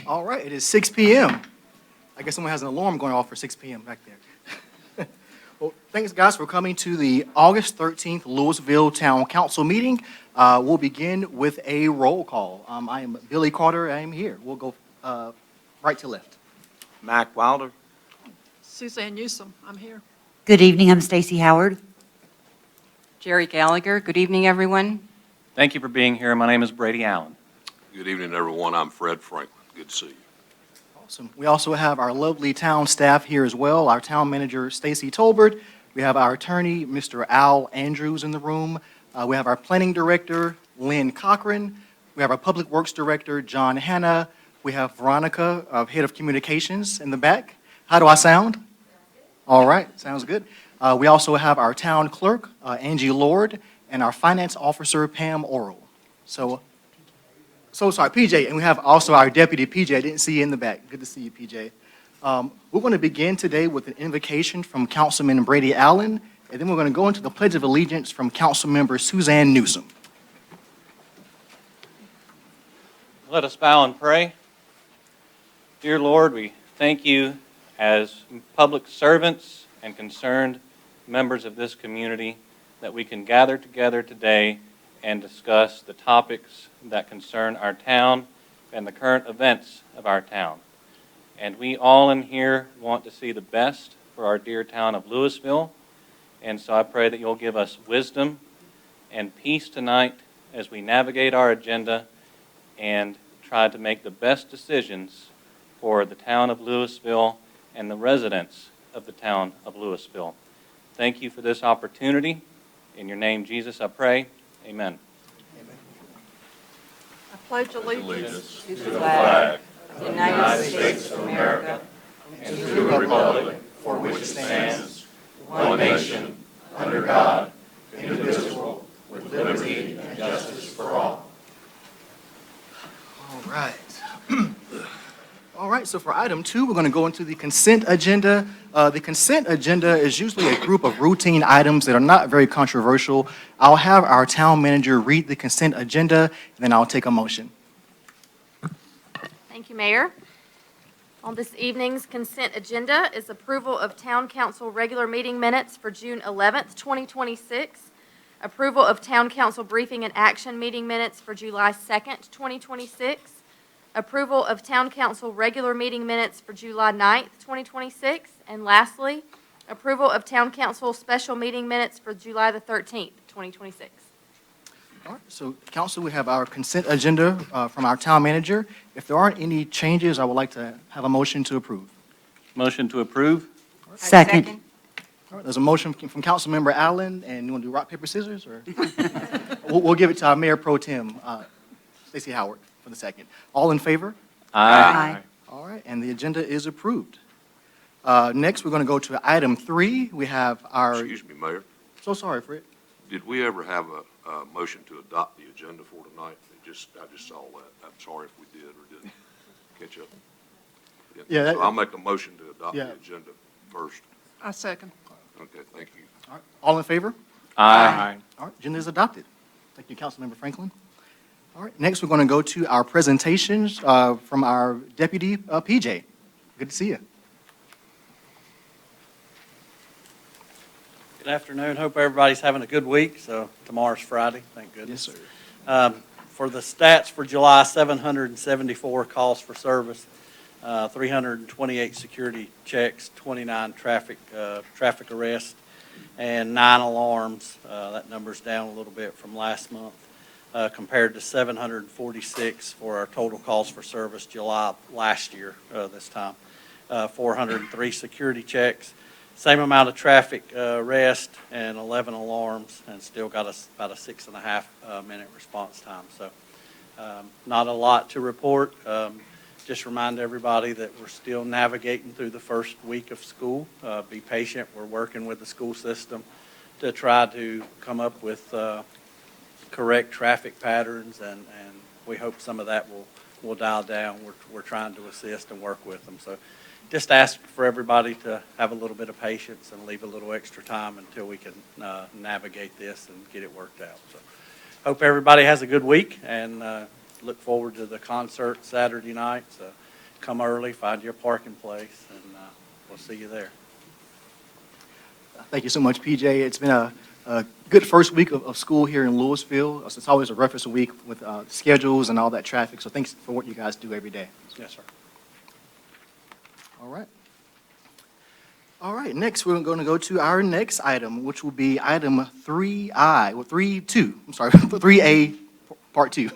All right, it is 6 p.m. I guess someone has an alarm going off for 6 p.m. back there. Well, thanks, guys, for coming to the August 13th Lewisville Town Council meeting. We'll begin with a roll call. I am Billy Carter. I am here. We'll go right to left. Mac Wilder. Suzanne Newsom, I'm here. Good evening, I'm Stacy Howard. Jerry Gallagher. Good evening, everyone. Thank you for being here. My name is Brady Allen. Good evening, everyone. I'm Fred Franklin. Good to see you. Awesome. We also have our lovely town staff here as well. Our town manager, Stacy Tolbert. We have our attorney, Mr. Al Andrews, in the room. We have our planning director, Lynn Cochran. We have our public works director, John Hanna. We have Veronica, head of communications, in the back. How do I sound? All right, sounds good. We also have our town clerk, Angie Lord, and our finance officer, Pam Orrell. So sorry, PJ, and we have also our deputy, PJ. I didn't see you in the back. Good to see you, PJ. We're going to begin today with an invocation from Councilman Brady Allen, and then we're going to go into the Pledge of Allegiance from Councilmember Suzanne Newsom. Let us bow and pray. Dear Lord, we thank you as public servants and concerned members of this community that we can gather together today and discuss the topics that concern our town and the current events of our town. And we all in here want to see the best for our dear town of Lewisville. And so I pray that you'll give us wisdom and peace tonight as we navigate our agenda and try to make the best decisions for the town of Lewisville and the residents of the town of Lewisville. Thank you for this opportunity. In your name, Jesus, I pray. Amen. I pledge allegiance To the flag of the United States of America And to the republic for which it stands, one nation, under God, indivisible, with liberty and justice for all. All right. All right, so for item 2, we're going to go into the consent agenda. The consent agenda is usually a group of routine items that are not very controversial. I'll have our town manager read the consent agenda, and then I'll take a motion. Thank you, Mayor. On this evening's consent agenda is approval of Town Council regular meeting minutes for June 11th, 2026, approval of Town Council briefing and action meeting minutes for July 2nd, 2026, approval of Town Council regular meeting minutes for July 9th, 2026, and lastly, approval of Town Council special meeting minutes for July the 13th, 2026. All right, so council, we have our consent agenda from our town manager. If there aren't any changes, I would like to have a motion to approve. Motion to approve. Second. All right, there's a motion from Councilmember Allen, and you want to do rock, paper, scissors, or? We'll give it to our Mayor Pro Tem, Stacey Howard, for the second. All in favor? Aye. All right, and the agenda is approved. Next, we're going to go to item 3. We have our. Excuse me, Mayor. So sorry, Fred. Did we ever have a motion to adopt the agenda for tonight? I just saw that. I'm sorry if we did or didn't catch up. Yeah, So I'll make a motion to adopt Yeah. the agenda first. I second. Okay, thank you. All right, all in favor? Aye. All right, agenda is adopted. Thank you, Councilmember Franklin. All right, next we're going to go to our presentations from our deputy, PJ. Good to see you. Good afternoon. Hope everybody's having a good week. So tomorrow's Friday, thank goodness. Yes, sir. For the stats for July, 774 calls for service, 328 security checks, 29 traffic arrests, and 9 alarms. That number's down a little bit from last month, compared to 746 for our total calls for service July last year this time. 403 security checks. Same amount of traffic arrest and 11 alarms, and still got about a 6.5 minute response time. So not a lot to report. Just remind everybody that we're still navigating through the first week of school. Be patient. We're working with the school system to try to come up with correct traffic patterns, and we hope some of that will dial down. We're trying to assist and work with them. So just ask for everybody to have a little bit of patience and leave a little extra time until we can navigate this and get it worked out. So hope everybody has a good week, and look forward to the concert Saturday night. So come early, find your parking place, and we'll see you there. Thank you so much, PJ. It's been a good first week of school here in Lewisville. It's always a roughest week with schedules and all that traffic, so thanks for what you guys do every day. Yes, sir. All right. All right, next we're going to go to our next item, which will be item 3A, part 2.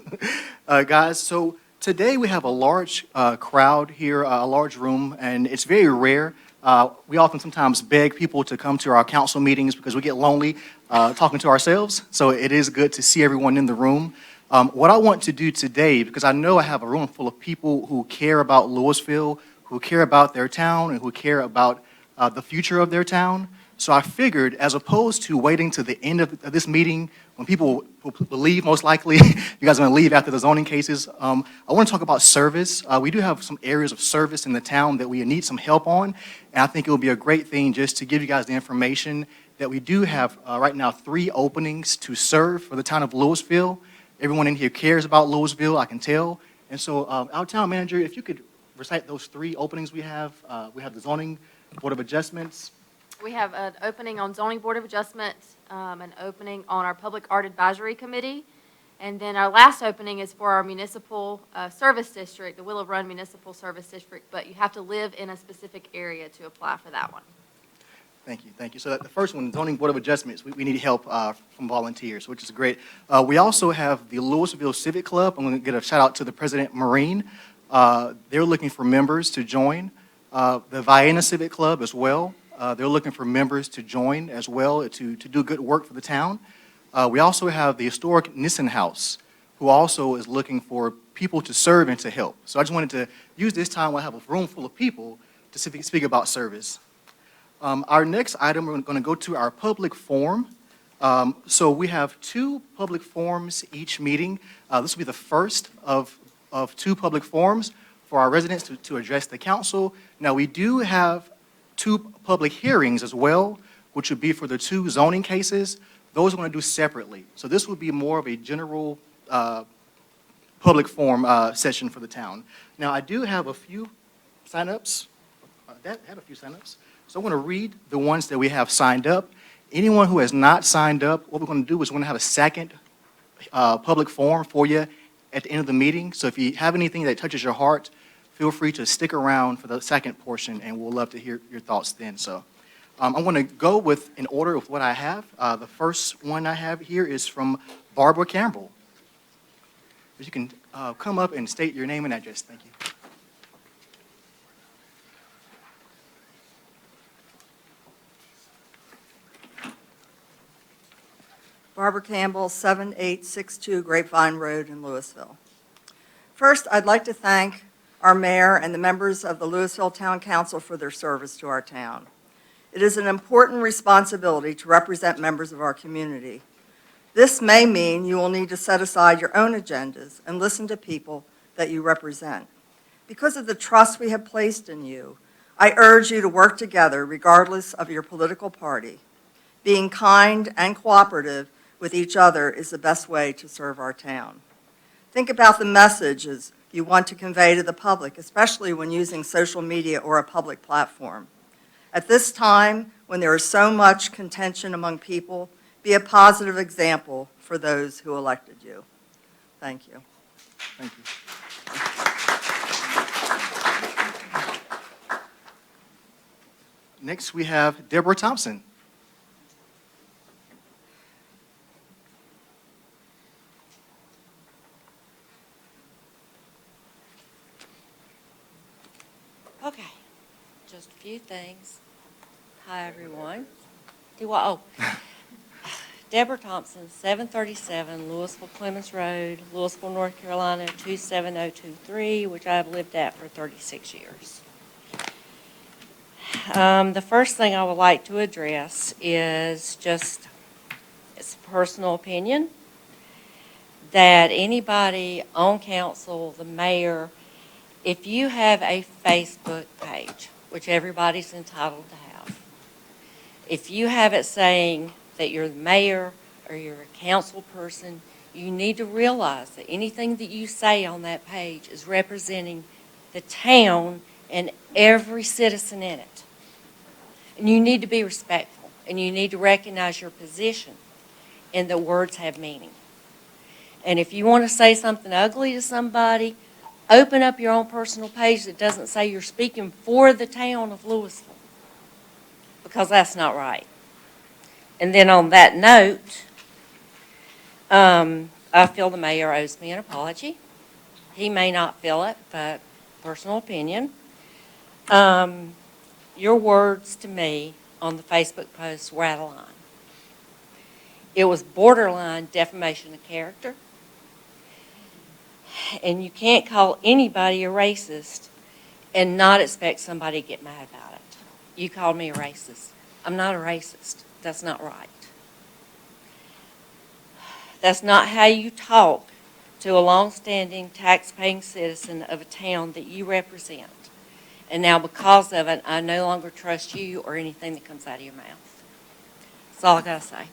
Guys, so today we have a large crowd here, a large room, and it's very rare. We often sometimes beg people to come to our council meetings because we get lonely talking to ourselves, so it is good to see everyone in the room. What I want to do today, because I know I have a room full of people who care about Lewisville, who care about their town, and who care about the future of their town. So I figured, as opposed to waiting to the end of this meeting, when people will leave, most likely, you guys are going to leave after the zoning cases, I want to talk about service. We do have some areas of service in the town that we need some help on, and I think it would be a great thing just to give you guys the information that we do have right now 3 openings to serve for the town of Lewisville. Everyone in here cares about Lewisville, I can tell. And so our town manager, if you could recite those 3 openings we have the zoning board of adjustments. We have an opening on Zoning Board of Adjustments, an opening on our Public Art Advisory Committee, and then our last opening is for our municipal service district, the Willow Run Municipal Service District, but you have to live in a specific area to apply for that one. Thank you, thank you. So the first one, Zoning Board of Adjustments, we need help from volunteers, which is great. We also have the Lewisville Civic Club. I'm going to get a shout out to the president, Maureen. They're looking for members to join. The Vienna Civic Club as well. They're looking for members to join as well to do good work for the town. We also have the Historic Nissen House, who also is looking for people to serve and to help. So I just wanted to use this time when I have a room full of people to speak about service. Our next item, we're going to go to our public forum. So we have 2 public forums each meeting. This will be the first of 2 public forums for our residents to address the council. Now, we do have 2 public hearings as well, which would be for the 2 zoning cases. Those we're going to do separately. So this would be more of a general public forum session for the town. Now, I do have a few signups. Had a few signups. So I'm going to read the ones that we have signed up. Anyone who has not signed up, what we're going to do is we're going to have a second public forum for you at the end of the meeting. So if you have anything that touches your heart, feel free to stick around for the second portion, and we'll love to hear your thoughts then. So I'm going to go with in order of what I have. The first one I have here is from Barbara Campbell. If you can come up and state your name and address. Thank you. Barbara Campbell, 7862 Grapevine Road in Lewisville. First, I'd like to thank our mayor and the members of the Lewisville Town Council for their service to our town. It is an important responsibility to represent members of our community. This may mean you will need to set aside your own agendas and listen to people that you represent. Because of the trust we have placed in you, I urge you to work together regardless of your political party. Being kind and cooperative with each other is the best way to serve our town. Think about the messages you want to convey to the public, especially when using social media or a public platform. At this time, when there is so much contention among people, be a positive example for those who elected you. Thank you. Thank you. Next, we have Deborah Thompson. Okay, just a few things. Hi, everyone. Deborah Thompson, 737 Louisville Clemens Road, Louisville, North Carolina, 27023, which I've lived at for 36 years. The first thing I would like to address is just, it's a personal opinion, that anybody on council, the mayor, if you have a Facebook page, which everybody's entitled to have, if you have it saying that you're the mayor or you're a council person, you need to realize that anything that you say on that page is representing the town and every citizen in it. And you need to be respectful, and you need to recognize your position, and that words have meaning. And if you want to say something ugly to somebody, open up your own personal page that doesn't say you're speaking for the town of Lewisville, because that's not right. And then on that note, I feel the mayor owes me an apology. He may not feel it, but personal opinion. Your words to me on the Facebook post were out of line. It was borderline defamation of character. And you can't call anybody a racist and not expect somebody to get mad about it. You called me a racist. I'm not a racist. That's not right. That's not how you talk to a longstanding tax-paying citizen of a town that you represent. And now because of it, I no longer trust you or anything that comes out of your mouth. That's all I gotta say.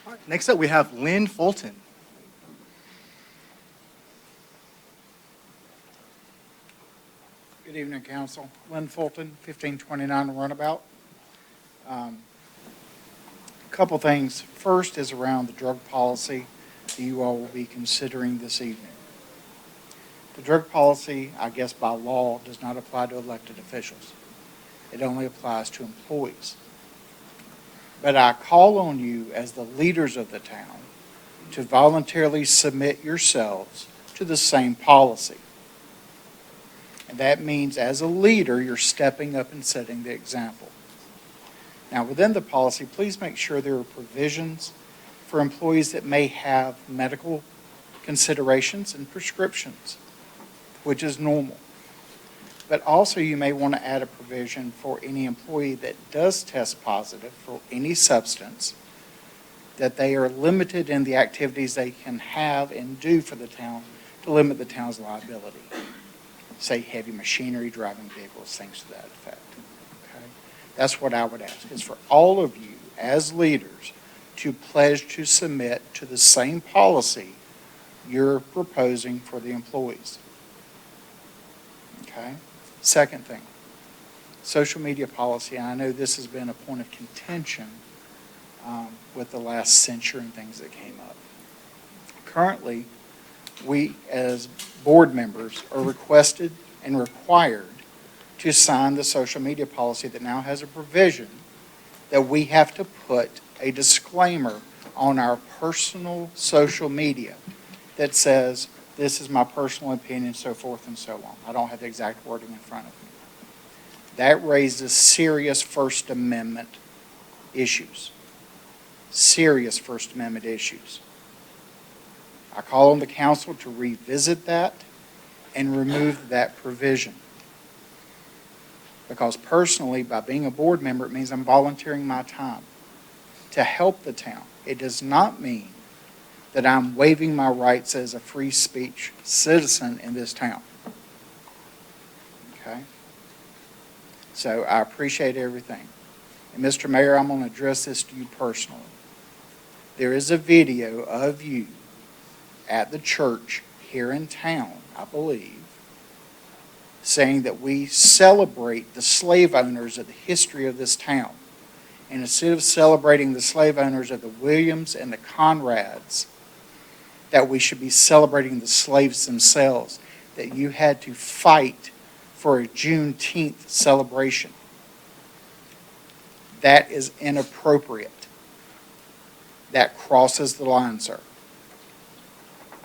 All right, next up, we have Lynn Fulton. Good evening, Council. Lynn Fulton, 1529 Runabout. Couple things. First is around the drug policy that you all will be considering this evening. The drug policy, I guess by law, does not apply to elected officials. It only applies to employees. But I call on you as the leaders of the town to voluntarily submit yourselves to the same policy. And that means as a leader, you're stepping up and setting the example. Now, within the policy, please make sure there are provisions for employees that may have medical considerations and prescriptions, which is normal. But also you may want to add a provision for any employee that does test positive for any substance, that they are limited in the activities they can have and do for the town to limit the town's liability. Say heavy machinery, driving vehicles, things to that effect. Okay? That's what I would ask, is for all of you as leaders to pledge to submit to the same policy you're proposing for the employees. Okay? Second thing, social media policy. And I know this has been a point of contention with the last censure and things that came up. Currently, we as board members are requested and required to sign the social media policy that now has a provision that we have to put a disclaimer on our personal social media that says, this is my personal opinion, so forth and so on. I don't have the exact wording in front of me. That raises serious First Amendment issues. Serious First Amendment issues. I call on the council to revisit that and remove that provision. Because personally, by being a board member, it means I'm volunteering my time to help the town. It does not mean that I'm waiving my rights as a free speech citizen in this town. Okay? So I appreciate everything. And Mr. Mayor, I'm going to address this to you personally. There is a video of you at the church here in town, I believe, saying that we celebrate the slave owners of the history of this town. And instead of celebrating the slave owners of the Williams and the Conrads, that we should be celebrating the slaves themselves, that you had to fight for a Juneteenth celebration. That is inappropriate. That crosses the line, sir.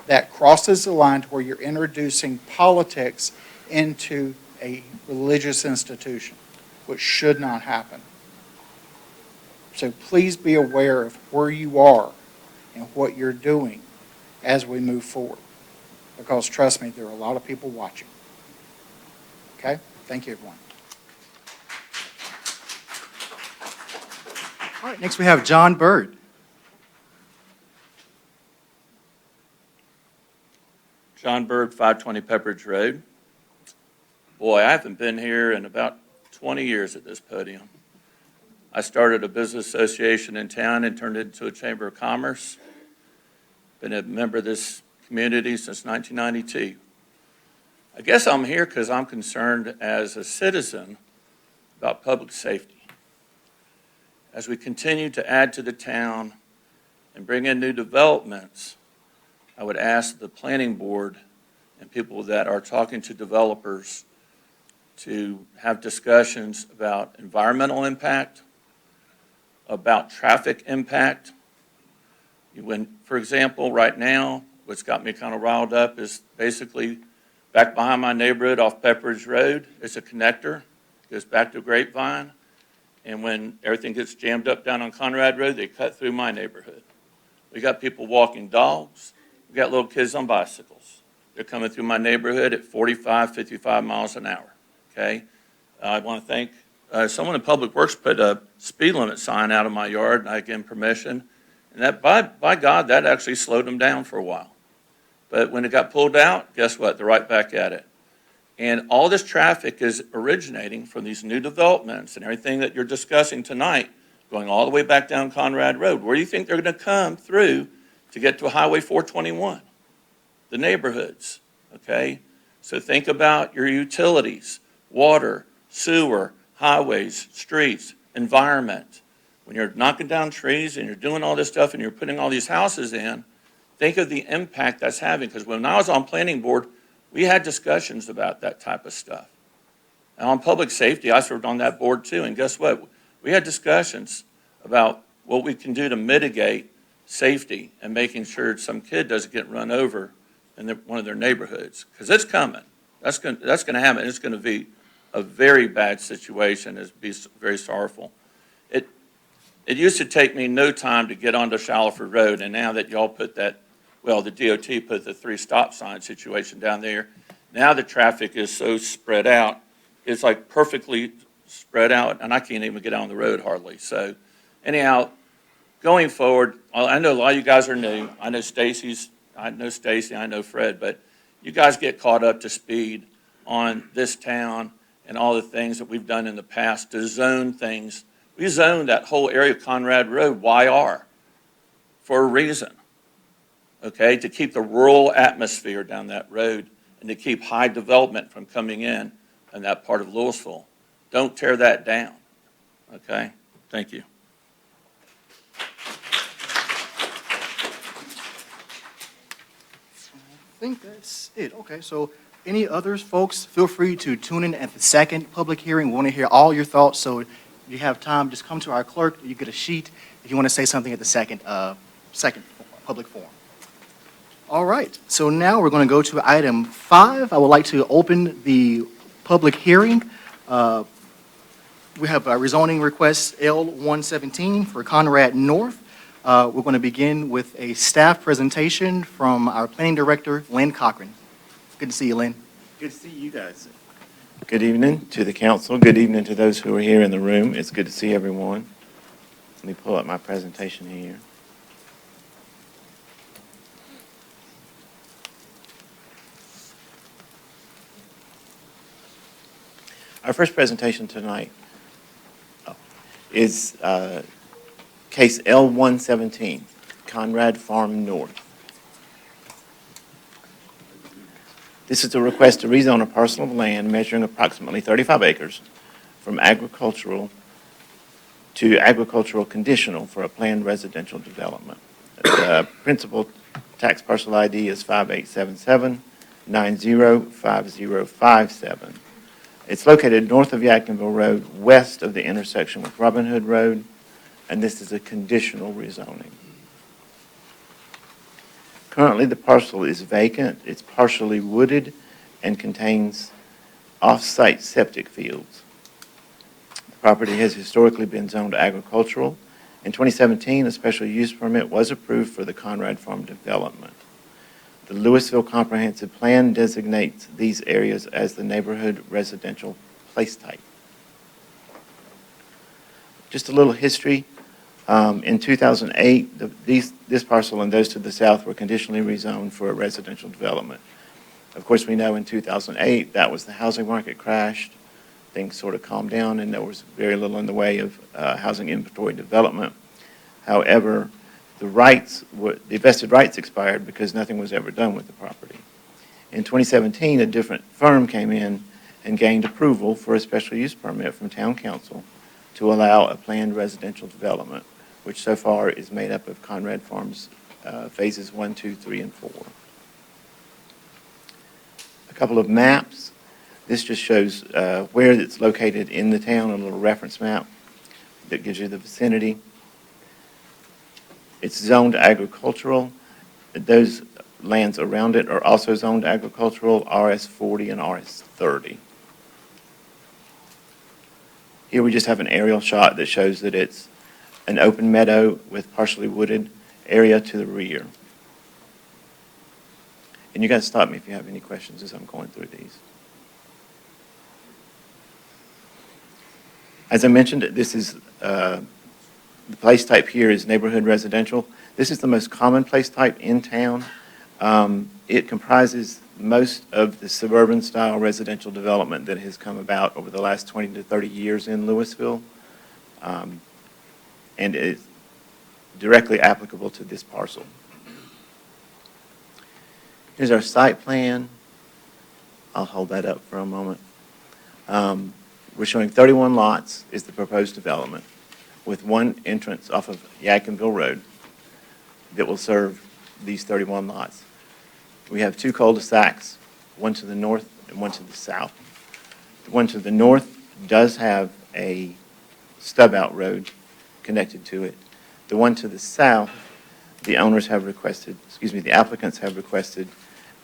That crosses the line to where you're introducing politics into a religious institution, which should not happen. So please be aware of where you are and what you're doing as we move forward. Because trust me, there are a lot of people watching. Okay? Thank you, everyone. All right, next we have John Bird. John Bird, 520 Pepperidge Road. Boy, I haven't been here in about 20 years at this podium. I started a business association in town and turned it into a chamber of commerce. Been a member of this community since 1992. I guess I'm here because I'm concerned as a citizen about public safety. As we continue to add to the town and bring in new developments, I would ask the planning board and people that are talking to developers to have discussions about environmental impact, about traffic impact. For example, right now, what's got me kind of riled up is basically back behind my neighborhood off Pepperidge Road. It's a connector, goes back to Grapevine. And when everything gets jammed up down on Conrad Road, they cut through my neighborhood. We got people walking dogs. We got little kids on bicycles. They're coming through my neighborhood at 45, 55 miles an hour, okay? I want to thank someone in Public Works put a speed limit sign out of my yard, and I gave them permission. And that, by God, that actually slowed them down for a while. But when it got pulled out, guess what? They're right back at it. And all this traffic is originating from these new developments and everything that you're discussing tonight, going all the way back down Conrad Road. Where do you think they're going to come through to get to Highway 421? The neighborhoods, okay? So think about your utilities, water, sewer, highways, streets, environment. When you're knocking down trees and you're doing all this stuff and you're putting all these houses in, think of the impact that's having. Because when I was on planning board, we had discussions about that type of stuff. And on public safety, I served on that board too. And guess what? We had discussions about what we can do to mitigate safety and making sure some kid doesn't get run over in one of their neighborhoods. Because it's coming. That's going to happen. It's going to be a very bad situation. It'd be very sorrowful. It used to take me no time to get onto Shallowford Road, and now that y'all put that, well, the DOT put the 3 stop sign situation down there, now the traffic is so spread out, it's like perfectly spread out, and I can't even get on the road hardly. So anyhow, going forward, I know a lot of you guys are new. I know Stacy, I know Fred, but you guys get caught up to speed on this town and all the things that we've done in the past to zone things. We zoned that whole area of Conrad Road YR for a reason, okay, to keep the rural atmosphere down that road and to keep high development from coming in that part of Louisville. Don't tear that down, okay? Thank you. I think that's it. Okay, so any others, folks, feel free to tune in at the second public hearing. We want to hear all your thoughts, so if you have time, just come to our clerk. You get a sheet if you want to say something at the second public forum. All right, so now we're going to go to item 5. I would like to open the public hearing. We have a rezoning request L117 for Conrad North. We're going to begin with a staff presentation from our planning director, Lynn Cochran. Good to see you, Lynn. Good to see you guys. Good evening to the council. Good evening to those who are here in the room. It's good to see everyone. Let me pull up my presentation here. Our first presentation tonight is case L117, Conrad Farm North. This is a request to rezone a parcel of land measuring approximately 35 acres from agricultural to agricultural conditional for a planned residential development. The principal tax parcel ID is 5877905057. It's located north of Yadkinville Road, west of the intersection with Robin Hood Road, and this is a conditional rezoning. Currently, the parcel is vacant. It's partially wooded and contains off-site septic fields. The property has historically been zoned agricultural. In 2017, a special use permit was approved for the Conrad Farm development. The Lewisville Comprehensive Plan designates these areas as the neighborhood residential place type. Just a little history. In 2008, this parcel and those to the south were conditionally rezoned for a residential development. Of course, we know in 2008, that was the housing market crashed. Things sort of calmed down, and there was very little in the way of housing inventory development. However, the vested rights expired because nothing was ever done with the property. In 2017, a different firm came in and gained approval for a special use permit from Town Council to allow a planned residential development, which so far is made up of Conrad Farms phases 1, 2, 3, and 4. A couple of maps. This just shows where it's located in the town, a little reference map that gives you the vicinity. It's zoned agricultural. Those lands around it are also zoned agricultural, RS40 and RS30. Here we just have an aerial shot that shows that it's an open meadow with partially wooded area to the rear. And you guys stop me if you have any questions as I'm going through these. As I mentioned, this is the place type here is neighborhood residential. This is the most common place type in town. It comprises most of the suburban style residential development that has come about over the last 20 to 30 years in Lewisville. And it's directly applicable to this parcel. Here's our site plan. I'll hold that up for a moment. We're showing 31 lots is the proposed development with one entrance off of Yadkinville Road that will serve these 31 lots. We have two cul-de-sacs, one to the north and one to the south. The one to the north does have a stub-out road connected to it. The one to the south, the applicants have requested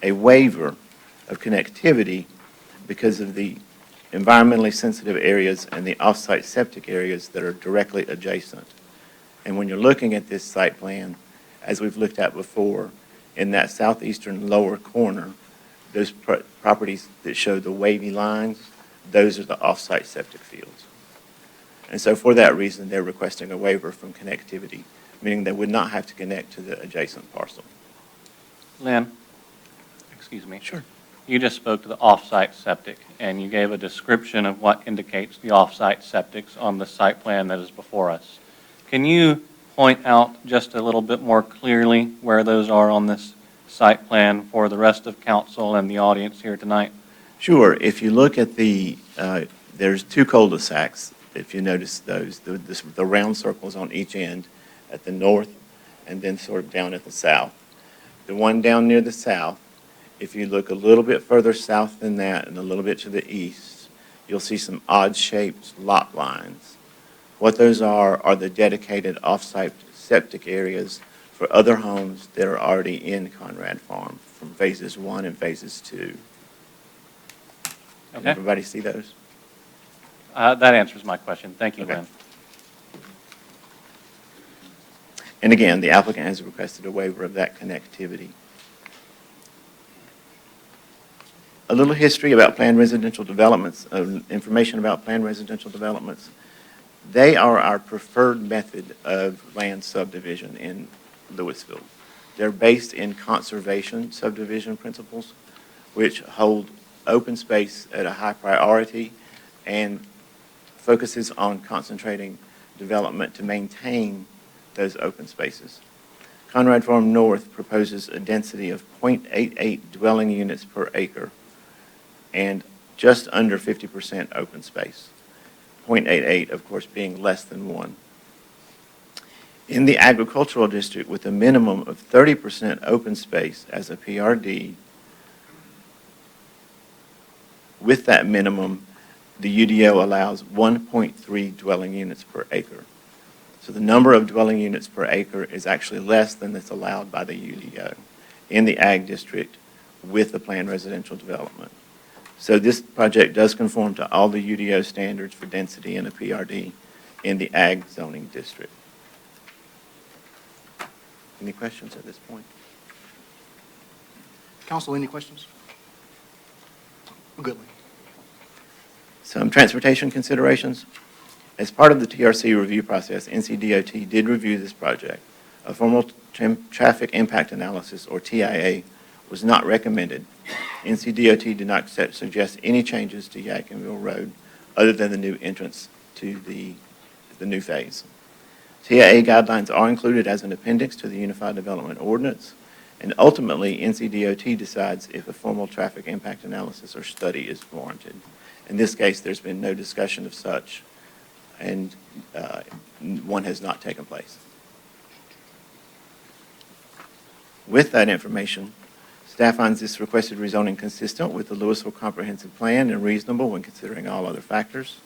a waiver of connectivity because of the environmentally sensitive areas and the off-site septic areas that are directly adjacent. And when you're looking at this site plan, as we've looked at before, in that southeastern lower corner, those properties that show the wavy lines, those are the off-site septic fields. And so for that reason, they're requesting a waiver from connectivity, meaning they would not have to connect to the adjacent parcel. Lynn, excuse me. Sure. You just spoke to the off-site septic, and you gave a description of what indicates the off-site septics on the site plan that is before us. Can you point out just a little bit more clearly where those are on this site plan for the rest of council and the audience here tonight? Sure. If you look at there's two cul-de-sacs, if you notice those, the round circles on each end at the north and then sort of down at the south. The one down near the south, if you look a little bit further south than that and a little bit to the east, you'll see some odd-shaped lot lines. What those are the dedicated off-site septic areas for other homes that are already in Conrad Farm from phases 1 and phases 2. Can Okay. everybody see those? That answers my question. Thank you, Okay. Lynn. And again, the applicant has requested a waiver of that connectivity. A little history about planned residential developments, information about planned residential developments. They are our preferred method of land subdivision in Lewisville. They're based in conservation subdivision principles, which hold open space at a high priority and focuses on concentrating development to maintain those open spaces. Conrad Farm North proposes a density of 0.88 dwelling units per acre and just under 50% open space. 0.88, of course, being less than 1. In the agricultural district, with a minimum of 30% open space as a PRD, with that minimum, the UDO allows 1.3 dwelling units per acre. So the number of dwelling units per acre is actually less than that's allowed by the UDO in the ag district with the planned residential development. So this project does conform to all the UDO standards for density in a PRD in the ag zoning district. Any questions at this point? Council, any questions? Goodly. Some transportation considerations. As part of the TRC review process, NCDOT did review this project. A formal traffic impact analysis, or TIA, was not recommended. NCDOT did not suggest any changes to Yadkinville Road other than the new entrance to the new phase. TIA guidelines are included as an appendix to the Unified Development Ordinance, and ultimately, NCDOT decides if a formal traffic impact analysis or study is warranted. In this case, there's been no discussion of such, and one has not taken place. With that information, staff finds this requested rezoning consistent with the Lewisville Comprehensive Plan and reasonable when considering all other factors.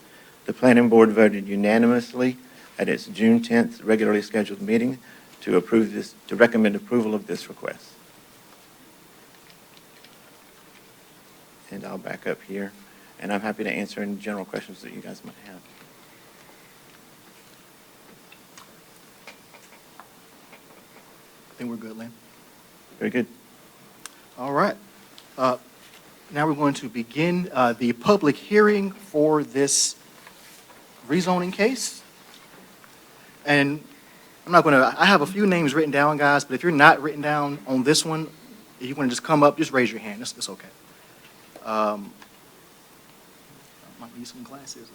The Planning Board voted unanimously at its June 10th regularly scheduled meeting to recommend approval of this request. And I'll back up here, and I'm happy to answer any general questions that you guys might have. I think we're good, Lynn. Very good. All right. Now we're going to begin the public hearing for this rezoning case. And I have a few names written down, guys, but if you're not written down on this one, if you want to just come up, just raise your hand. It's okay. I might need some glasses.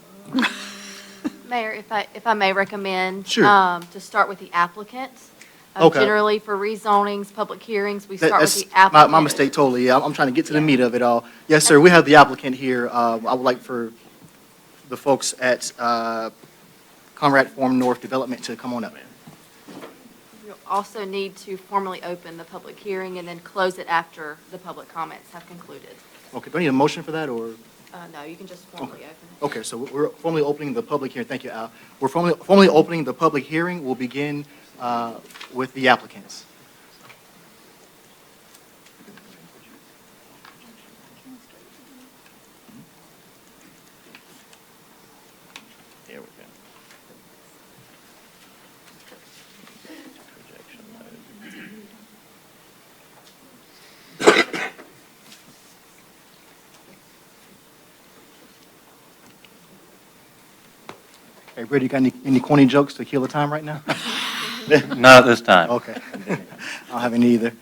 Mayor, if I may recommend. Sure. To start with the applicant. Okay. Generally, for rezonings, public hearings, we start with That's the applicant. my mistake totally. Yeah, I'm trying to get to the meat of it all. Yes, sir, we have the applicant here. I would like for the folks at Conrad Farm North Development to come on up. You'll also need to formally open the public hearing and then close it after the public comments have concluded. Okay, do I need a motion for that, or? No, you can just formally open it. Okay, so we're formally opening the public hearing. Thank you, Al. We're formally opening the public hearing. We'll begin with the applicants. Here we go. Projection mode. Hey, Brady, you got any corny jokes to kill the time right now? Not at this time. Okay. I don't have any either.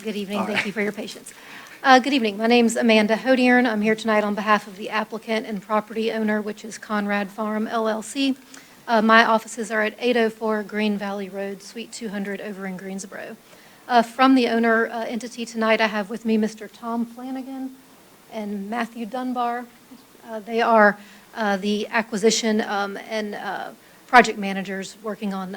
Good evening. All right. Thank you for your patience. Good evening. My name's Amanda Hodiern. I'm here tonight on behalf of the applicant and property owner, which is Conrad Farm LLC. My offices are at 804 Green Valley Road, Suite 200 over in Greensboro. From the owner entity tonight, I have with me Mr. Tom Flanagan and Matthew Dunbar. They are the acquisition and project managers working on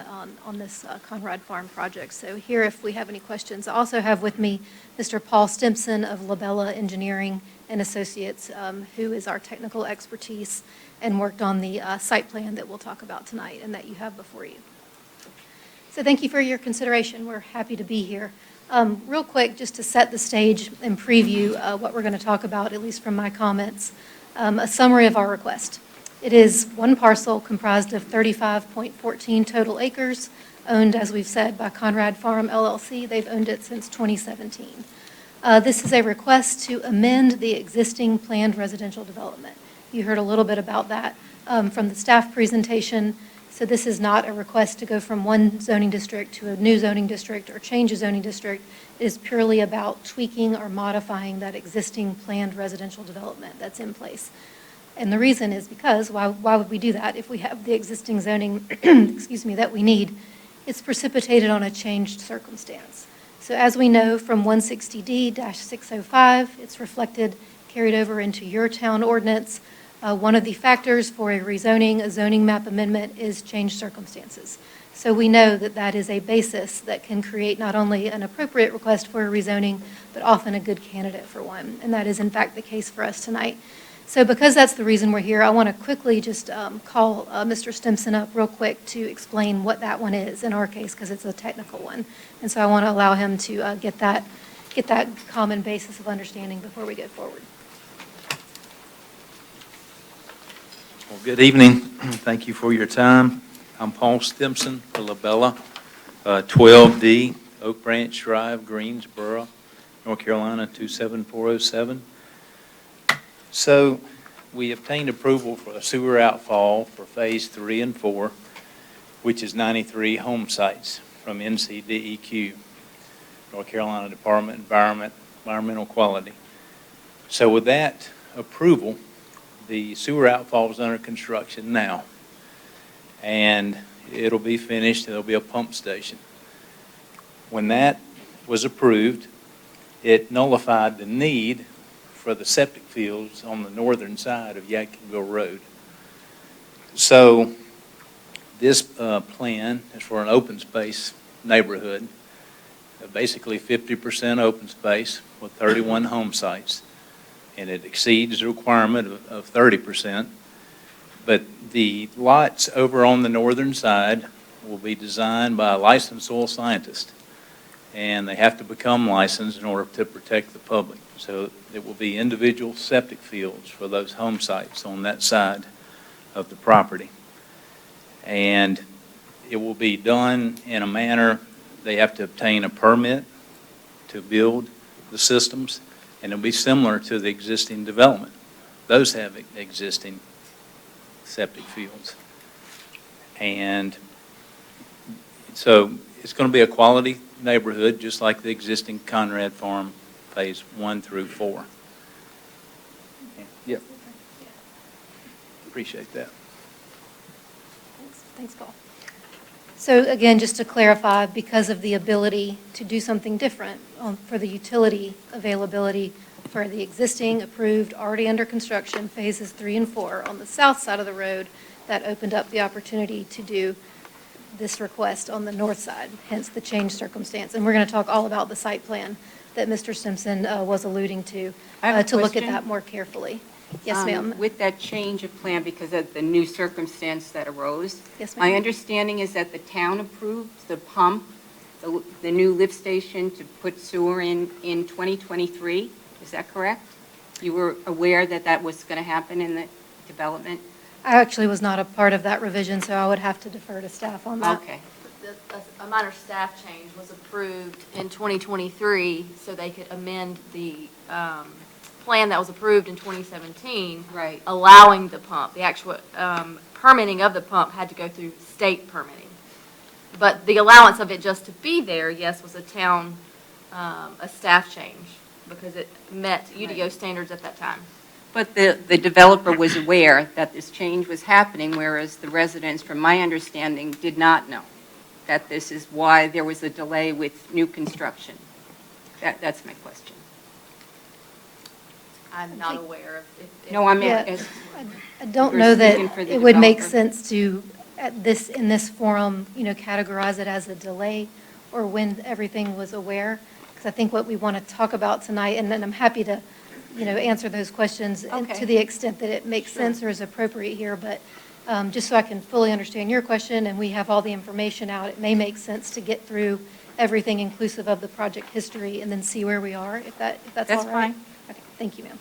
this Conrad Farm project. So here, if we have any questions, I also have with me Mr. Paul Stimpson of Labella Engineering and Associates, who is our technical expertise and worked on the site plan that we'll talk about tonight and that you have before you. So thank you for your consideration. We're happy to be here. Real quick, just to set the stage and preview what we're going to talk about, at least from my comments, a summary of our request. It is one parcel comprised of 35.14 total acres, owned, as we've said, by Conrad Farm LLC. They've owned it since 2017. This is a request to amend the existing planned residential development. You heard a little bit about that from the staff presentation. So this is not a request to go from one zoning district to a new zoning district or change a zoning district. It is purely about tweaking or modifying that existing planned residential development that's in place. And the reason is because, why would we do that if we have the existing zoning, excuse me, that we need? It's precipitated on a changed circumstance. So as we know from 160D-605, it's reflected, carried over into your town ordinance. One of the factors for a rezoning, a zoning map amendment, is changed circumstances. So we know that that is a basis that can create not only an appropriate request for a rezoning, but often a good candidate for one. And that is in fact the case for us tonight. So because that's the reason we're here, I want to quickly just call Mr. Stimpson up real quick to explain what that one is in our case, because it's a technical one. And so I want to allow him to get that common basis of understanding before we go forward. Well, good evening. Thank you for your time. I'm Paul Stimpson for Labella, 12D Oak Branch Drive, Greensboro, North Carolina, 27407. So we obtained approval for the sewer outfall for Phase 3 and 4, which is 93 home sites from NCDEQ, North Carolina Department of Environmental Quality. So with that approval, the sewer outfall is under construction now. and it'll be finished, there'll be a pump station. When that was approved, it nullified the need for the septic fields on the northern side of Yadkinville Road. So this plan is for an open space neighborhood, basically 50% open space with 31 home sites, and it exceeds the requirement of 30%. But the lots over on the northern side will be designed by a licensed soil scientist, and they have to become licensed in order to protect the public. So it will be individual septic fields for those home sites on that side of the property. And it will be done in a manner, they have to obtain a permit to build the systems, and it'll be similar to the existing development. Those have existing septic fields. And so it's going to be a quality neighborhood, just like the existing Conrad Farm Phase 1 through 4. Yep. Appreciate that. Thanks, Paul. So again, just to clarify, because of the ability to do something different for the utility availability for the existing approved, already under construction phases 3 and 4 on the south side of the road, that opened up the opportunity to do this request on the north side, hence the change circumstance. And we're going to talk all about the site plan that Mr. Simpson was alluding to look at that more carefully. Yes, ma'am. With that change of plan because of the new circumstance that arose, Yes, ma'am. my understanding is that the town approved the pump, the new lift station to put sewer in 2023. Is that correct? You were aware that that was going to happen in the development? I actually was not a part of that revision, so I would have to defer to staff on that. Okay. A minor staff change was approved in 2023, so they could amend the plan that was approved in 2017. Right. Allowing the pump. The actual permitting of the pump had to go through state permitting. But the allowance of it just to be there, yes, was a staff change, because it met UDO standards at that time. But the developer was aware that this change was happening, whereas the residents, from my understanding, did not know that this is why there was a delay with new construction. That's my question. I'm not aware of if. No, I'm Yeah. as I don't You're know that speaking for the it would make developer. sense to, in this forum, categorize it as a delay or when everything was aware. Because I think what we want to talk about tonight, and then I'm happy to, answer those questions and Okay. to the extent that it makes Sure. sense or is appropriate here. But just so I can fully understand your question and we have all the information out, it may make sense to get through everything inclusive of the project history and then see where we are, if that's all That's right. fine. Okay, thank you, ma'am.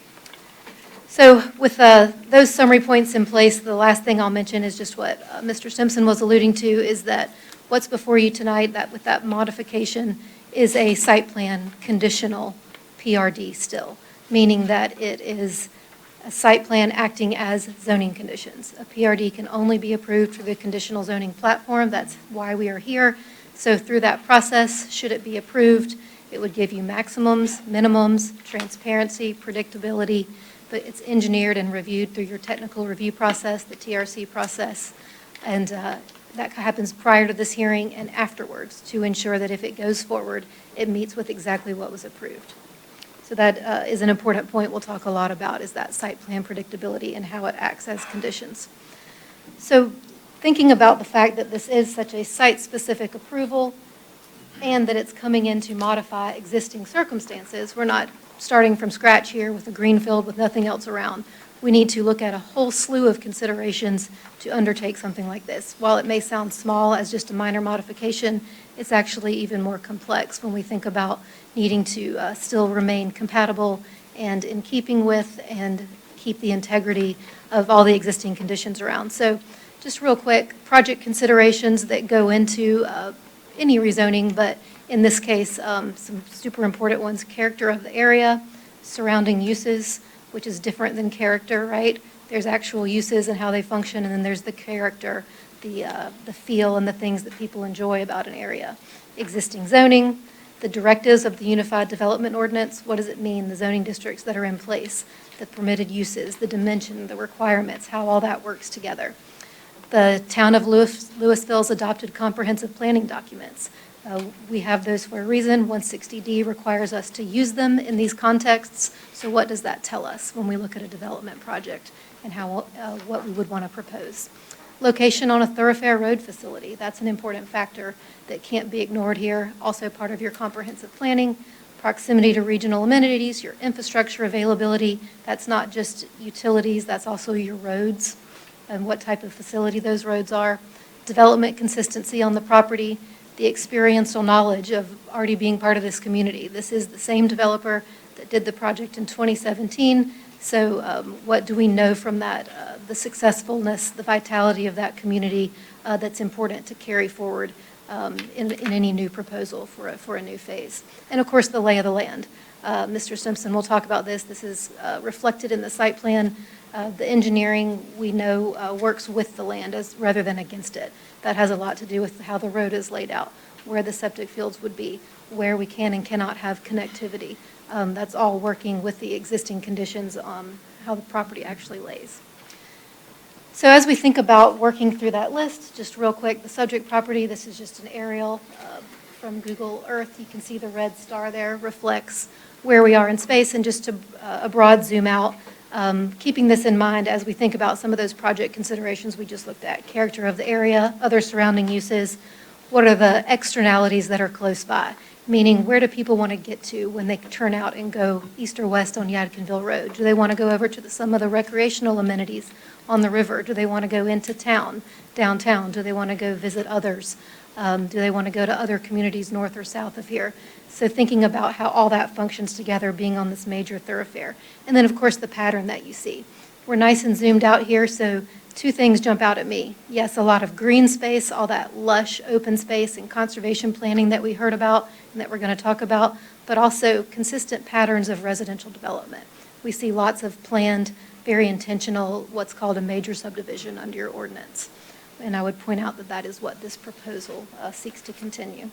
So with those summary points in place, the last thing I'll mention is just what Mr. Simpson was alluding to, is that what's before you tonight, that with that modification, is a site plan conditional PRD still, meaning that it is a site plan acting as zoning conditions. A PRD can only be approved through the conditional zoning platform. That's why we are here. So through that process, should it be approved, it would give you maximums, minimums, transparency, predictability, but it's engineered and reviewed through your technical review process, the TRC process, and that happens prior to this hearing and afterwards to ensure that if it goes forward, it meets with exactly what was approved. So that is an important point we'll talk a lot about, is that site plan predictability and how it acts as conditions. So thinking about the fact that this is such a site-specific approval and that it's coming in to modify existing circumstances, we're not starting from scratch here with a green field with nothing else around. We need to look at a whole slew of considerations to undertake something like this. While it may sound small as just a minor modification, it's actually even more complex when we think about needing to still remain compatible and in keeping with and keep the integrity of all the existing conditions around. So just real quick, project considerations that go into any rezoning, but in this case, some super important ones: character of the area, surrounding uses, which is different than character, right? There's actual uses and how they function, and then there's the character, the feel and the things that people enjoy about an area. Existing zoning, the directives of the Unified Development Ordinance, what does it mean, the zoning districts that are in place, the permitted uses, the dimension, the requirements, how all that works together. the town of Louisville's adopted comprehensive planning documents. We have those for a reason. 160D requires us to use them in these contexts. So what does that tell us when we look at a development project and what we would want to propose? Location on a thoroughfare road facility. That's an important factor that can't be ignored here. Also part of your comprehensive planning. Proximity to regional amenities, your infrastructure availability. That's not just utilities, that's also your roads and what type of facility those roads are. Development consistency on the property, the experiential knowledge of already being part of this community. This is the same developer that did the project in 2017. So what do we know from that, the successfulness, the vitality of that community that's important to carry forward in any new proposal for a new phase. And of course, the lay of the land. Mr. Simpson will talk about this. This is reflected in the site plan. The engineering, we know, works with the land rather than against it. That has a lot to do with how the road is laid out, where the septic fields would be, where we can and cannot have connectivity. That's all working with the existing conditions on how the property actually lays. So as we think about working through that list, just real quick, the subject property, this is just an aerial from Google Earth. You can see the red star there reflects where we are in space, and just a broad zoom out, keeping this in mind as we think about some of those project considerations we just looked at, character of the area, other surrounding uses, what are the externalities that are close by, meaning where do people want to get to when they turn out and go east or west on Yadkinville Road? Do they want to go over to some of the recreational amenities on the river? Do they want to go into town, downtown? Do they want to go visit others? Do they want to go to other communities north or south of here? So thinking about how all that functions together being on this major thoroughfare. And then, of course, the pattern that you see. We're nice and zoomed out here, so two things jump out at me. Yes, a lot of green space, all that lush open space and conservation planning that we heard about and that we're going to talk about, but also consistent patterns of residential development. We see lots of planned, very intentional, what's called a major subdivision under your ordinance. And I would point out that that is what this proposal seeks to continue.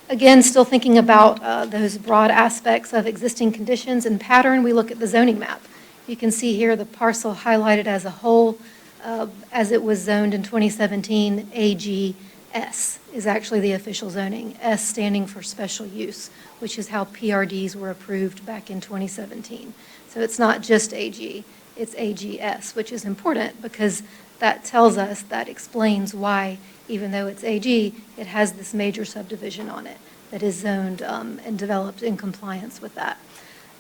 Again, still thinking about those broad aspects of existing conditions and pattern, we look at the zoning map. You can see here the parcel highlighted as a whole, as it was zoned in 2017, AGS is actually the official zoning, S standing for special use, which is how PRDs were approved back in 2017. So it's not just AG, it's AGS, which is important because that tells us, that explains why, even though it's AG, it has this major subdivision on it that is zoned and developed in compliance with that.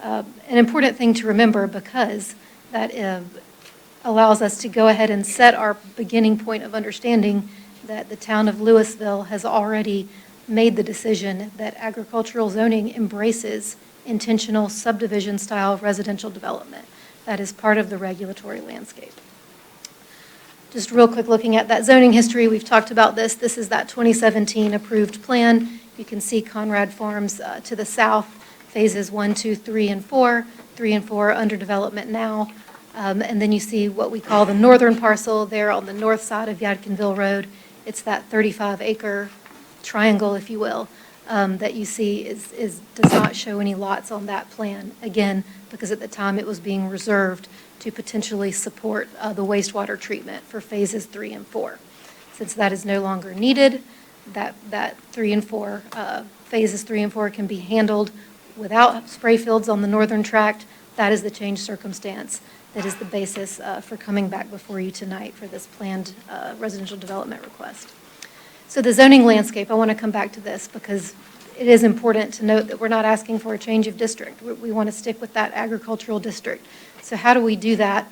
An important thing to remember, because that allows us to go ahead and set our beginning point of understanding that the town of Lewisville has already made the decision that agricultural zoning embraces intentional subdivision style residential development. That is part of the regulatory landscape. Just real quick looking at that zoning history, we've talked about this. This is that 2017 approved plan. You can see Conrad Farms to the south, phases 1, 2, 3, and 4. 3 and 4 are under development now. And then you see what we call the northern parcel there on the north side of Yadkinville Road. It's that 35-acre triangle, if you will, that you see does not show any lots on that plan. Again, because at the time it was being reserved to potentially support the wastewater treatment for phases 3 and 4. Since that is no longer needed, that 3 and 4, phases 3 and 4 can be handled without spray fields on the northern tract. That is the change circumstance that is the basis for coming back before you tonight for this planned residential development request. So the zoning landscape, I want to come back to this because it is important to note that we're not asking for a change of district. We want to stick with that agricultural district. So how do we do that?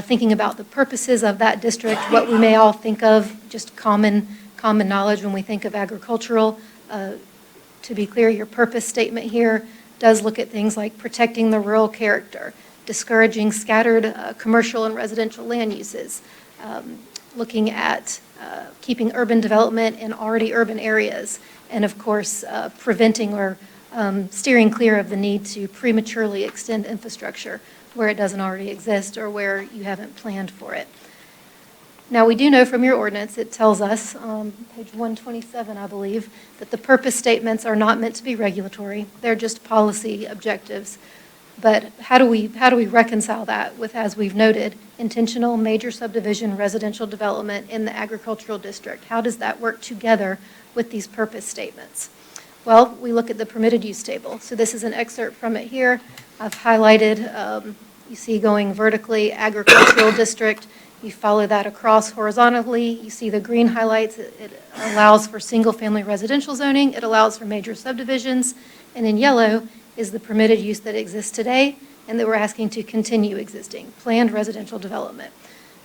Thinking about the purposes of that district, what we may all think of, just common knowledge when we think of agricultural. To be clear, your purpose statement here does look at things like protecting the rural character, discouraging scattered commercial and residential land uses, looking at keeping urban development in already urban areas, and of course, preventing or steering clear of the need to prematurely extend infrastructure where it doesn't already exist or where you haven't planned for it. Now, we do know from your ordinance, it tells us, page 127, I believe, that the purpose statements are not meant to be regulatory. They're just policy objectives. But how do we reconcile that with, as we've noted, intentional major subdivision residential development in the agricultural district? How does that work together with these purpose statements? Well, we look at the permitted use table. So this is an excerpt from it here. I've highlighted, you see going vertically, agricultural district. You follow that across horizontally. You see the green highlights. It allows for single-family residential zoning. It allows for major subdivisions. And in yellow is the permitted use that exists today and that we're asking to continue existing, planned residential development.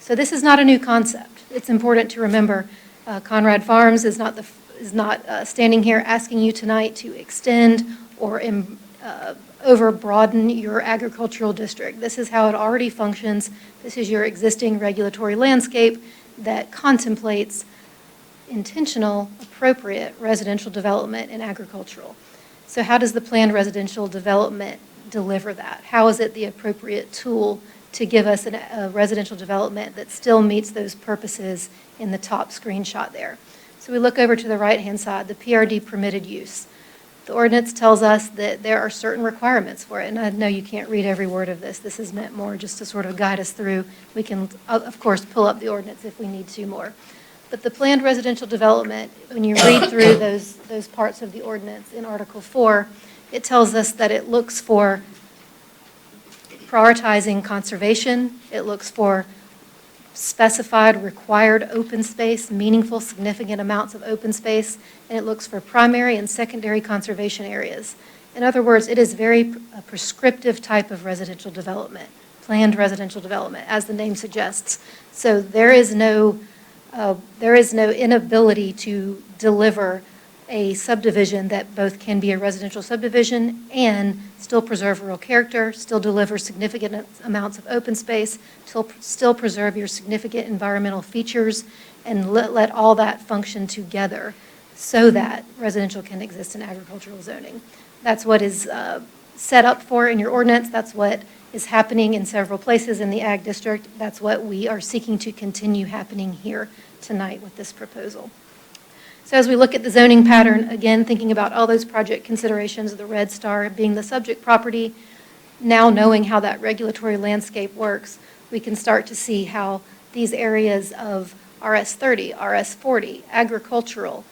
So this is not a new concept. It's important to remember Conrad Farms is not standing here asking you tonight to extend or over-broaden your agricultural district. This is how it already functions. This is your existing regulatory landscape that contemplates intentional, appropriate residential development in agricultural. So how does the planned residential development deliver that? How is it the appropriate tool to give us a residential development that still meets those purposes in the top screenshot there? So we look over to the right-hand side, the PRD permitted use. The ordinance tells us that there are certain requirements for it, and I know you can't read every word of this. This is meant more just to sort of guide us through. We can, of course, pull up the ordinance if we need to more. But the planned residential development, when you read through those parts of the ordinance in Article 4, it tells us that it looks for prioritizing conservation. It looks for specified required open space, meaningful, significant amounts of open space, and it looks for primary and secondary conservation areas. In other words, it is very a prescriptive type of residential development, planned residential development, as the name suggests. So there is no inability to deliver a subdivision that both can be a residential subdivision and still preserve rural character, still deliver significant amounts of open space, still preserve your significant environmental features, and let all that function together so that residential can exist in agricultural zoning. That's what is set up for in your ordinance. That's what is happening in several places in the ag district. That's what we are seeking to continue happening here tonight with this proposal. So as we look at the zoning pattern, again, thinking about all those project considerations, the red star being the subject property, now knowing how that regulatory landscape works, we can start to see how these areas of RS30, RS40, agricultural,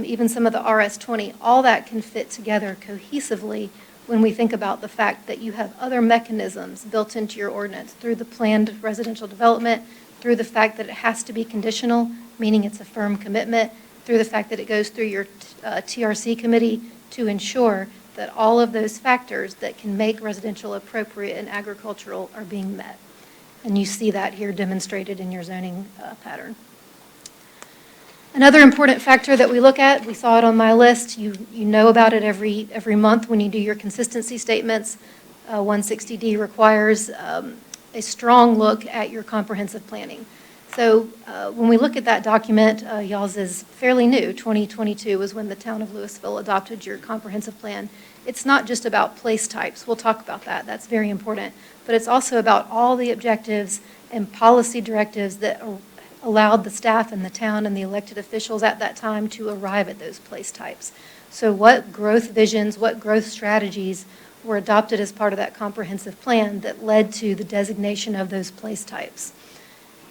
even some of the RS20, all that can fit together cohesively when we think about the fact that you have other mechanisms built into your ordinance through the planned residential development, through the fact that it has to be conditional, meaning it's a firm commitment, through the fact that it goes through your TRC committee to ensure that all of those factors that can make residential appropriate and agricultural are being met. And you see that here demonstrated in your zoning pattern. Another important factor that we look at, we saw it on my list, you know about it every month when you do your consistency statements. 160D requires a strong look at your comprehensive planning. So when we look at that document, y'all's is fairly new. 2022 was when the town of Lewisville adopted your comprehensive plan. It's not just about place types. We'll talk about that. That's very important. But it's also about all the objectives and policy directives that allowed the staff and the town and the elected officials at that time to arrive at those place types. So what growth visions, what growth strategies were adopted as part of that comprehensive plan that led to the designation of those place types?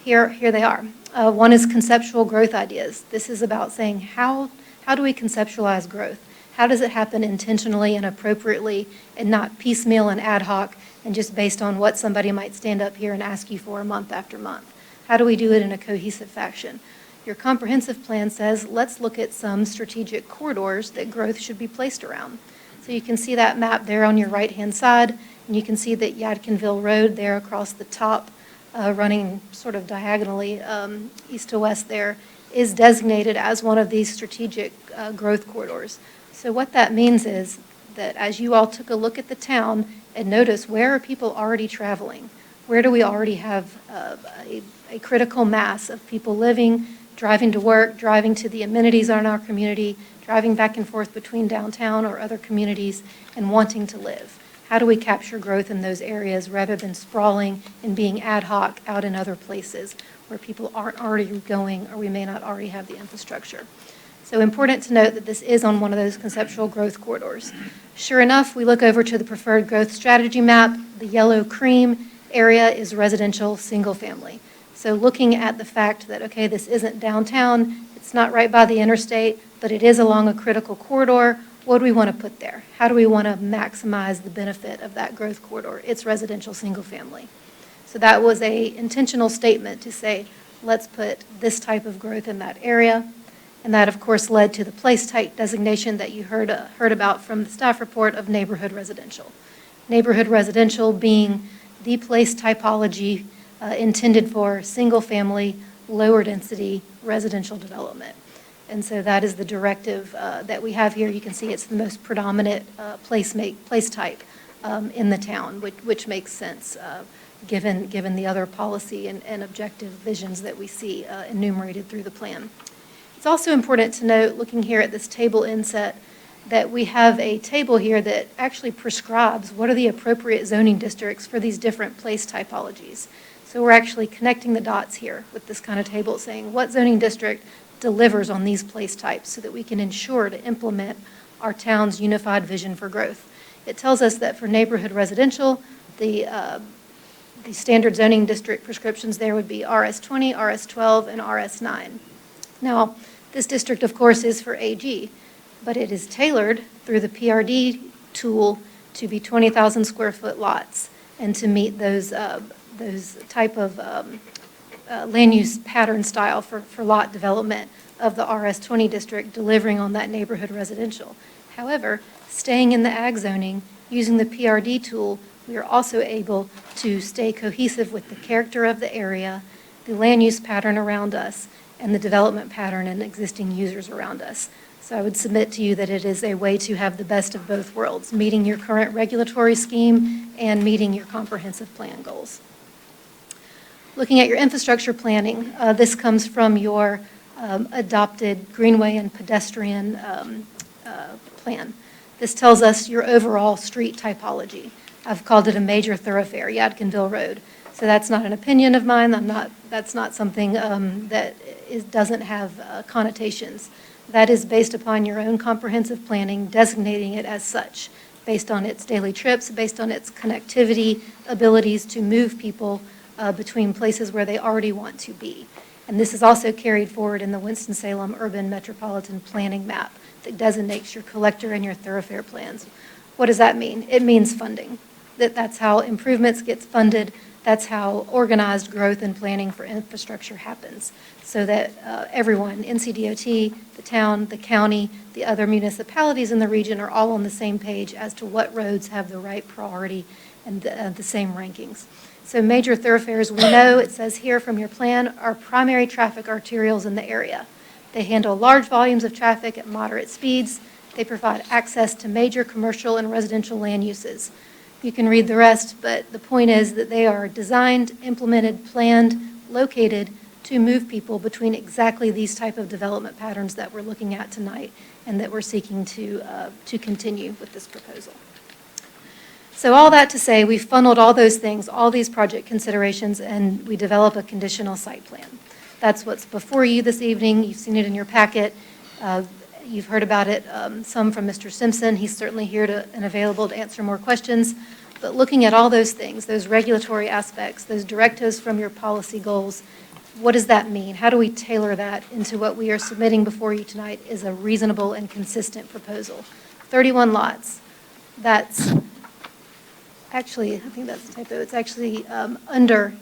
Here they are. One is conceptual growth ideas. This is about saying how do we conceptualize growth? How does it happen intentionally and appropriately and not piecemeal and ad hoc and just based on what somebody might stand up here and ask you for month after month? How do we do it in a cohesive fashion? Your comprehensive plan says, let's look at some strategic corridors that growth should be placed around. So you can see that map there on your right-hand side, and you can see that Yadkinville Road there across the top, running sort of diagonally east to west there, is designated as one of these strategic growth corridors. So what that means is that as you all took a look at the town and notice where are people already traveling, where do we already have a critical mass of people living, driving to work, driving to the amenities in our community, driving back and forth between downtown or other communities, and wanting to live. How do we capture growth in those areas rather than sprawling and being ad hoc out in other places where people aren't already going or we may not already have the infrastructure? So important to note that this is on one of those conceptual growth corridors. Sure enough, we look over to the preferred growth strategy map. The yellow cream area is residential single family. So looking at the fact that, okay, this isn't downtown, it's not right by the interstate, but it is along a critical corridor, what do we want to put there? How do we want to maximize the benefit of that growth corridor? It's residential single family. So that was a intentional statement to say, let's put this type of growth in that area. And that, of course, led to the place type designation that you heard about from the staff report of neighborhood residential. Neighborhood residential being the place typology intended for single-family, lower-density residential development. And so that is the directive that we have here. You can see it's the most predominant place type in the town, which makes sense given the other policy and objective visions that we see enumerated through the plan. It's also important to note, looking here at this table inset, that we have a table here that actually prescribes what are the appropriate zoning districts for these different place typologies. So we're actually connecting the dots here with this kind of table saying what zoning district delivers on these place types so that we can ensure to implement our town's unified vision for growth. It tells us that for neighborhood residential, the standard zoning district prescriptions there would be RS20, RS12, and RS9. Now, this district, of course, is for AG, but it is tailored through the PRD tool to be 20,000 square foot lots and to meet those type of land use pattern style for lot development of the RS20 district, delivering on that neighborhood residential. However, staying in the ag zoning, using the PRD tool, we are also able to stay cohesive with the character of the area, the land use pattern around us, and the development pattern and existing users around us. So I would submit to you that it is a way to have the best of both worlds, meeting your current regulatory scheme and meeting your comprehensive plan goals. Looking at your infrastructure planning, this comes from your adopted greenway and pedestrian plan. This tells us your overall street typology. I've called it a major thoroughfare, Yadkinville Road. So that's not an opinion of mine. That's not something that doesn't have connotations. That is based upon your own comprehensive planning, designating it as such, based on its daily trips, based on its connectivity, abilities to move people between places where they already want to be. And this is also carried forward in the Winston-Salem Urban Metropolitan Planning Map that designates your collector and your thoroughfare plans. What does that mean? It means funding. That's how improvements get funded. That's how organized growth and planning for infrastructure happens, so that everyone, NCDOT, the town, the county, the other municipalities in the region are all on the same page as to what roads have the right priority and the same rankings. So major thoroughfares, we know, it says here from your plan, are primary traffic arterials in the area. They handle large volumes of traffic at moderate speeds. They provide access to major commercial and residential land uses. You can read the rest, but the point is that they are designed, implemented, planned, located to move people between exactly these type of development patterns that we're looking at tonight and that we're seeking to continue with this proposal. So all that to say, we've funneled all those things, all these project considerations, and we develop a conditional site plan. That's what's before you this evening. You've seen it in your packet. You've heard about it some from Mr. Simpson. He's certainly here and available to answer more questions. But looking at all those things, those regulatory aspects, those directives from your policy goals, what does that mean? How do we tailor that into what we are submitting before you tonight is a reasonable and consistent proposal? 31 lots. That's actually, I think that's a typo. It's actually under,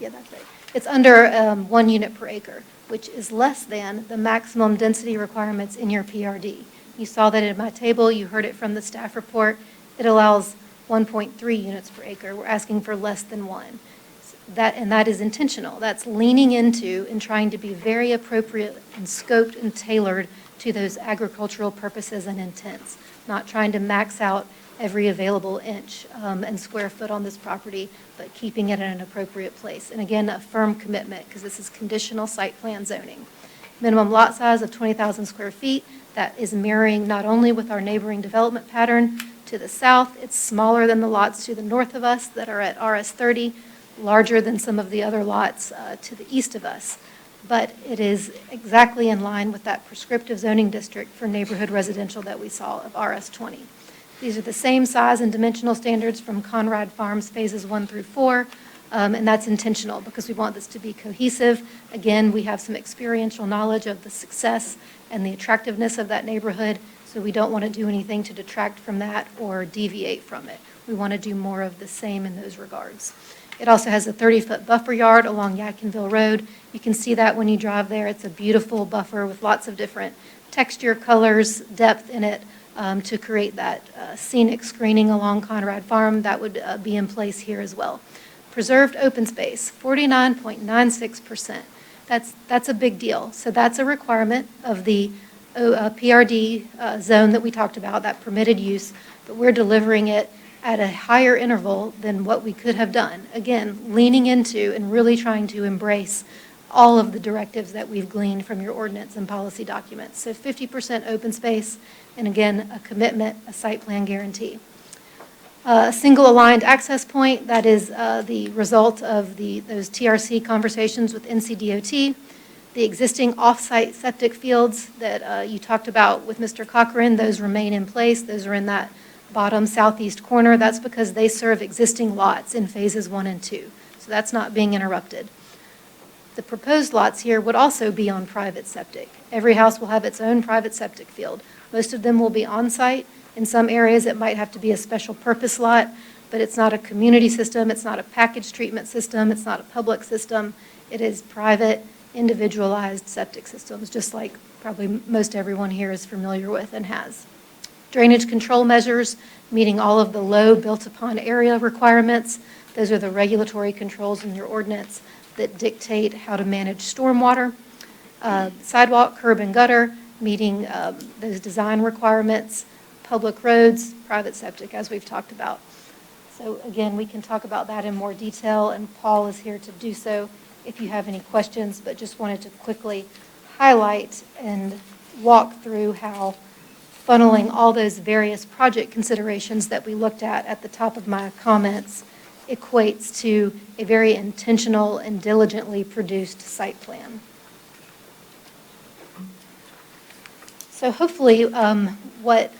yeah, that's right. It's under 1 unit per acre, which is less than the maximum density requirements in your PRD. You saw that in my table. You heard it from the staff report. It allows 1.3 units per acre. We're asking for less than 1. And that is intentional. That's leaning into and trying to be very appropriate and scoped and tailored to those agricultural purposes and intents, not trying to max out every available inch and square foot on this property, but keeping it in an appropriate place. And again, a firm commitment, because this is conditional site plan zoning. Minimum lot size of 20,000 square feet. That is mirroring not only with our neighboring development pattern to the south. It's smaller than the lots to the north of us that are at RS30, larger than some of the other lots to the east of us. but it is exactly in line with that prescriptive zoning district for neighborhood residential that we saw of RS20. These are the same size and dimensional standards from Conrad Farms Phases 1 through 4, and that's intentional because we want this to be cohesive. Again, we have some experiential knowledge of the success and the attractiveness of that neighborhood, so we don't want to do anything to detract from that or deviate from it. We want to do more of the same in those regards. It also has a 30-foot buffer yard along Yadkinville Road. You can see that when you drive there. It's a beautiful buffer with lots of different texture, colors, depth in it to create that scenic screening along Conrad Farm. That would be in place here as well. Preserved open space, 49.96%. That's a big deal. So that's a requirement of the PRD zone that we talked about, that permitted use, but we're delivering it at a higher interval than what we could have done. Again, leaning into and really trying to embrace all of the directives that we've gleaned from your ordinance and policy documents. So 50% open space, and again, a commitment, a site plan guarantee. A single aligned access point, that is the result of those TRC conversations with NCDOT. The existing off-site septic fields that you talked about with Mr. Cochran, those remain in place. Those are in that bottom southeast corner. That's because they serve existing lots in phases 1 and 2. So that's not being interrupted. The proposed lots here would also be on private septic. Every house will have its own private septic field. Most of them will be on-site. In some areas, it might have to be a special purpose lot, but it's not a community system. It's not a package treatment system. It's not a public system. It is private, individualized septic systems, just like probably most everyone here is familiar with and has. Drainage control measures, meeting all of the low built-upon area requirements. Those are the regulatory controls in your ordinance that dictate how to manage stormwater. Sidewalk, curb, and gutter, meeting those design requirements. Public roads, private septic, as we've talked about. So again, we can talk about that in more detail, and Paul is here to do so if you have any questions, but just wanted to quickly highlight and walk through how funneling all those various project considerations that we looked at the top of my comments equates to a very intentional and diligently produced site plan. So hopefully what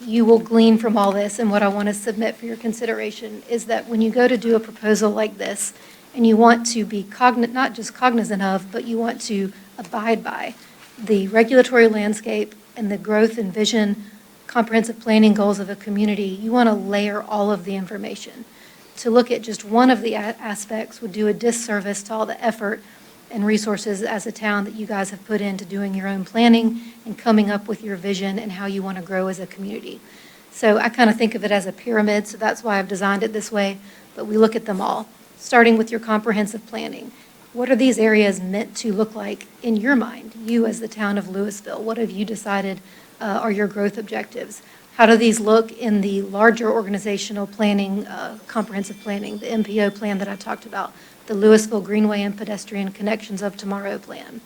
you will glean from all this and what I want to submit for your consideration is that when you go to do a proposal like this and you want to be not just cognizant of, but you want to abide by the regulatory landscape and the growth and vision, comprehensive planning goals of a community, you want to layer all of the information. To look at just one of the aspects would do a disservice to all the effort and resources as a town that you guys have put into doing your own planning and coming up with your vision and how you want to grow as a community. So I kind of think of it as a pyramid, so that's why I've designed it this way, but we look at them all, starting with your comprehensive planning. What are these areas meant to look like in your mind, you as the town of Lewisville? What have you decided are your growth objectives? How do these look in the larger organizational planning, comprehensive planning, the MPO plan that I talked about, the Lewisville Greenway and Pedestrian Connections of Tomorrow plan?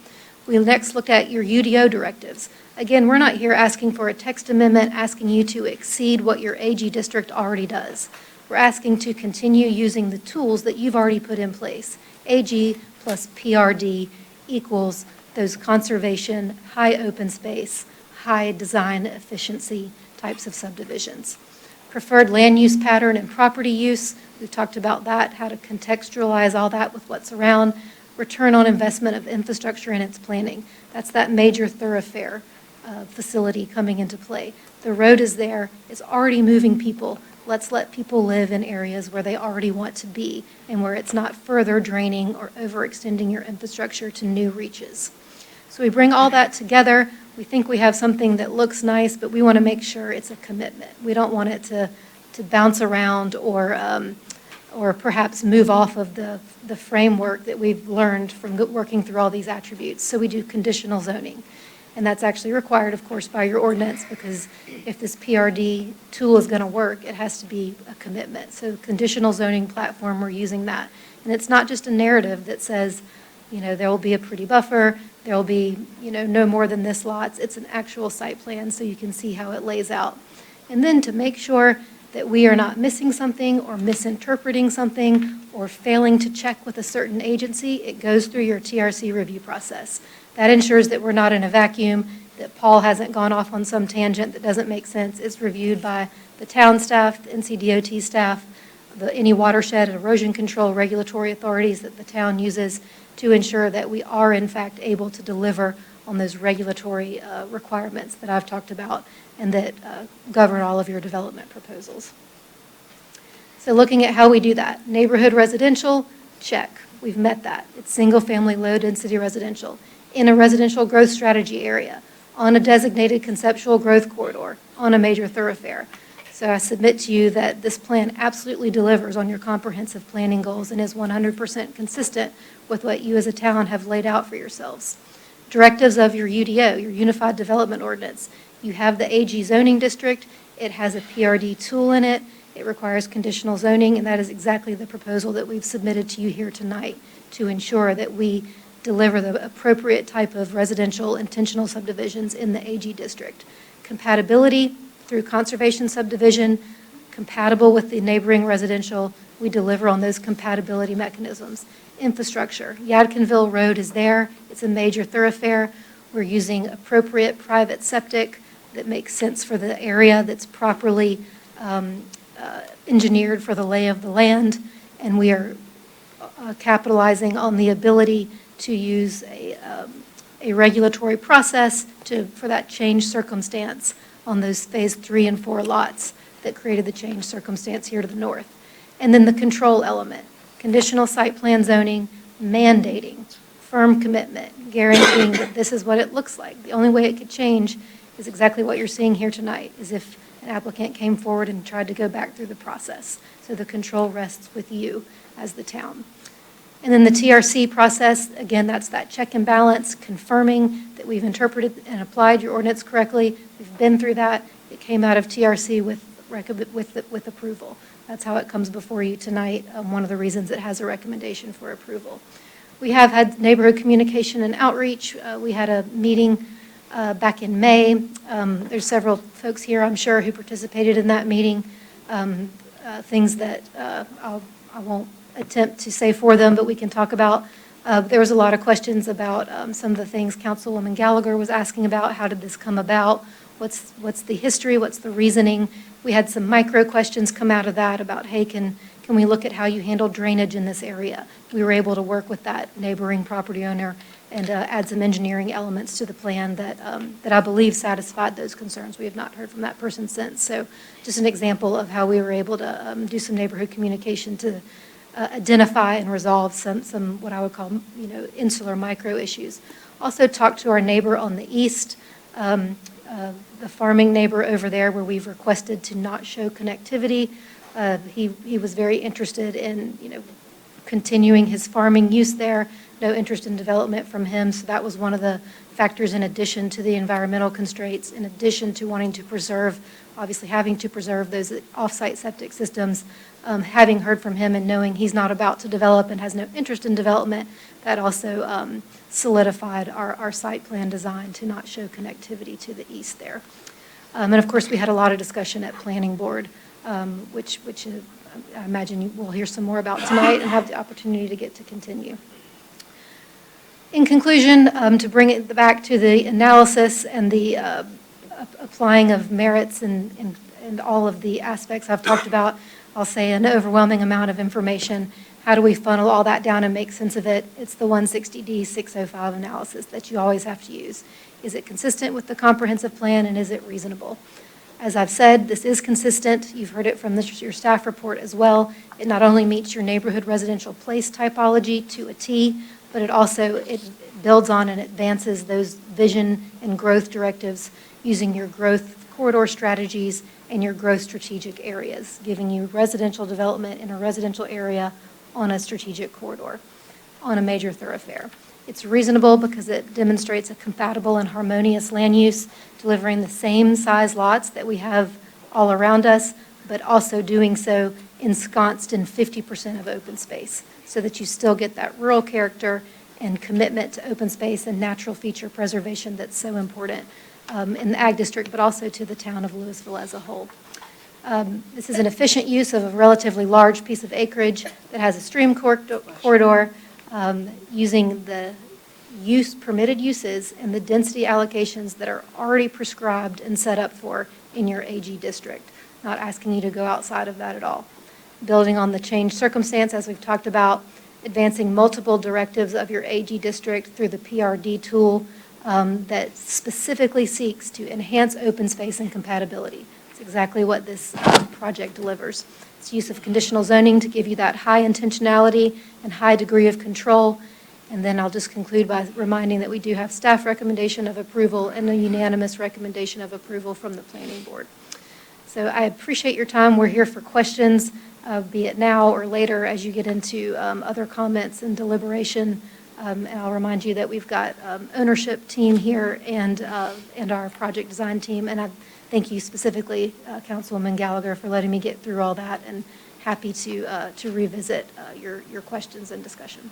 We next look at your UDO directives. Again, we're not here asking for a text amendment, asking you to exceed what your AG district already does. We're asking to continue using the tools that you've already put in place. AG plus PRD equals those conservation, high open space, high design efficiency types of subdivisions. Preferred land use pattern and property use, we've talked about that, how to contextualize all that with what's around. Return on investment of infrastructure and its planning. That's that major thoroughfare facility coming into play. The road is there, it's already moving people. Let's let people live in areas where they already want to be and where it's not further draining or overextending your infrastructure to new reaches. So we bring all that together. We think we have something that looks nice, but we want to make sure it's a commitment. We don't want it to bounce around or perhaps move off of the framework that we've learned from working through all these attributes. So we do conditional zoning. And that's actually required, of course, by your ordinance, because if this PRD tool is going to work, it has to be a commitment. So conditional zoning platform, we're using that. And it's not just a narrative that says, there will be a pretty buffer, there will be, no more than this lots. It's an actual site plan so you can see how it lays out. And then to make sure that we are not missing something or misinterpreting something or failing to check with a certain agency, it goes through your TRC review process. That ensures that we're not in a vacuum, that Paul hasn't gone off on some tangent that doesn't make sense. It's reviewed by the town staff, the NCDOT staff, any watershed and erosion control regulatory authorities that the town uses to ensure that we are in fact able to deliver on those regulatory requirements that I've talked about and that govern all of your development proposals. So looking at how we do that, neighborhood residential, check. We've met that. It's single-family low-density residential in a residential growth strategy area, on a designated conceptual growth corridor, on a major thoroughfare. So I submit to you that this plan absolutely delivers on your comprehensive planning goals and is 100% consistent with what you as a town have laid out for yourselves. Directives of your UDO, your Unified Development Ordinance. You have the AG zoning district. It has a PRD tool in it. It requires conditional zoning, and that is exactly the proposal that we've submitted to you here tonight to ensure that we deliver the appropriate type of residential intentional subdivisions in the AG district. Compatibility through conservation subdivision, compatible with the neighboring residential, we deliver on those compatibility mechanisms. Infrastructure, Yadkinville Road is there. It's a major thoroughfare. We're using appropriate private septic that makes sense for the area, that's properly engineered for the lay of the land, and we are capitalizing on the ability to use a regulatory process for that change circumstance on those phase 3 and 4 lots that created the change circumstance here to the north. And then the control element, conditional site plan zoning, mandating, firm commitment, guaranteeing that this is what it looks like. The only way it could change is exactly what you're seeing here tonight, is if an applicant came forward and tried to go back through the process. So the control rests with you as the town. And then the TRC process, again, that's that check and balance, confirming that we've interpreted and applied your ordinance correctly. We've been through that. It came out of TRC with approval. That's how it comes before you tonight, one of the reasons it has a recommendation for approval. We have had neighborhood communication and outreach. We had a meeting back in May. There's several folks here, I'm sure, who participated in that meeting. Things that I won't attempt to say for them, but we can talk about. There was a lot of questions about some of the things Councilwoman Gallagher was asking about. How did this come about? What's the history? What's the reasoning? We had some micro questions come out of that about, hey, can we look at how you handle drainage in this area? We were able to work with that neighboring property owner and add some engineering elements to the plan that I believe satisfied those concerns. We have not heard from that person since. So just an example of how we were able to do some neighborhood communication to identify and resolve some what I would call, insular micro issues. Also talked to our neighbor on the east, the farming neighbor over there, where we've requested to not show connectivity. He was very interested in, continuing his farming use there. No interest in development from him. So that was one of the factors, in addition to the environmental constraints, in addition to wanting to preserve, obviously having to preserve those off-site septic systems. Having heard from him and knowing he's not about to develop and has no interest in development, that also solidified our site plan design to not show connectivity to the east there. And of course, we had a lot of discussion at Planning Board, which I imagine you will hear some more about tonight and have the opportunity to get to continue. In conclusion, to bring it back to the analysis and the applying of merits and all of the aspects I've talked about, I'll say an overwhelming amount of information. How do we funnel all that down and make sense of it? It's the 160D 605 analysis that you always have to use. Is it consistent with the comprehensive plan, and is it reasonable? As I've said, this is consistent. You've heard it from your staff report as well. It not only meets your neighborhood residential place typology to a T, but it builds on and advances those vision and growth directives using your growth corridor strategies and your growth strategic areas, giving you residential development in a residential area on a strategic corridor, on a major thoroughfare. It's reasonable because it demonstrates a compatible and harmonious land use, delivering the same size lots that we have all around us, but also doing so ensconced in 50% of open space, so that you still get that rural character and commitment to open space and natural feature preservation that's so important in the Ag District, but also to the town of Lewisville as a whole. This is an efficient use of a relatively large piece of acreage that has a stream corridor, using the permitted uses and the density allocations that are already prescribed and set up for in your AG district, not asking you to go outside of that at all. Building on the changed circumstance, as we've talked about, advancing multiple directives of your AG district through the PRD tool that specifically seeks to enhance open space and compatibility. It's exactly what this project delivers. It's use of conditional zoning to give you that high intentionality and high degree of control. And then I'll just conclude by reminding that we do have staff recommendation of approval and a unanimous recommendation of approval from the planning board. So I appreciate your time. We're here for questions, be it now or later as you get into other comments and deliberation. And I'll remind you that we've got ownership team here and our project design team. And I thank you specifically, Councilwoman Gallagher, for letting me get through all that, and happy to revisit your questions and discussion.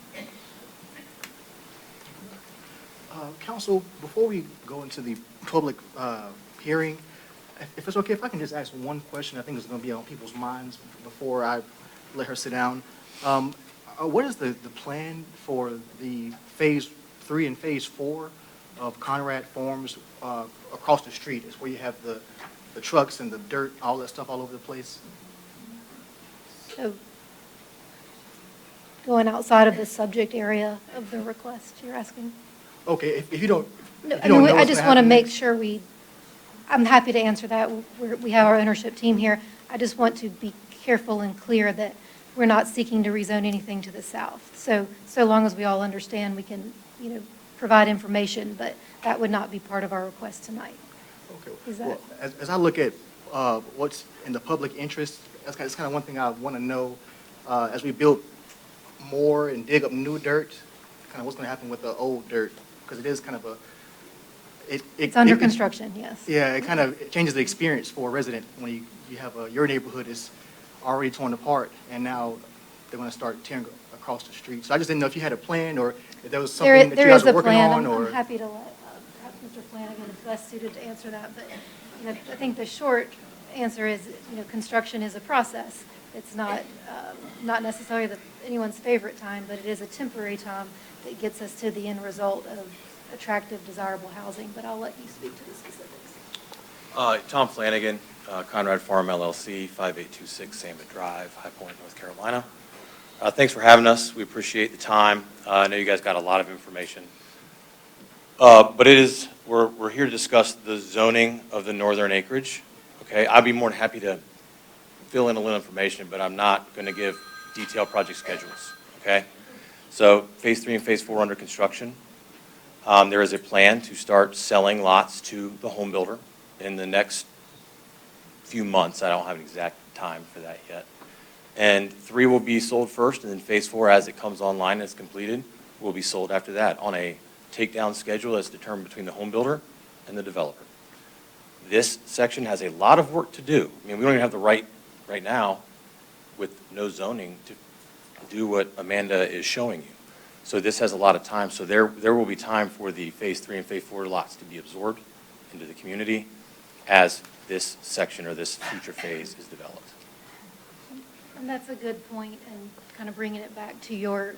Council, before we go into the public hearing, if it's okay, if I can just ask one question, I think it's going to be on people's minds before I let her sit down. What is the plan for the Phase 3 and Phase 4 of Conrad Farms across the street? It's where you have the trucks and the dirt, all that stuff all over the place. So going outside of the subject area of the request, you're asking? Okay, if you don't, No, if you don't know I what's just gonna want to happen make next- sure I'm happy to answer that. We have our ownership team here. I just want to be careful and clear that we're not seeking to rezone anything to the south. So long as we all understand, we can, provide information, but that would not be part of our request tonight. Okay. Is that- Well, as I look at what's in the public interest, that's kind of one thing I want to know as we build more and dig up new dirt, kind of what's going to happen with the old dirt, because it is kind of It's under construction, yes. Yeah, it kind of changes the experience for a resident when you have your neighborhood is already torn apart, and now they're going to start tearing across the street. So I just didn't know if you had a plan, or if there was something that you guys were working on, or... I'm happy to let perhaps Mr. Flanagan is best suited to answer that, but I think the short answer is, construction is a process. It's not necessarily anyone's favorite time, but it is a temporary time that gets us to the end result of attractive, desirable housing, but I'll let you speak to the specifics. Tom Flanagan, Conrad Farm LLC, 5826 Sandman Drive, High Point, North Carolina. Thanks for having us. We appreciate the time. I know you guys got a lot of information. But we're here to discuss the zoning of the northern acreage. Okay, I'd be more than happy to fill in a little information, but I'm not going to give detailed project schedules. Okay, so Phase 3 and Phase 4 under construction. There is a plan to start selling lots to the home builder in the next few months. I don't have an exact time for that yet. And 3 will be sold first, and then Phase 4, as it comes online and is completed, will be sold after that on a takedown schedule that's determined between the home builder and the developer. This section has a lot of work to do. I mean, we don't even have the right now, with no zoning, to do what Amanda is showing you. So this has a lot of time. So there will be time for the Phase 3 and Phase 4 lots to be absorbed into the community as this section or this future phase is developed. And that's a good point, and kind of bringing it back to your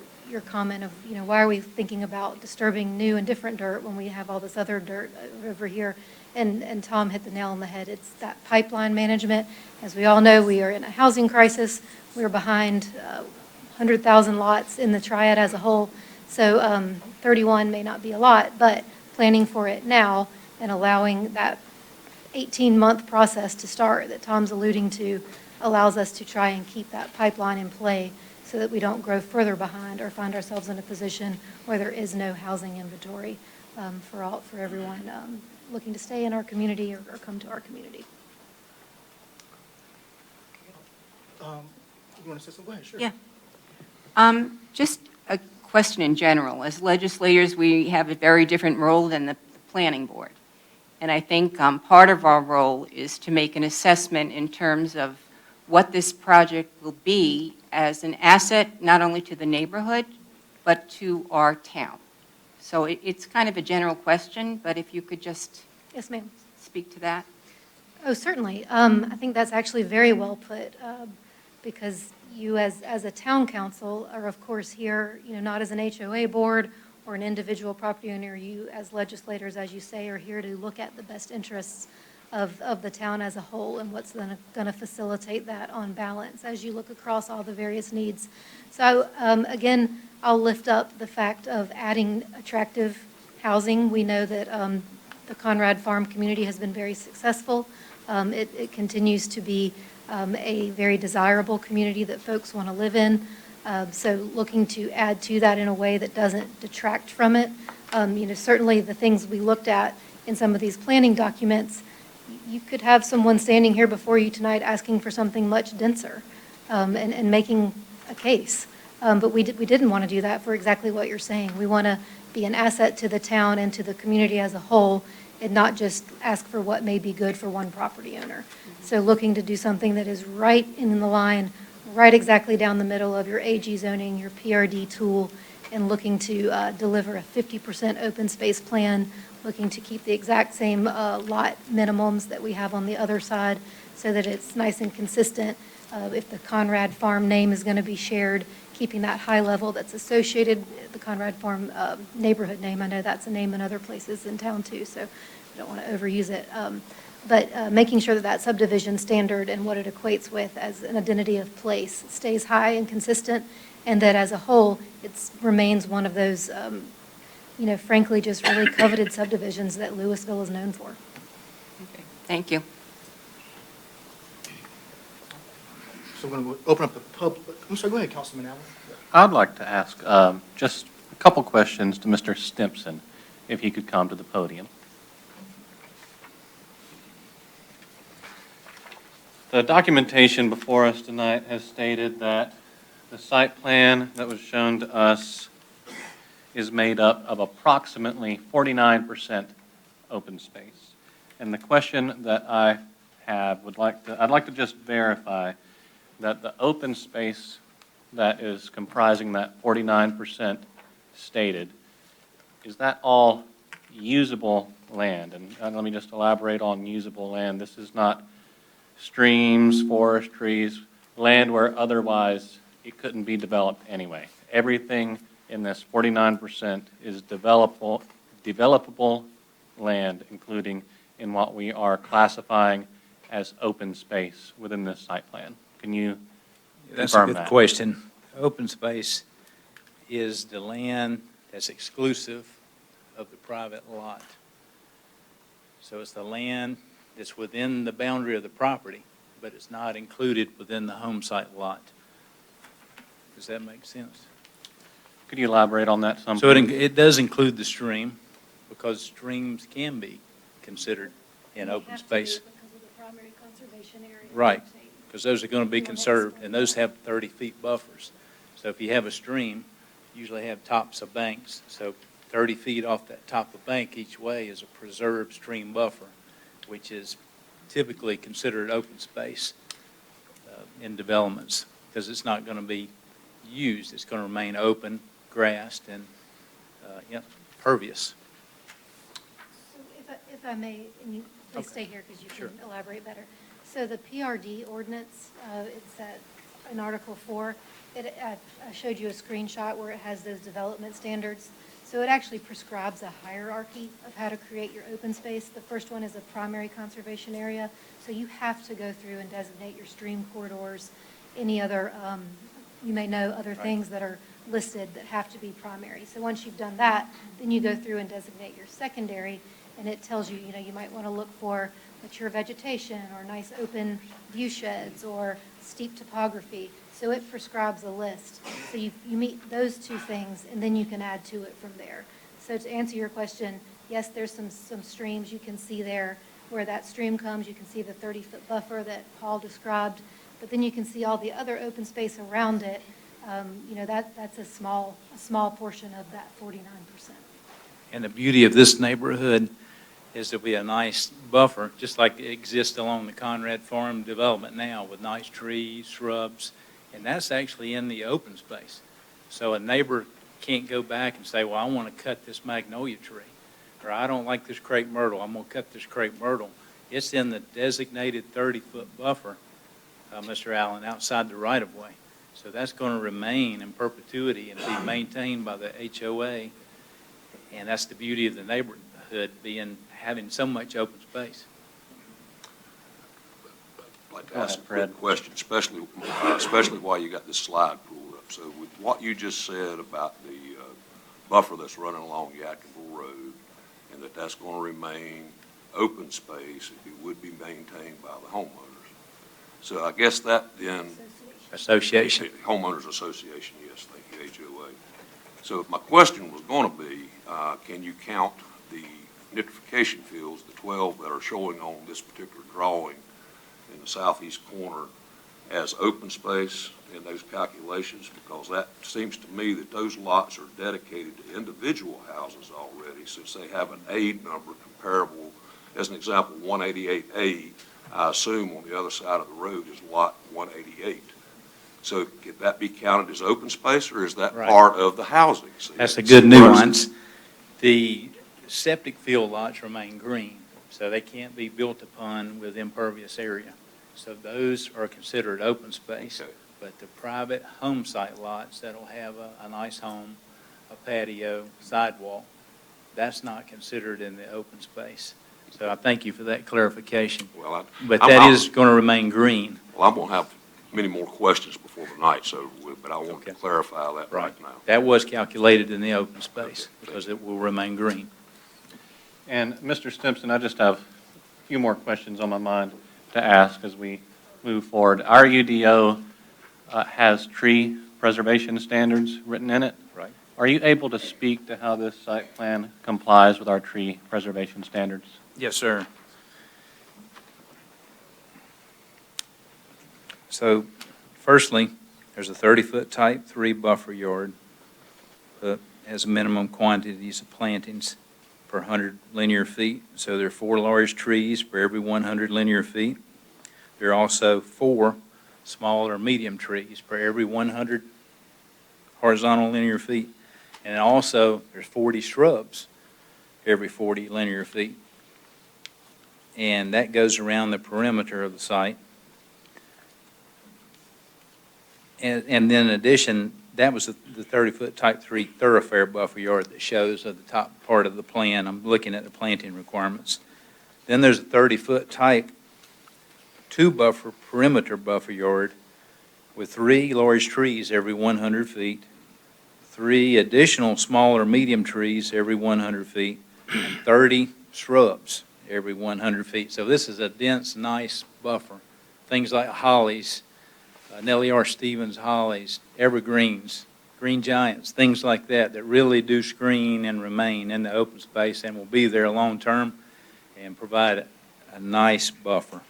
comment of, why are we thinking about disturbing new and different dirt when we have all this other dirt over here? And Tom hit the nail on the head. It's that pipeline management. As we all know, we are in a housing crisis. We're behind 100,000 lots in the triad as a whole. So 31 may not be a lot, but planning for it now and allowing that 18-month process to start that Tom's alluding to allows us to try and keep that pipeline in play so that we don't grow further behind or find ourselves in a position where there is no housing inventory for everyone looking to stay in our community or come to our community. You want to say something? Go ahead, sure. Yeah. Just a question in general. As legislators, we have a very different role than the planning board. And I think part of our role is to make an assessment in terms of what this project will be as an asset, not only to the neighborhood, but to our town. So it's kind of a general question, but if you could just Yes, ma'am. speak to that. Oh, certainly. I think that's actually very well put, because you, as a town council, are of course here, not as an HOA board or an individual property owner. You, as legislators, as you say, are here to look at the best interests of the town as a whole and what's going to facilitate that on balance as you look across all the various needs. So again, I'll lift up the fact of adding attractive housing. We know that the Conrad Farm community has been very successful. It continues to be a very desirable community that folks want to live in. So looking to add to that in a way that doesn't detract from it. Certainly the things we looked at in some of these planning documents, you could have someone standing here before you tonight asking for something much denser and making a case. But we didn't want to do that for exactly what you're saying. We want to be an asset to the town and to the community as a whole, and not just ask for what may be good for one property owner. So looking to do something that is right in the line, right exactly down the middle of your AG zoning, your PRD tool, and looking to deliver a 50% open space plan, looking to keep the exact same lot minimums that we have on the other side so that it's nice and consistent. If the Conrad Farm name is going to be shared, keeping that high level that's associated, the Conrad Farm neighborhood name. I know that's a name in other places in town too, so I don't want to overuse it. But making sure that that subdivision standard and what it equates with as an identity of place stays high and consistent, and that as a whole, it remains one of those, frankly, just really coveted subdivisions that Lewisville is known for. Okay, thank you. So we're going to open up the public. I'm sorry, go ahead, Councilman Allen. I'd like to ask just a couple questions to Mr. Stimpson, if he could come to the podium. The documentation before us tonight has stated that the site plan that was shown to us is made up of approximately 49% open space. And the question that I have I'd like to just verify that the open space that is comprising that 49% stated, is that all usable land? And let me just elaborate on usable land. This is not streams, forest trees, land where otherwise it couldn't be developed anyway. Everything in this 49% is developable land, including in what we are classifying as open space within this site plan. Can you That's a confirm good that? question. Open space is the land that's exclusive of the private lot. So it's the land that's within the boundary of the property, but it's not included within the home site lot. Does that make sense? Could you elaborate on that some? So it does include the stream, because streams can be considered in open space. Because of the primary conservation area. Right, because those are going to be conserved, and those have 30-feet buffers. So if you have a stream, you usually have tops of banks. So 30 feet off that top of bank each way is a preserved stream buffer, which is typically considered open space in developments, because it's not going to be used. It's going to remain open, grassed, and pervious. So if I may, and you please stay here because you can elaborate better. So the PRD ordinance, it's in Article 4. I showed you a screenshot where it has those development standards. So it actually prescribes a hierarchy of how to create your open space. The first one is a primary conservation area. So you have to go through and designate your stream corridors, any other, you may know other things that are listed that have to be primary. So once you've done that, then you go through and designate your secondary, and it tells you, you might want to look for mature vegetation or nice open view sheds or steep topography. So it prescribes a list. So you meet those two things, and then you can add to it from there. So to answer your question, yes, there's some streams you can see there. Where that stream comes, you can see the 30-foot buffer that Paul described, but then you can see all the other open space around it. That's a small portion of that 49%. And the beauty of this neighborhood is there'll be a nice buffer, just like it exists along the Conrad Farm development now, with nice trees, shrubs, and that's actually in the open space. So a neighbor can't go back and say, well, I want to cut this magnolia tree, or I don't like this crepe myrtle, I'm going to cut this crepe myrtle. It's in the designated 30-foot buffer, Mr. Allen, outside the right-of-way. So that's going to remain in perpetuity and be maintained by the HOA. And that's the beauty of the neighborhood, having so much open space. I'd like to ask a quick question, especially while you got this slide pulled up. So with what you just said about the buffer that's running along Yadkinville Road, and that's going to remain open space, it would be maintained by the homeowners. So I guess that then... Association. Homeowners Association, yes, thank you, HOA. So my question was going to be, can you count the nitrification fields, the 12 that are showing on this particular drawing in the southeast corner, as open space in those calculations? Because that seems to me that those lots are dedicated to individual houses already, since they have an A number comparable. As an example, 188A, I assume on the other side of the road is lot 188. So could that be counted as open space, or is that part of the housing? See, that's a good nuance. The septic field lots remain green, so they can't be built upon with impervious area. So those are considered open space. Okay. But the private home site lots that'll have a nice home, a patio, sidewalk, that's not considered in the open space. So I thank you for that clarification. Well, But that is going to remain green. Well, I'm going to have many more questions before the night, but I want to clarify that right now. That was calculated in the open space because it will remain green. And Mr. Stimson, I just have a few more questions on my mind to ask as we move forward. Our UDO has tree preservation standards written in it. Right. Are you able to speak to how this site plan complies with our tree preservation standards? Yes, sir. So, firstly, there's a 30-foot type 3 buffer yard that has minimum quantities of plantings per 100 linear feet. So there are 4 large trees for every 100 linear feet. There are also 4 small or medium trees for every 100 horizontal linear feet. And also, there's 40 shrubs every 40 linear feet. And that goes around the perimeter of the site. And then in addition, that was the 30-foot type 3 thoroughfare buffer yard that shows at the top part of the plan. I'm looking at the planting requirements. Then there's a 30-foot type 2 buffer perimeter buffer yard with 3 large trees every 100 feet, 3 additional small or medium trees every 100 feet, and 30 shrubs every 100 feet. So this is a dense, nice buffer. Things like hollies, Nellie R. Stevens hollies, evergreens, green giants, things like that that really do screen and remain in the open space and will be there long term and provide a nice buffer.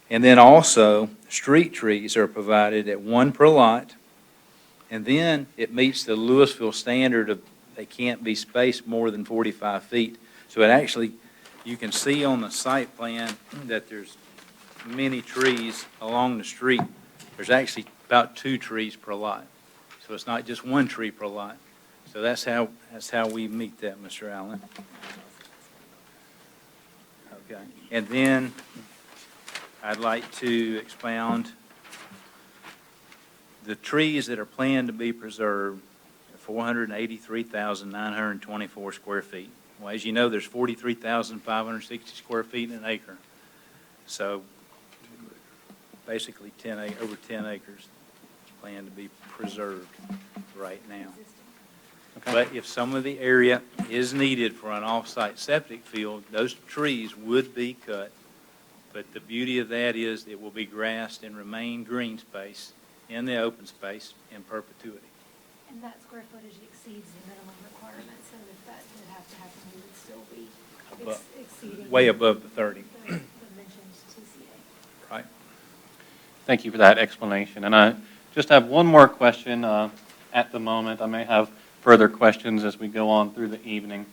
And then also, street trees are provided at 1 per lot, and then it meets the Lewisville standard of they can't be spaced more than 45 feet. So it actually, you can see on the site plan that there's many trees along the street. There's actually about 2 trees per lot. So it's not just 1 tree per lot. So that's how we meet that, Mr. Allen. Okay. And then I'd like to expound the trees that are planned to be preserved, 483,924 square feet. Well, as you know, there's 43,560 square feet in an acre. So basically over 10 acres is planned to be preserved right now. Okay. But if some of the area is needed for an off-site septic field, those trees would be cut. But the beauty of that is it will be grassed and remain green space in the open space in perpetuity. And that square footage exceeds the minimum requirement, so if that did have to happen, we would still be exceeding. Way above the 30. The mentioned TCA. Right. Thank you for that explanation. And I just have one more question at the moment. I may have further questions as we go on through the evening.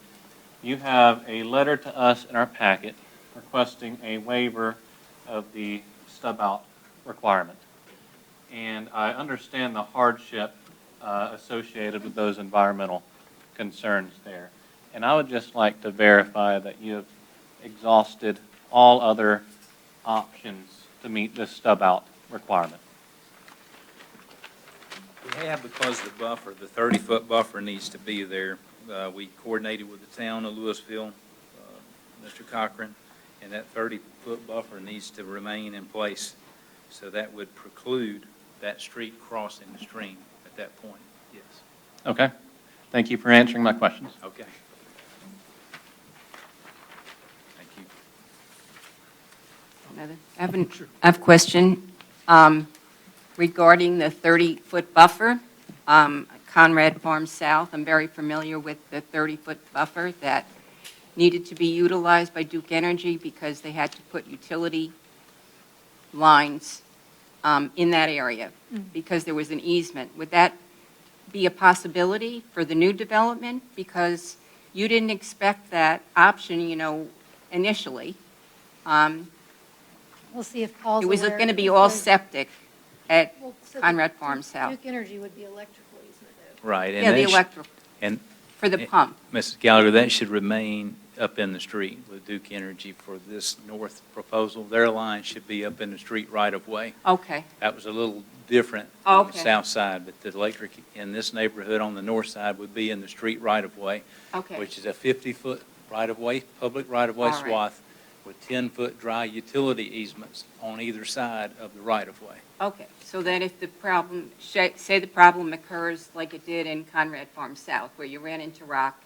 You have a letter to us in our packet requesting a waiver of the stub-out requirement. And I understand the hardship associated with those environmental concerns there. And I would just like to verify that you have exhausted all other options to meet this stub-out requirement? We have, because of the buffer, the 30-foot buffer needs to be there. We coordinated with the town of Lewisville, Mr. Cochran, and that 30-foot buffer needs to remain in place. So that would preclude that street crossing the stream at that point, yes. Okay. Thank you for answering my questions. Okay. Thank you. I have a question regarding the 30-foot buffer. Conrad Farm South, I'm very familiar with the 30-foot buffer that needed to be utilized by Duke Energy because they had to put utility lines in that area because there was an easement. Would that be a possibility for the new development? Because you didn't expect that option, initially. We'll see if Paul's It was aware. going to be all So- septic at well, so Conrad Duke- Farm South. Duke Energy would be electrical easement, though. Right. Yeah, the electrical, And for the pump. Mrs. Gallagher, that should remain up in the street with Duke Energy for this north proposal. Their line should be up in the street right of way. Okay, That was a little different on the Okay. south side, but the electric in this neighborhood on the north side would be in the street right of way, okay. which is a 50-foot right of way, public right of way All right. swath with 10-foot dry utility easements on either side of the right of way. Okay, so that if the problem, say the problem occurs like it did in Conrad Farm South, where you ran into rock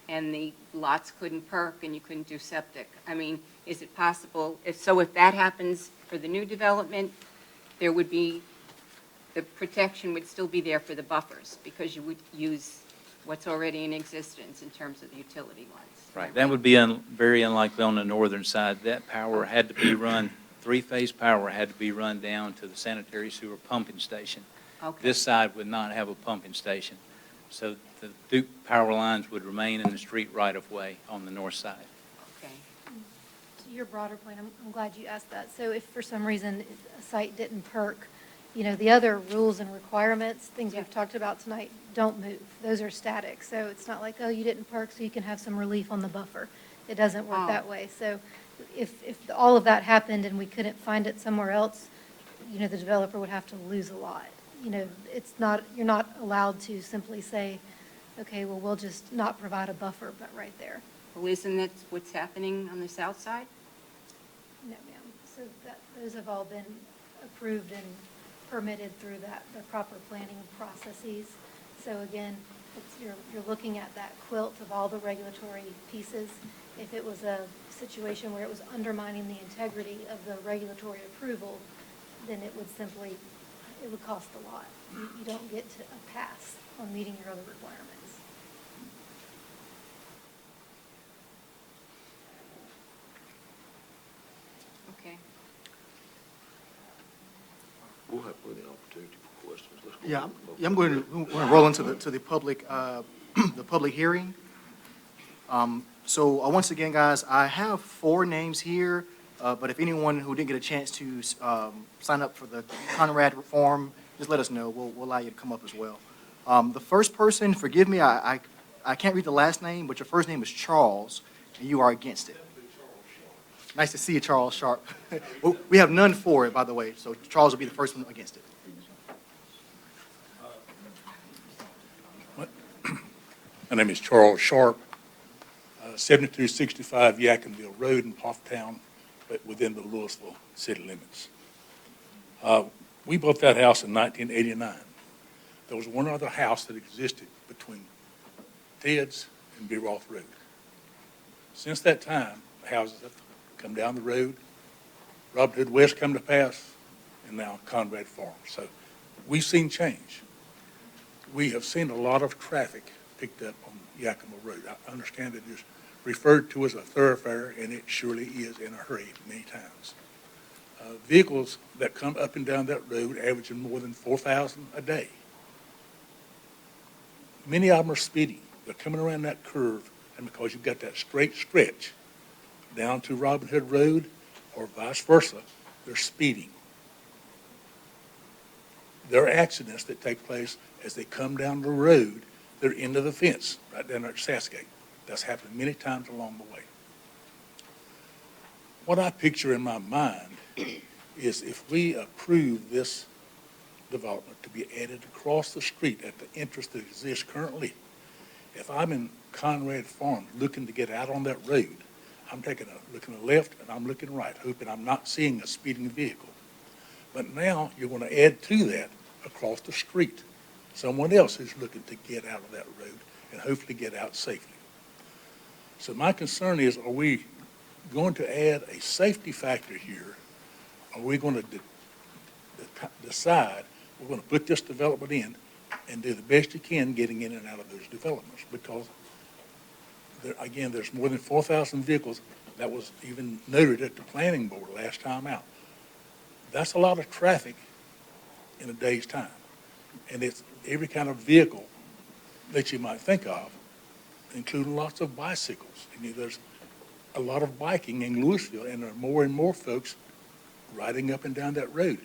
and the lots couldn't perk and you couldn't do septic, I mean, is it possible, if that happens for the new development, there would be, the protection would still be there for the buffers, because you would use what's already in existence in terms of the utility lines? Right. That would be very unlikely on the northern side. That power had to be run, three-phase power had to be run down to the sanitary sewer pumping station. Okay. This side would not have a pumping station. So the Duke power lines would remain in the street right of way on the north side. Okay. To your broader plan, I'm glad you asked that. So if for some reason a site didn't perk, the other rules and requirements, things we've talked about tonight, don't move. Those are static. So it's not like, oh, you didn't perk, so you can have some relief on the buffer. It doesn't work that way. So if all of that happened and we couldn't find it somewhere else, the developer would have to lose a lot. It's not, you're not allowed to simply say, okay, well, we'll just not provide a buffer, but right there. Well, isn't that what's happening on the south side? No, ma'am. So those have all been approved and permitted through the proper planning processes. So again, you're looking at that quilt of all the regulatory pieces. If it was a situation where it was undermining the integrity of the regulatory approval, then it would cost a lot. You don't get to a pass on meeting your other requirements. Okay. We'll have plenty of opportunity for questions. Let's go Yeah, ahead and vote. I'm going to roll into the public, the public hearing. So once again, guys, I have 4 names here, but if anyone who didn't get a chance to sign up for the Conrad form, just let us know. We'll allow you to come up as well. The first person, forgive me, I can't read the last name, but your first name is Charles, and you are against it. Nice to see you, Charles Sharp. Well, we have none for it, by the way, so Charles will be the first one against it. My name is Charles Sharp, 7265 Yakinville Road in Hofftown, but within the Lewisville city limits. We built that house in 1989. There was one other house that existed between Ted's and Beerroth Road. Since that time, the houses have come down the road, Robin Hood West come to pass, and now Conrad Farm. So we've seen change. We have seen a lot of traffic picked up on Yakima Road. I understand it is referred to as a thoroughfare, and it surely is in a hurry many times. Vehicles that come up and down that road averaging more than 4,000 a day. Many of them are speeding. They're coming around that curve, and because you've got that straight stretch down to Robin Hood Road or vice versa, they're speeding. There are accidents that take place as they come down the road. They're into the fence right down there at Saskate. That's happened many times along the way. what I picture in my mind is if we approve this development to be added across the street at the entrance that exists currently, if I'm in Conrad Farm looking to get out on that road, I'm looking to the left and I'm looking right, hoping I'm not seeing a speeding vehicle. But now you're going to add to that across the street, someone else who's looking to get out of that road and hopefully get out safely. So my concern is, are we going to add a safety factor here? Are we going to decide we're going to put this development in and do the best you can getting in and out of those developments? Because, again, there's more than 4,000 vehicles. That was even noted at the planning board last time out. That's a lot of traffic in a day's time. And it's every kind of vehicle that you might think of, including lots of bicycles. There's a lot of biking in Lewisville, and there are more and more folks riding up and down that road.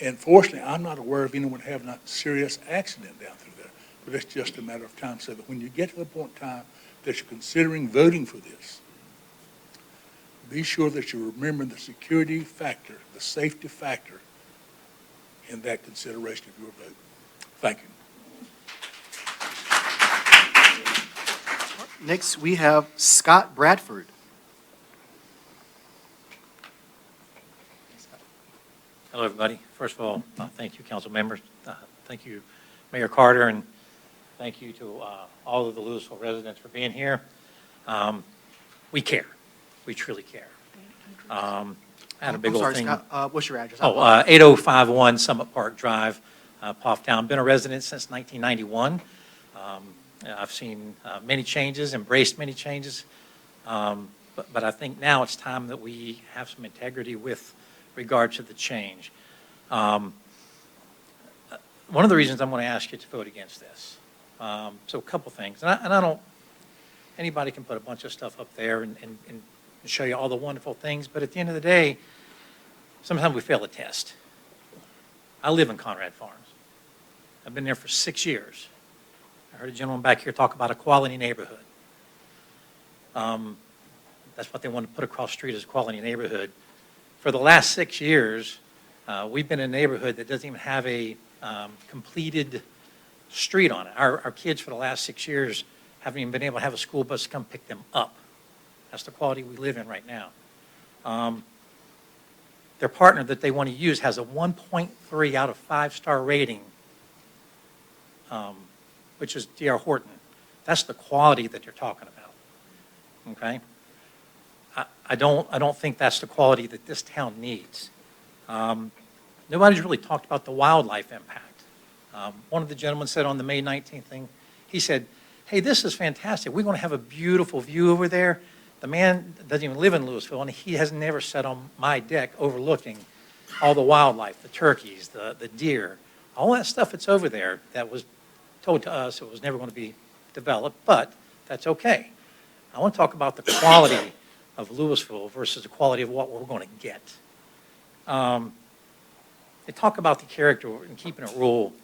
And fortunately, I'm not aware of anyone having a serious accident down through there, but it's just a matter of time. So that when you get to the point in time that you're considering voting for this, be sure that you remember the security factor, the safety factor in that consideration of your vote. Thank you. Next, we have Scott Bradford. Hello, everybody. First of all, thank you, council members. Thank you, Mayor Carter, and thank you to all of the Lewisville residents for being here. We care. We truly care. I had a big old thing. Scott, what's your address? 8051 Summit Park Drive, Pofftown. Been a resident since 1991. I've seen many changes, embraced many changes, but I think now it's time that we have some integrity with regard to the change. One of the reasons I'm going to ask you to vote against this. So a couple things, and I don't, anybody can put a bunch of stuff up there and show you all the wonderful things, but at the end of the day, sometimes we fail the test. I live in Conrad Farms. I've been there for 6 years. I heard a gentleman back here talk about a quality neighborhood. That's what they want to put across the street as a quality neighborhood. For the last 6 years, we've been in a neighborhood that doesn't even have a completed street on it. Our kids for the last 6 years haven't even been able to have a school bus come pick them up. That's the quality we live in right now. Their partner that they want to use has a 1.3 out of 5-star rating, which is D.R. Horton. That's the quality that you're talking about, okay? I don't think that's the quality that this town needs. Nobody's really talked about the wildlife impact. One of the gentlemen said on the May 19th thing, he said, hey, this is fantastic. We're going to have a beautiful view over there. The man doesn't even live in Lewisville, and he has never sat on my deck overlooking all the wildlife, the turkeys, the deer, all that stuff that's over there that was told to us it was never going to be developed, but that's okay. I want to talk about the quality of Lewisville versus the quality of what we're going to get. They talk about the character and keeping it rural.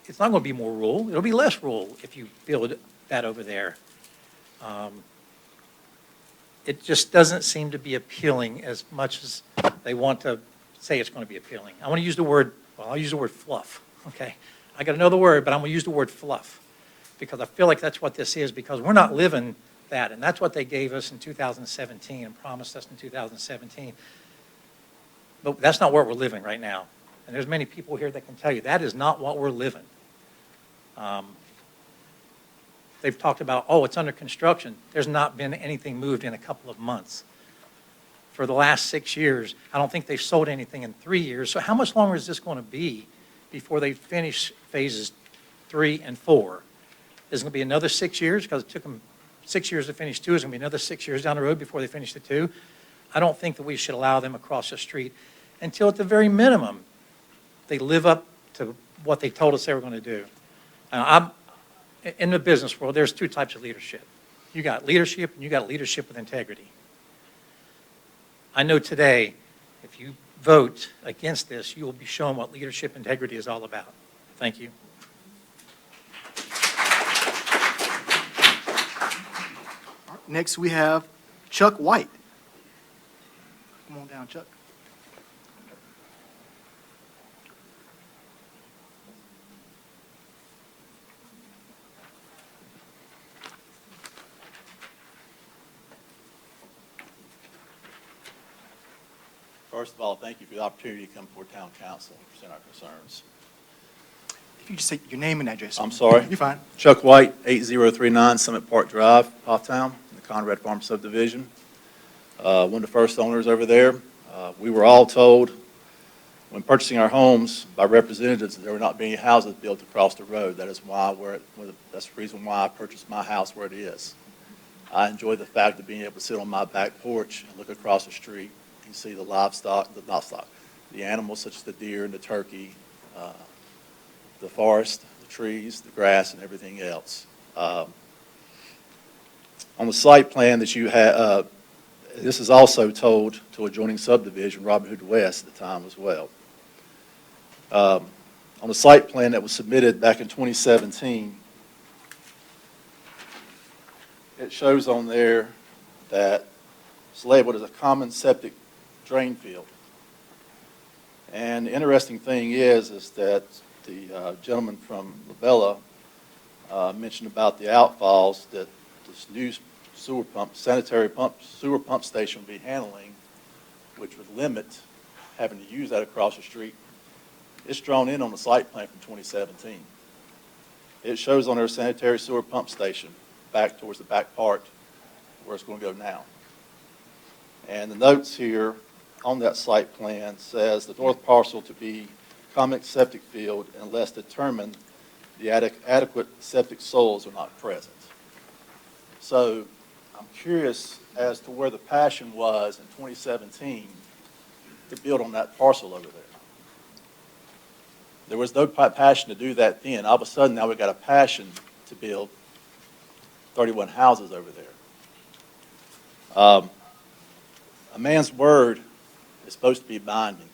It's not going to be more rural. It'll be less rural if you build that over there. It just doesn't seem to be appealing as much as they want to say it's going to be appealing. I want to use the word, well, I'll use the word fluff, okay? I got to know the word, but I'm going to use the word fluff because I feel like that's what this is because we're not living that, and that's what they gave us in 2017 and promised us in 2017. But that's not where we're living right now. And there's many people here that can tell you that is not what we're living. They've talked about, oh, it's under construction. There's not been anything moved in a couple of months. For the last 6 years, I don't think they've sold anything in 3 years. So how much longer is this going to be before they finish phases 3 and 4? Is it going to be another 6 years? Because it took them 6 years to finish 2. Is it going to be another 6 years down the road before they finish the 2? I don't think that we should allow them across the street until at the very minimum they live up to what they told us they were going to do. In the business world, there's 2 types of leadership. You got leadership and you got leadership with integrity. I know today, if you vote against this, you will be shown what leadership integrity is all about. Thank you. Next, we have Chuck White. Come on down, Chuck. First of all, thank you for the opportunity to come before Town Council and present our concerns. If you just say your name and address. I'm sorry. You're fine. Chuck White, 8039 Summit Park Drive, Hofftown, in the Conrad Farm subdivision. One of the first owners over there. We were all told when purchasing our homes by representatives that there would not be any houses built across the road. That is why that's the reason why I purchased my house where it is. I enjoy the fact of being able to sit on my back porch and look across the street and see the livestock, the animals such as the deer and the turkey, the forest, the trees, the grass, and everything else. On the site plan that you have, this is also told to adjoining subdivision, Robin Hood West, at the time as well. On the site plan that was submitted back in 2017, it shows on there that it's labeled as a common septic drain field. And the interesting thing is that the gentleman from Labella mentioned about the outfalls that this new sewer pump station will be handling, which would limit having to use that across the street. It's drawn in on the site plan from 2017. It shows on their sanitary sewer pump station back towards the back part where it's going to go now. And the notes here on that site plan says the north parcel to be common septic field unless determined the adequate septic soils are not present. So I'm curious as to where the passion was in 2017 to build on that parcel over there. There was no passion to do that then. All of a sudden now we've got a passion to build 31 houses over there. A man's word is supposed to be binding.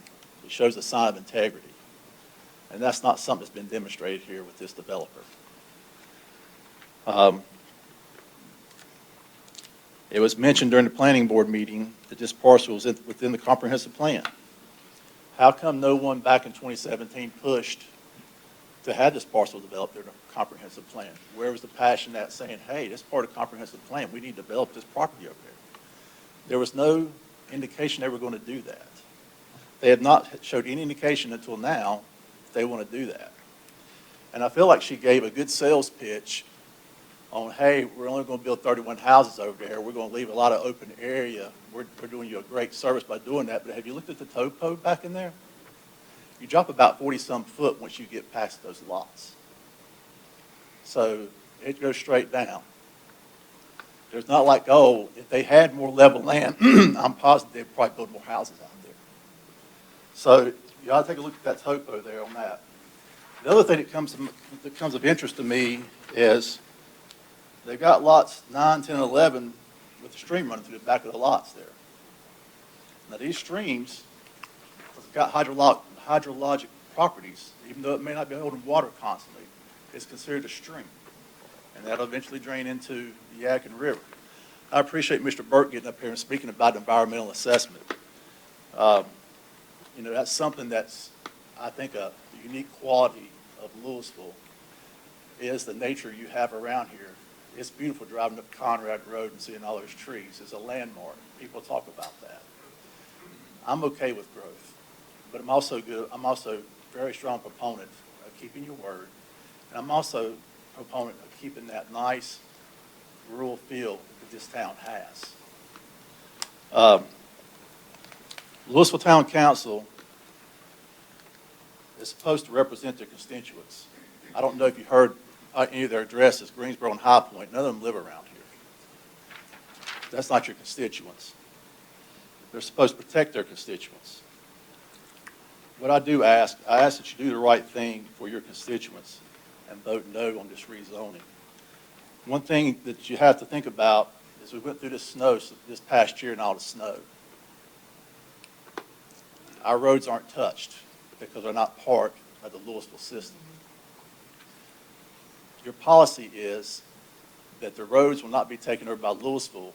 It shows a sign of integrity. And that's not something that's been demonstrated here with this developer. It was mentioned during the planning board meeting that this parcel was within the comprehensive plan. How come no one back in 2017 pushed to have this parcel developed in a comprehensive plan? Where was the passion at saying, hey, this is part of the comprehensive plan, we need to develop this property over there? There was no indication they were going to do that. They have not showed any indication until now that they want to do that. And I feel like she gave a good sales pitch on, hey, we're only going to build 31 houses over there. We're going to leave a lot of open area. We're doing you a great service by doing that. But have you looked at the topo back in there? You drop about 40-some foot once you get past those lots. So it goes straight down. There's not like, oh, if they had more level land, I'm positive they'd probably build more houses out there. So you ought to take a look at that topo there on that. The other thing that comes of interest to me is they've got lots 9, 10, and 11 with the stream running through the back of the lots there. Now these streams have got hydrologic properties, even though it may not be holding water constantly, it's considered a stream. And that'll eventually drain into the Yadkin River. I appreciate Mr. Burke getting up here and speaking about environmental assessment. You know, that's something that's, I think, a unique quality of Lewisville is the nature you have around here. It's beautiful driving up Conrad Road and seeing all those trees. It's a landmark. People talk about that. I'm okay with growth, but I'm also a very strong proponent of keeping your word, and I'm also a proponent of keeping that nice rural feel that this town has. Lewisville Town Council is supposed to represent their constituents. I don't know if you heard any of their addresses, Greensboro and High Point. None of them live around here. That's not your constituents. They're supposed to protect their constituents. What I ask that you do the right thing for your constituents and vote no on this rezoning. One thing that you have to think about is we went through this snow this past year and all the snow. Our roads aren't touched because they're not part of the Lewisville system. Your policy is that the roads will not be taken over by Lewisville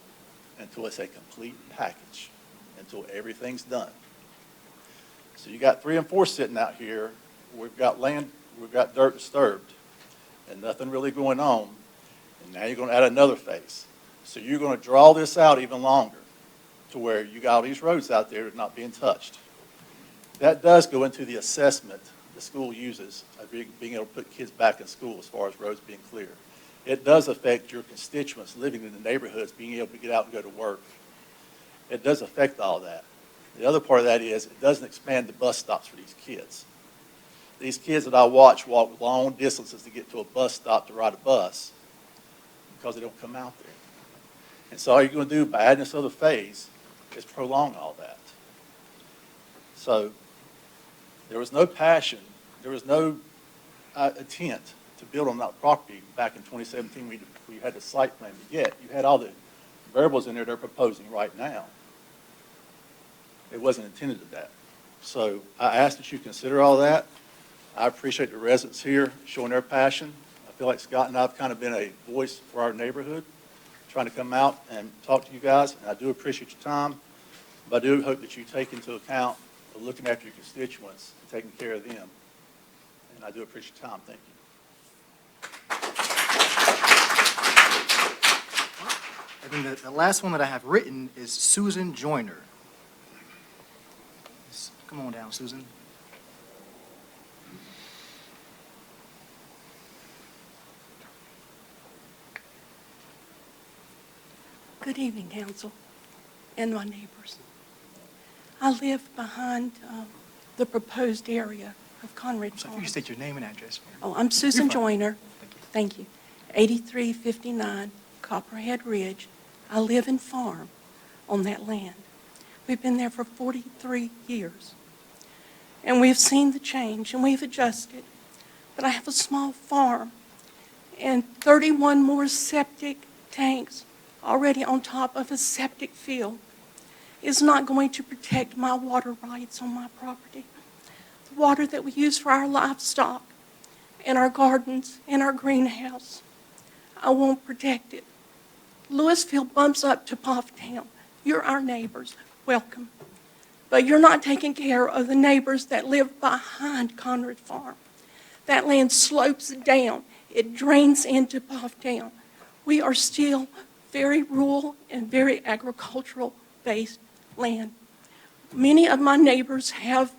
until it's a complete package. until everything's done. So you got 3 and 4 sitting out here. We've got land, we've got dirt disturbed, and nothing really going on. And now you're going to add another phase. So you're going to draw this out even longer to where you got all these roads out there that are not being touched. That does go into the assessment the school uses of being able to put kids back in school as far as roads being clear. It does affect your constituents living in the neighborhoods being able to get out and go to work. It does affect all that. The other part of that is it doesn't expand the bus stops for these kids. These kids that I watch walk long distances to get to a bus stop to ride a bus because they don't come out there. And so all you're going to do by adding this other phase is prolong all that. So there was no passion, there was no intent to build on that property back in 2017 when you had the site plan. But yet, you had all the variables in there they're proposing right now. It wasn't intended to that. So I ask that you consider all that. I appreciate the residents here showing their passion. I feel like Scott and I have kind of been a voice for our neighborhood, trying to come out and talk to you guys. And I do appreciate your time, but I do hope that you take into account looking after your constituents and taking care of them. And I do appreciate your time. Thank you. And then the last one that I have written is Susan Joyner. Come on down, Susan. Good evening, council and my neighbors. I live behind the proposed area of Conrad So Farm. if you could state your name and address. Oh, I'm Susan You're fine. Joyner. Thank you. 8359 Copperhead Ridge. I live and farm on that land. We've been there for 43 years. And we've seen the change and we've adjusted. But I have a small farm and 31 more septic tanks already on top of a septic field is not going to protect my water rights on my property. The water that we use for our livestock and our gardens and our greenhouse, I won't protect it. Lewisville bumps up to Pofftown. You're our neighbors. Welcome. But you're not taking care of the neighbors that live behind Conrad Farm. That land slopes down. It drains into Pofftown. We are still very rural and very agricultural-based land. Many of my neighbors have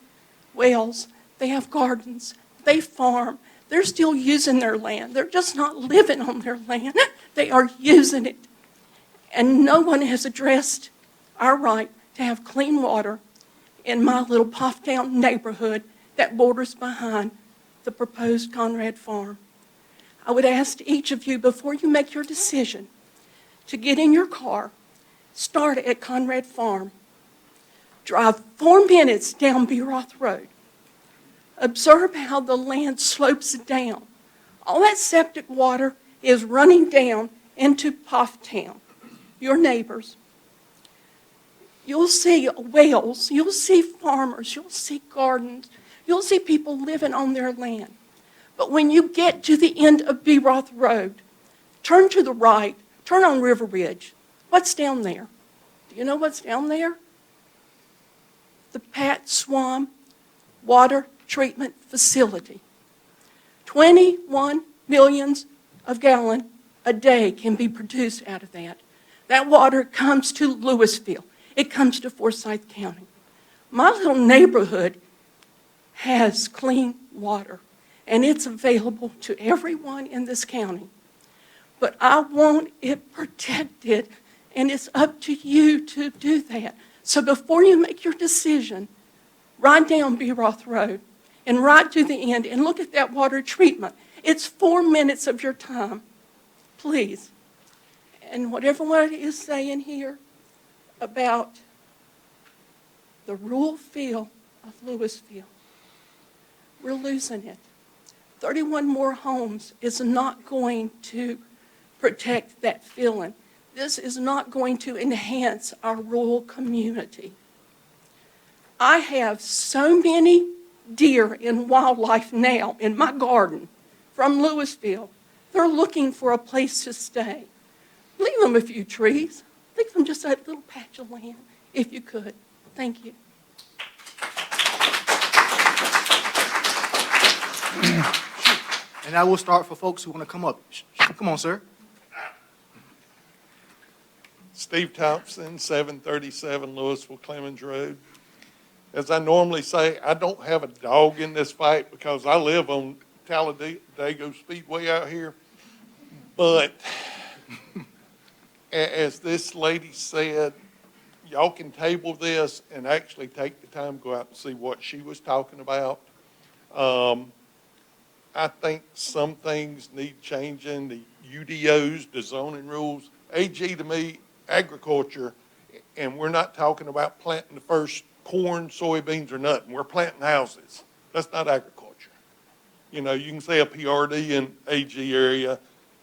wells, they have gardens, they farm. They're still using their land. They're just not living on their land. They are using it. And no one has addressed our right to have clean water in my little Pofftown neighborhood that borders behind the proposed Conrad Farm. I would ask each of you, before you make your decision, to get in your car, start at Conrad Farm, drive 4 minutes down Beeroth Road, observe how the land slopes down. All that septic water is running down into Pofftown, your neighbors. You'll see wells, you'll see farmers, you'll see gardens, you'll see people living on their land. But when you get to the end of Beeroth Road, turn to the right, turn on River Ridge. What's down there? Do you know what's down there? The Pat Swam Water Treatment Facility. 21 millions of gallons a day can be produced out of that. That water comes to Lewisville. It comes to Forsyth County. My little neighborhood has clean water, and it's available to everyone in this county. But I want it protected, and it's up to you to do that. So before you make your decision, ride down Beeroth Road and ride to the end and look at that water treatment. It's 4 minutes of your time, please. And what everyone is saying here about the rural feel of Lewisville, we're losing it. 31 more homes is not going to protect that feeling. This is not going to enhance our rural community. I have so many deer and wildlife now in my garden from Lewisville. They're looking for a place to stay. Leave them a few trees. Leave them just that little patch of land, if you could. Thank you. And I will start for folks who want to come up. Come on, sir. Steve Thompson, 737 Lewisville Clemens Road. As I normally say, I don't have a dog in this fight because I live on Talladega Speedway out here. But as this lady said, y'all can table this and actually take the time to go out and see what she was talking about. I think some things need changing, the UDOs, the zoning rules. AG to me, agriculture, and we're not talking about planting the first corn, soybeans, or nothing. We're planting houses. That's not agriculture. You know, you can say a PRD in AG area.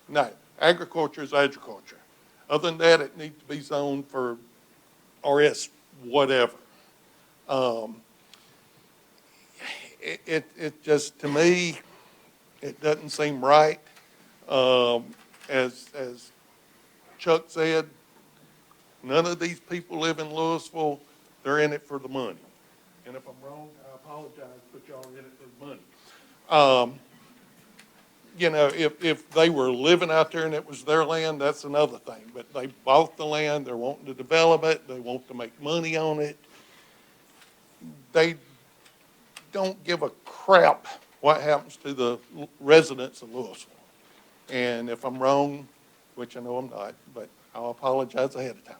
No, agriculture is agriculture. Other than that, it needs to be zoned for RS whatever. It just, to me, it doesn't seem right. As Chuck said, none of these people live in Lewisville. They're in it for the money. And if I'm wrong, I apologize, but y'all are in it for the money. You know, if they were living out there and it was their land, that's another thing. But they bought the land, they're wanting to develop it, they want to make money on it. They don't give a crap what happens to the residents of Lewisville. And if I'm wrong, which I know I'm not, but I'll apologize ahead of time.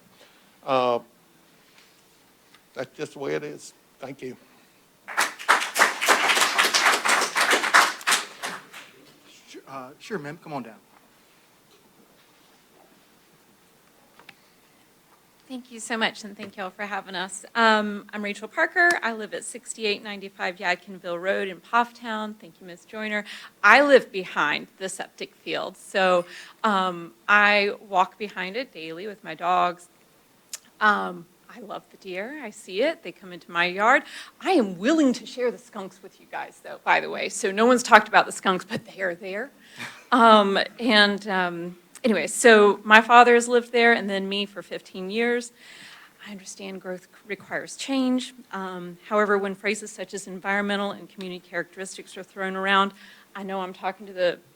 That's just the way it is. Thank you. Sure, ma'am. Come on down. Thank you so much, and thank you all for having us. I'm Rachel Parker. I live at 6895 Yadkinville Road in Pofftown. Thank you, Ms. Joyner. I live behind the septic field, so I walk behind it daily with my dogs. I love the deer. I see it. They come into my yard. I am willing to share the skunks with you guys, though, by the way. So no one's talked about the skunks, but they are there. Anyway, so my father has lived there and then me for 15 years. I understand growth requires change. However, when phrases such as environmental and community characteristics are thrown around, I know I'm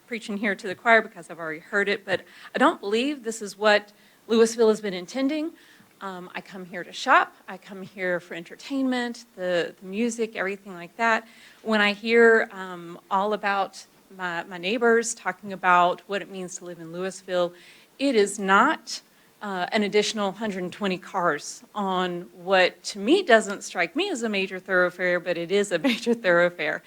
preaching here to the choir because I've already heard it, but I don't believe this is what Lewisville has been intending. I come here to shop. I come here for entertainment, the music, everything like that. When I hear all about my neighbors talking about what it means to live in Lewisville, it is not an additional 120 cars on what to me doesn't strike me as a major thoroughfare, but it is a major thoroughfare.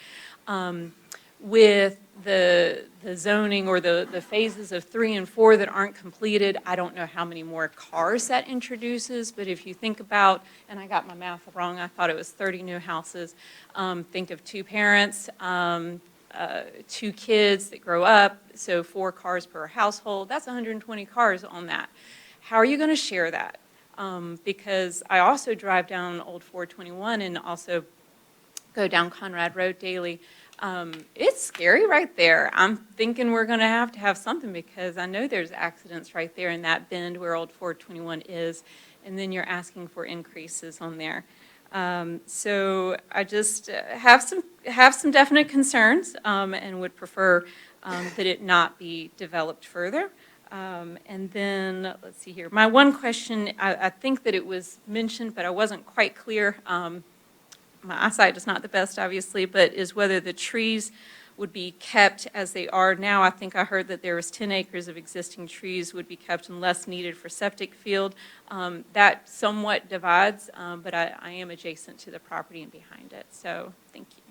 With the zoning or the phases of 3 and 4 that aren't completed, I don't know how many more cars that introduces, but if you think about, and I got my math wrong, I thought it was 30 new houses. Think of 2 parents, 2 kids that grow up, so 4 cars per household. That's 120 cars on that. How are you going to share that? Because I also drive down Old 421 and also go down Conrad Road daily. It's scary right there. I'm thinking we're going to have something because I know there's accidents right there in that bend where Old 421 is, and then you're asking for increases on there. So I just have some definite concerns and would prefer that it not be developed further. And then, let's see here. My one question, I think that it was mentioned, but I wasn't quite clear. My eyesight is not the best, obviously, but is whether the trees would be kept as they are now. I think I heard that there was 10 acres of existing trees would be kept unless needed for septic field. That somewhat divides, but I am adjacent to the property and behind it, so thank you.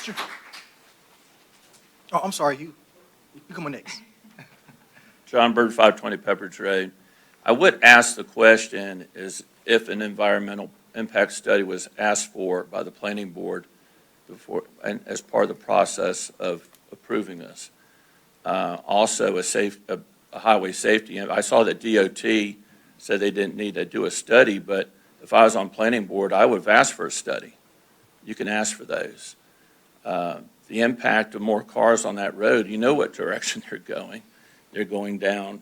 Sure. Oh, I'm sorry. You come on next. John Bird, 520 Pepperidge Road. I would ask the question is if an environmental impact study was asked for by the planning board before, and as part of the process of approving this. Also, a highway safety. I saw that DOT said they didn't need to do a study, but if I was on planning board, I would have asked for a study. You can ask for those. The impact of more cars on that road, you know what direction they're going. They're going down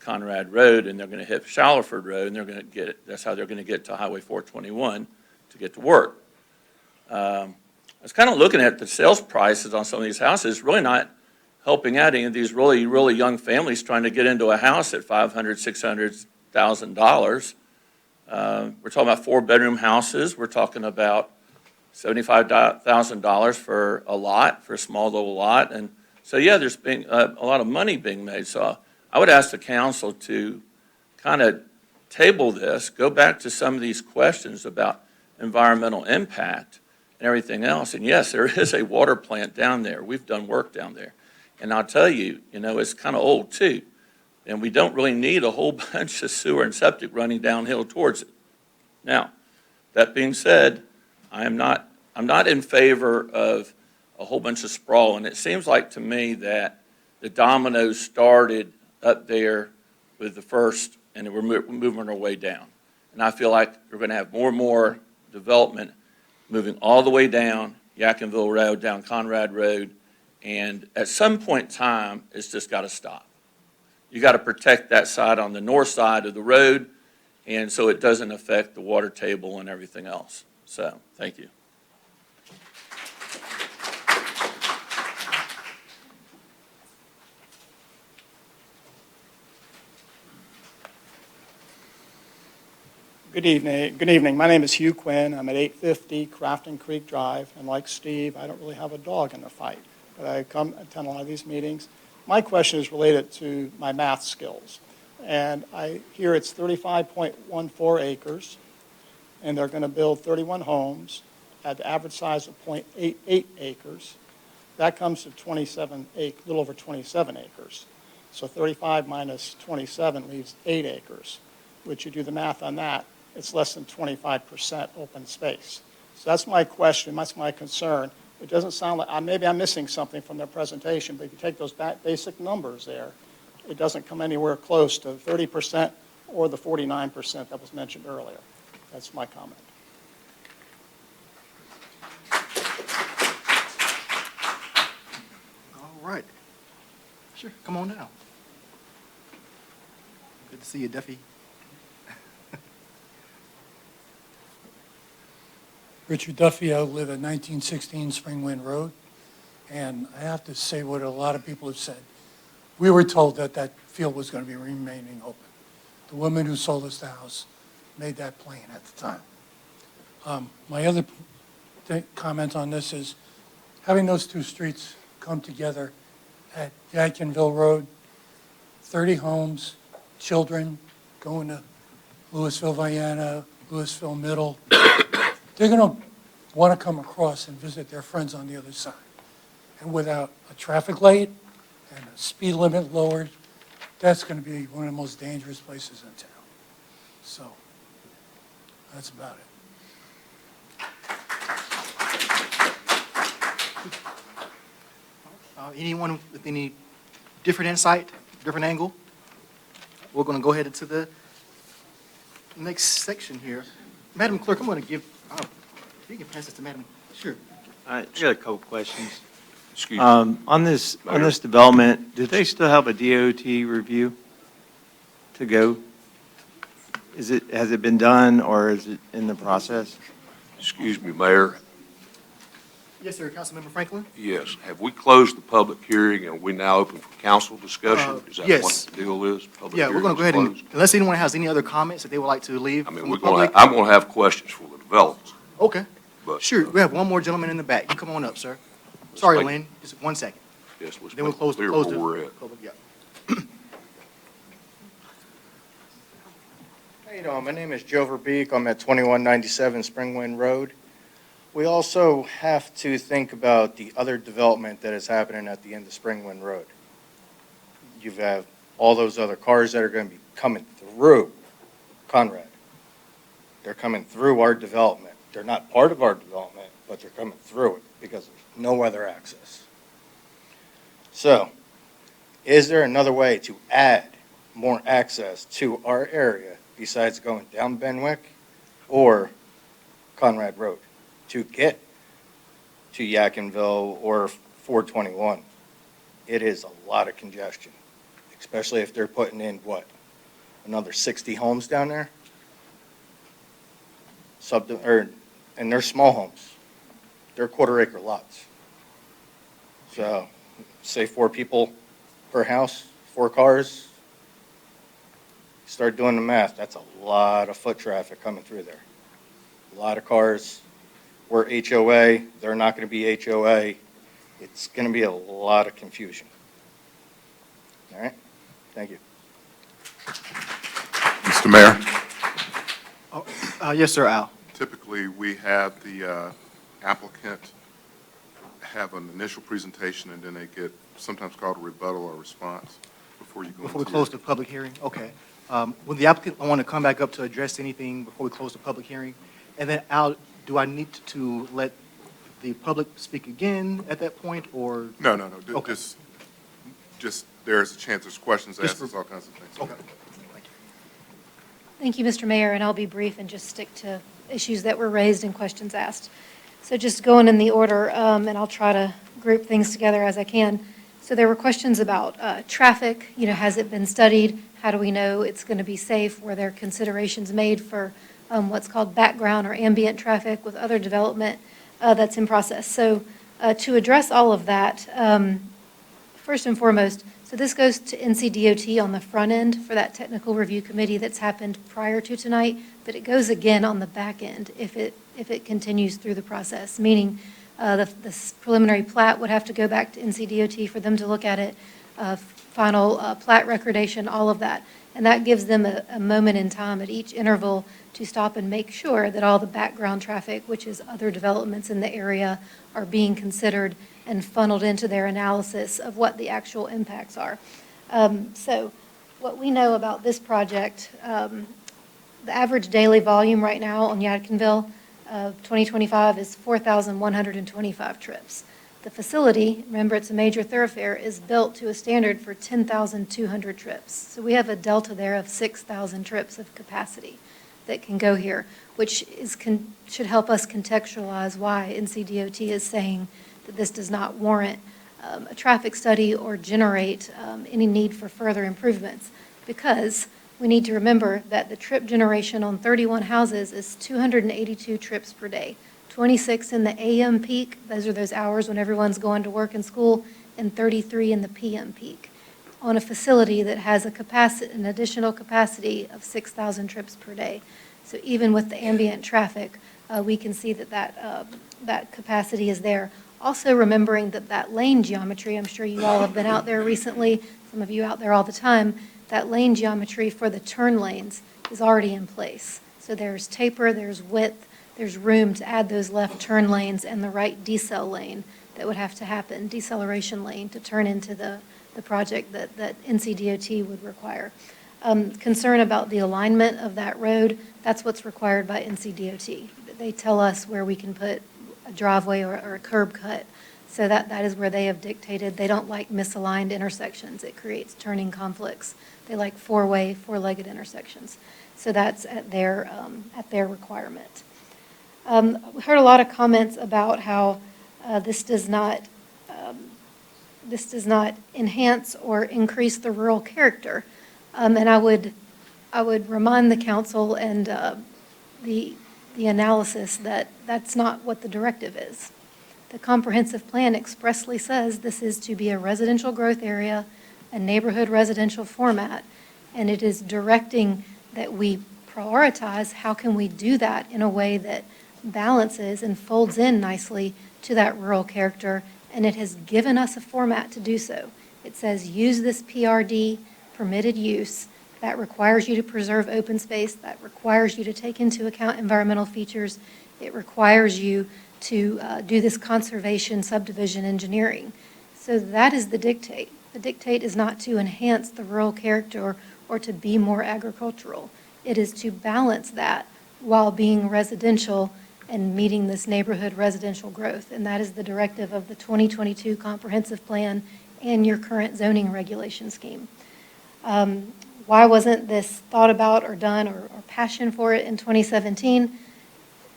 Conrad Road, and they're going to hit Shallerford Road, and they're going to that's how they're going to get to Highway 421 to get to work. I was kind of looking at the sales prices on some of these houses, really not helping out any of these really, really young families trying to get into a house at $500,000, $600,000. We're talking about 4-bedroom houses. We're talking about $75,000 for a lot, for a small little lot. And so, yeah, there's been a lot of money being made. So I would ask the council to kind of table this, go back to some of these questions about environmental impact and everything else. And yes, there is a water plant down there. We've done work down there. And I'll tell you, it's kind of old too. And we don't really need a whole bunch of sewer and septic running downhill towards it. Now, that being said, I'm not in favor of a whole bunch of sprawl. And it seems like to me that the dominoes started up there with the first, and we're moving our way down. And I feel like we're going to have more and more development moving all the way down Yadkinville Road, down Conrad Road, and at some point in time, it's just got to stop. You got to protect that side on the north side of the road, and so it doesn't affect the water table and everything else. So, thank you. Good evening. My name is Hugh Quinn. I'm at 850 Crafton Creek Drive, and like Steve, I don't really have a dog in the fight, but I come attend a lot of these meetings. My question is related to my math skills, and I hear it's 35.14 acres, and they're going to build 31 homes at the average size of 0.88 acres. That comes to a little over 27 acres. So 35 minus 27 leaves 8 acres. Which you do the math on that, it's less than 25% open space. So that's my question, that's my concern. It doesn't sound like, maybe I'm missing something from their presentation, but if you take those basic numbers there, it doesn't come anywhere close to 30% or the 49% that was mentioned earlier. That's my comment. All right. Sure, come on down. Good to see you, Duffy. Richard Duffy, I live at 1916 Springwind Road, and I have to say what a lot of people have said. We were told that that field was going to be remaining open. The woman who sold us the house made that plain at the time. My other comment on this is having those two streets come together at Yadkinville Road, 30 homes, children going to Lewisville, Vienna, Lewisville Middle. They're going to want to come across and visit their friends on the other side. And without a traffic light and a speed limit lowered, that's going to be one of the most dangerous places in town. So that's about it. Anyone with any different insight, different angle? We're going to go ahead into the next section here. Madam Clerk, I'm going to give, if you can pass this to Madam, sure. I got a couple questions. Excuse me. On this development, do they still have a DOT review to go? Has it been done, or is it in the process? Excuse me, Mayor. Yes, sir, Councilmember Franklin? Yes. Have we closed the public hearing, and are we now open for council discussion? Is that yes. what the deal is? Public Yeah, we're going to go ahead hearing and, is closed? unless anyone has any other comments that they would like to leave I mean, from the public. I'm going to have questions for the developers. Okay, But, sure. We have one more gentleman in the back. You come on up, sir. Sorry, make- Lynn, just 1 second. Yes, let's Then we'll make close clear the where we're at. public, yeah. How you doing? My name is Joe Verbeek. I'm at 2197 Springwind Road. We also have to think about the other development that is happening at the end of Springwind Road. You have all those other cars that are going to be coming through Conrad. They're coming through our development. They're not part of our development, but they're coming through it because there's no other access. So, is there another way to add more access to our area besides going down Benwick or Conrad Road to get to Yadkinville or 421? It is a lot of congestion. especially if they're putting in, what, another 60 homes down there? And they're small homes. They're quarter-acre lots. So, say 4 people per house, 4 cars. Start doing the math, that's a lot of foot traffic coming through there. A lot of cars. We're HOA, they're not going to be HOA. It's going to be a lot of confusion. All right, thank you. Mr. Mayor, Yes, sir, Al. typically we have the applicant have an initial presentation and then they get sometimes called a rebuttal or response before you go Before we into close the public hearing? Okay. Would the applicant want to come back up to address anything before we close the public hearing? And then, Al, do I need to let the public speak again at that point, or? No. Okay. Just there's a chance there's questions Just asked, there's all kinds of things. Okay. Thank you, Mr. Mayor, and I'll be brief and just stick to issues that were raised and questions asked. So just going in the order, and I'll try to group things together as I can. So there were questions about traffic, has it been studied? How do we know it's going to be safe? Were there considerations made for what's called background or ambient traffic with other development that's in process? So to address all of that, first and foremost, so this goes to NCDOT on the front end for that technical review committee that's happened prior to tonight, but it goes again on the back end if it continues through the process, meaning the preliminary plat would have to go back to NCDOT for them to look at it, final plat recordation, all of that. And that gives them a moment in time at each interval to stop and make sure that all the background traffic, which is other developments in the area, are being considered and funneled into their analysis of what the actual impacts are. So what we know about this project, the average daily volume right now on Yadkinville 2025 is 4,125 trips. The facility, remember it's a major thoroughfare, is built to a standard for 10,200 trips. So we have a delta there of 6,000 trips of capacity that can go here, which should help us contextualize why NCDOT is saying that this does not warrant a traffic study or generate any need for further improvements, because we need to remember that the trip generation on 31 houses is 282 trips per day. 26 in the AM peak, those are those hours when everyone's going to work and school, and 33 in the PM peak, on a facility that has an additional capacity of 6,000 trips per day. So even with the ambient traffic, we can see that capacity is there. Also remembering that lane geometry, I'm sure you all have been out there recently, some of you out there all the time, that lane geometry for the turn lanes is already in place. So there's taper, there's width, there's room to add those left turn lanes and the right decel lane that would have to happen, deceleration lane, to turn into the project that NCDOT would require. Concern about the alignment of that road, that's what's required by NCDOT. They tell us where we can put a driveway or a curb cut. So that is where they have dictated. They don't like misaligned intersections. It creates turning conflicts. They like four-way, four-legged intersections. So that's at their requirement. We heard a lot of comments about how this does not enhance or increase the rural character. And I would remind the council and the analysis that that's not what the directive is. The comprehensive plan expressly says this is to be a residential growth area, a neighborhood residential format, and it is directing that we prioritize how can we do that in a way that balances and folds in nicely to that rural character, and it has given us a format to do so. It says use this PRD, permitted use, that requires you to preserve open space, that requires you to take into account environmental features, it requires you to do this conservation subdivision engineering. So that is the dictate. The dictate is not to enhance the rural character or to be more agricultural. It is to balance that while being residential and meeting this neighborhood residential growth. And that is the directive of the 2022 comprehensive plan and your current zoning regulation scheme. Why wasn't this thought about or done or passion for it in 2017?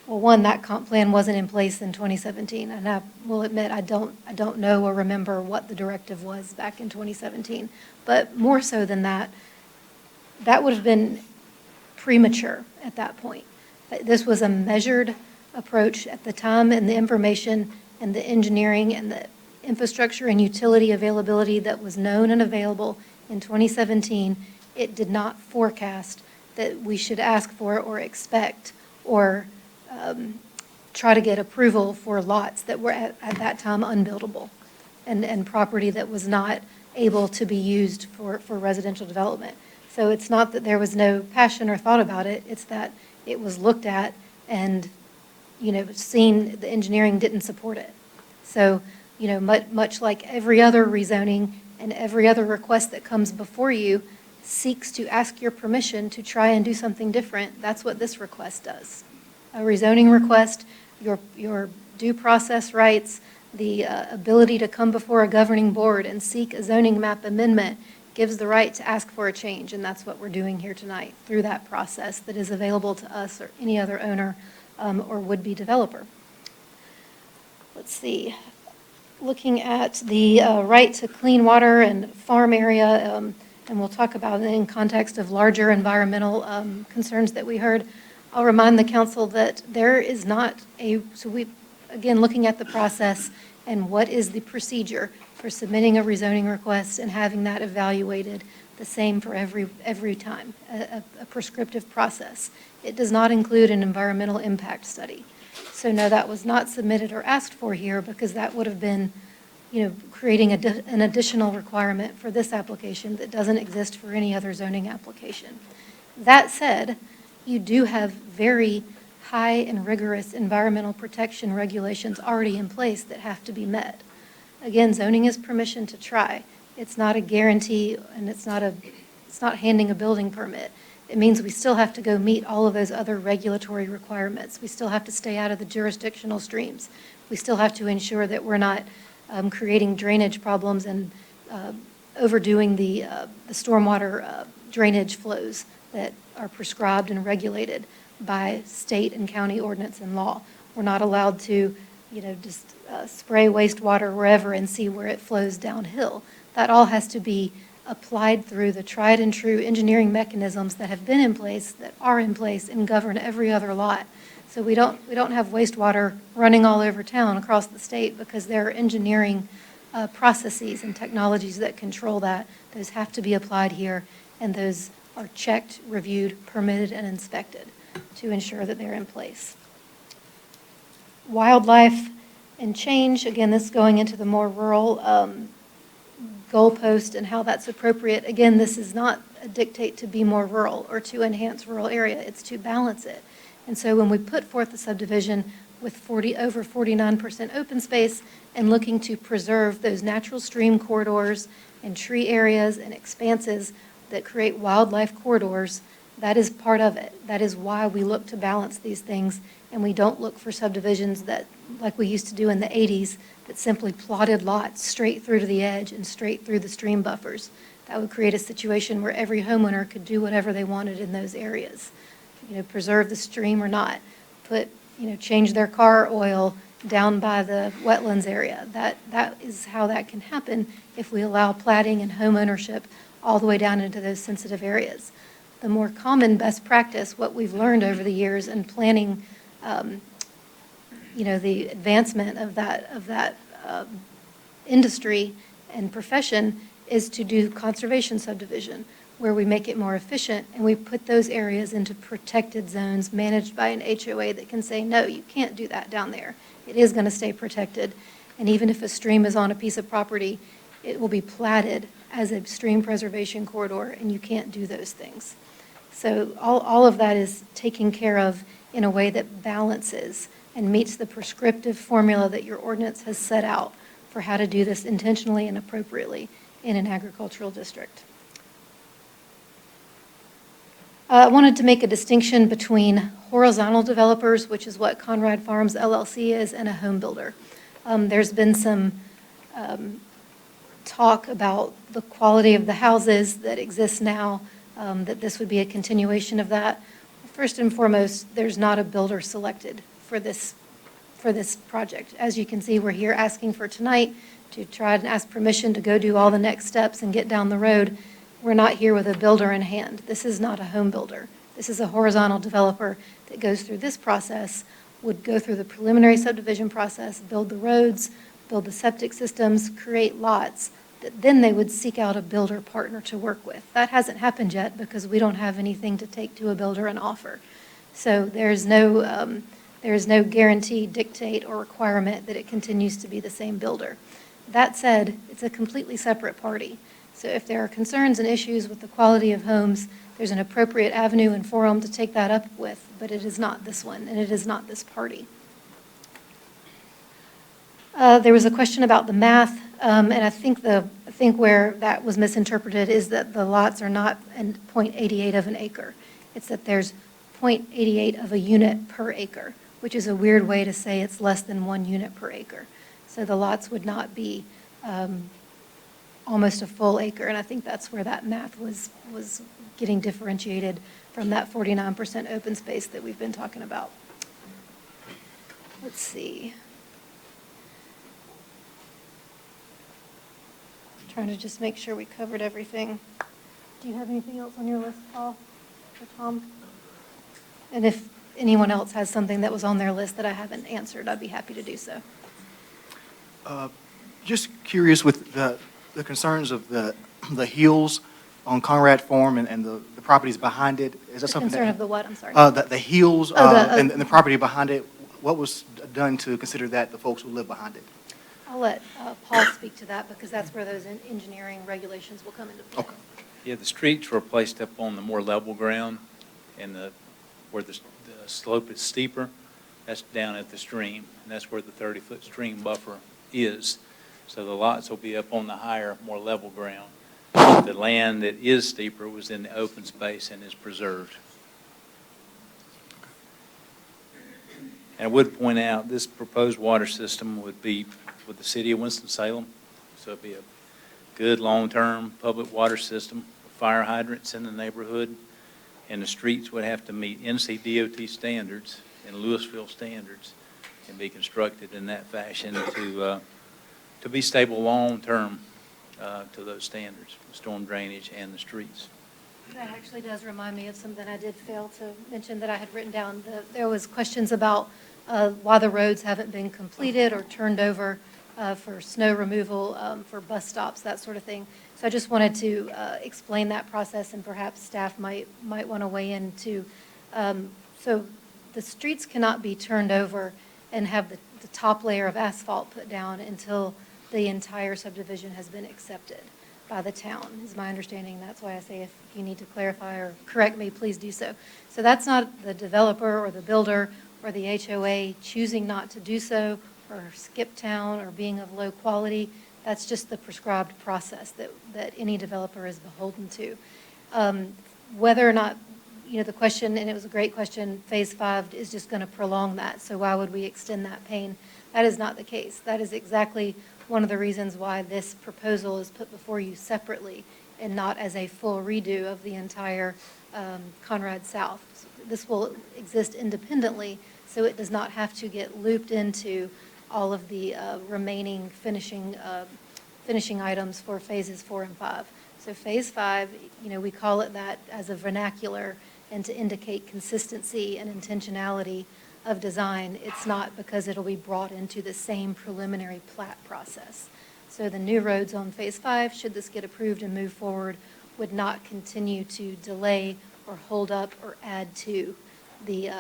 Well, one, that comp plan wasn't in place in 2017, and I will admit, I don't know or remember what the directive was back in 2017. But more so than that, that would have been premature at that point. This was a measured approach at the time, and the information and the engineering and the infrastructure and utility availability that was known and available in 2017, it did not forecast that we should ask for or expect or try to get approval for lots that were at that time unbuildable and property that was not able to be used for residential development. So it's not that there was no passion or thought about it, it's that it was looked at and, seen the engineering didn't support it. So, much like every other rezoning and every other request that comes before you seeks to ask your permission to try and do something different, that's what this request does. A rezoning request, your due process rights, the ability to come before a governing board and seek a zoning map amendment gives the right to ask for a change, and that's what we're doing here tonight through that process that is available to us or any other owner or would-be developer. Let's see. Looking at the right to clean water and farm area, and we'll talk about it in context of larger environmental concerns that we heard. I'll remind the council that there is not again, looking at the process and what is the procedure for submitting a rezoning request and having that evaluated the same for every time, a prescriptive process. It does not include an environmental impact study. So no, that was not submitted or asked for here because that would have been, creating an additional requirement for this application that doesn't exist for any other zoning application. That said, you do have very high and rigorous environmental protection regulations already in place that have to be met. Again, zoning is permission to try. It's not a guarantee, and it's not handing a building permit. It means we still have to go meet all of those other regulatory requirements. We still have to stay out of the jurisdictional streams. We still have to ensure that we're not creating drainage problems and overdoing the stormwater drainage flows that are prescribed and regulated by state and county ordinance and law. We're not allowed to, just spray wastewater wherever and see where it flows downhill. That all has to be applied through the tried and true engineering mechanisms that have been in place, that are in place, and govern every other lot. So we don't have wastewater running all over town across the state because there are engineering processes and technologies that control that. Those have to be applied here, and those are checked, reviewed, permitted, and inspected to ensure that they're in place. Wildlife and change, again, this is going into the more rural goalpost and how that's appropriate. Again, this is not a dictate to be more rural or to enhance rural area. It's to balance it. And so when we put forth the subdivision with over 49% open space and looking to preserve those natural stream corridors and tree areas and expanses that create wildlife corridors, that is part of it. That is why we look to balance these things, and we don't look for subdivisions that, like we used to do in the 80s, that simply plotted lots straight through to the edge and straight through the stream buffers. That would create a situation where every homeowner could do whatever they wanted in those areas. Preserve the stream or not. Change their car oil down by the wetlands area. That is how that can happen if we allow platting and home ownership all the way down into those sensitive areas. The more common best practice, what we've learned over the years in planning, the advancement of that industry and profession is to do conservation subdivision, where we make it more efficient and we put those areas into protected zones managed by an HOA that can say, no, you can't do that down there. It is going to stay protected. And even if a stream is on a piece of property, it will be platted as a stream preservation corridor, and you can't do those things. So all of that is taken care of in a way that balances and meets the prescriptive formula that your ordinance has set out for how to do this intentionally and appropriately in an agricultural district. I wanted to make a distinction between horizontal developers, which is what Conrad Farms LLC is, and a home builder. There's been some talk about the quality of the houses that exist now, that this would be a continuation of that. First and foremost, there's not a builder selected for this project. As you can see, we're here asking for tonight to try and ask permission to go do all the next steps and get down the road. We're not here with a builder in hand. This is not a home builder. This is a horizontal developer that goes through this process, would go through the preliminary subdivision process, build the roads, build the septic systems, create lots, that then they would seek out a builder partner to work with. That hasn't happened yet because we don't have anything to take to a builder and offer. So there's no guarantee, dictate, or requirement that it continues to be the same builder. That said, it's a completely separate party. So if there are concerns and issues with the quality of homes, there's an appropriate avenue and forum to take that up with, but it is not this one, and it is not this party. There was a question about the math, and I think where that was misinterpreted is that the lots are not 0.88 of an acre. It's that there's 0.88 of a unit per acre, which is a weird way to say it's less than 1 unit per acre. So the lots would not be almost a full acre, and I think that's where that math was getting differentiated from that 49% open space that we've been talking about. Let's see. Trying to just make sure we covered everything. Do you have anything else on your list, Paul or Tom? And if anyone else has something that was on their list that I haven't answered, I'd be happy to do so. Just curious with the concerns of the hills on Conrad Farm and the properties behind it. Is that something Concern that? of the what, I'm sorry? The hills Oh, and the property behind it. What was done to consider that, the folks who live behind it? I'll let Paul speak to that because that's where those engineering regulations will come into play. Okay. Yeah, the streets were placed up on the more level ground, and where the slope is steeper, that's down at the stream, and that's where the 30-foot stream buffer is. So the lots will be up on the higher, more level ground. The land that is steeper was in the open space and is preserved. And I would point out, this proposed water system would be with the city of Winston-Salem, so it'd be a good long-term public water system, fire hydrants in the neighborhood, and the streets would have to meet NCDOT standards and Lewisville standards and be constructed in that fashion to be stable long-term to those standards, storm drainage and the streets. That actually does remind me of something I did fail to mention that I had written down. There was questions about why the roads haven't been completed or turned over for snow removal, for bus stops, that sort of thing. So I just wanted to explain that process, and perhaps staff might want to weigh in too. So the streets cannot be turned over and have the top layer of asphalt put down until the entire subdivision has been accepted by the town, is my understanding. That's why I say if you need to clarify or correct me, please do so. So that's not the developer or the builder or the HOA choosing not to do so, or skip town, or being of low quality. That's just the prescribed process that any developer is beholden to. Whether or not, the question, and it was a great question, Phase 5 is just going to prolong that, so why would we extend that pain? That is not the case. That is exactly one of the reasons why this proposal is put before you separately and not as a full redo of the entire Conrad South. This will exist independently, so it does not have to get looped into all of the remaining finishing items for phases 4 and 5. So phase 5, we call it that as a vernacular and to indicate consistency and intentionality of design. It's not because it'll be brought into the same preliminary plat process. So the new roads on phase 5, should this get approved and move forward, would not continue to delay or hold up or add to the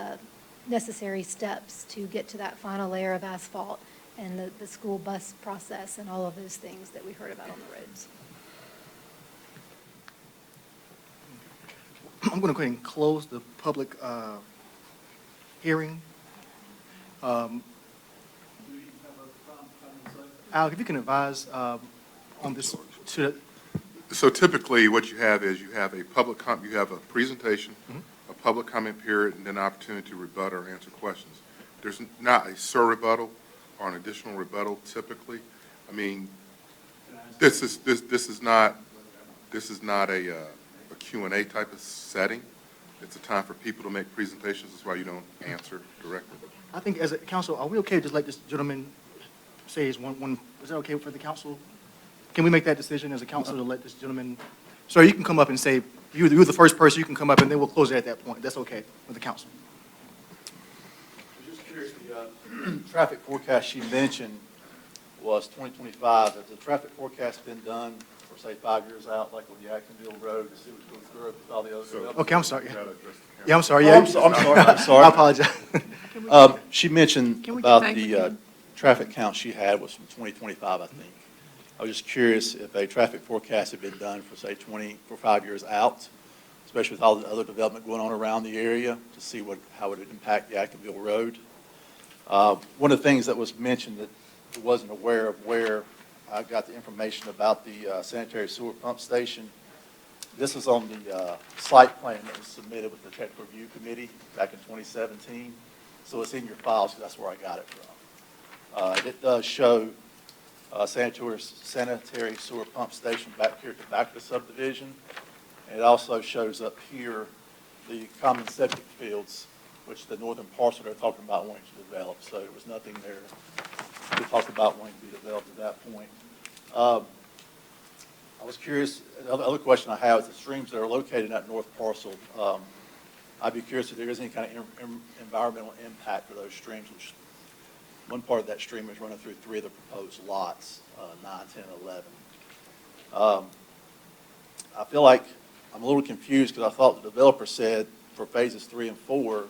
necessary steps to get to that final layer of asphalt and the school bus process and all of those things that we heard about on the roads. I'm going to go ahead and close the public hearing. Al, if you can advise on this. So typically, what you have is you have a presentation, a public comment period, and then an opportunity to rebut or answer questions. There's not a sur-rebuttal or an additional rebuttal typically. I mean, this is not a Q&A type of setting. It's a time for people to make presentations. That's why you don't answer directly. I think as a council, are we okay to just let this gentleman say his one, is that okay for the council? Can we make that decision as a council to let this gentleman, sir, you can come up and say, you're the first person, you can come up and then we'll close it at that point. That's okay with the council. Just curious, the traffic forecast she mentioned was 2025. Has the traffic forecast been done for, say, 5 years out, like on Jacksonville Road, to see what's going through with all the other developments? Okay, I'm sorry. Yeah, I'm sorry. Oh, I'm sorry. I apologize. She mentioned Can we get about back with the you? traffic count she had was from 2025, I think. I was just curious if a traffic forecast had been done for, say, 5 years out, especially with all the other development going on around the area, to see how it would impact Jacksonville Road. One of the things that was mentioned that I wasn't aware of where I got the information about the sanitary sewer pump station. This was on the site plan that was submitted with the technical review committee back in 2017. So it's in your files, because that's where I got it from. It does show sanitary sewer pump station back here at the back of the subdivision. And it also shows up here the common septic fields, which the northern parcel they're talking about wanting to develop. So there was nothing there we talked about wanting to be developed at that point. I was curious, the other question I have is the streams that are located in that north parcel. I'd be curious if there is any kind of environmental impact for those streams, which one part of that stream is running through 3 of the proposed lots, 9, 10, 11. I feel like I'm a little confused because I thought the developer said for phases 3 and 4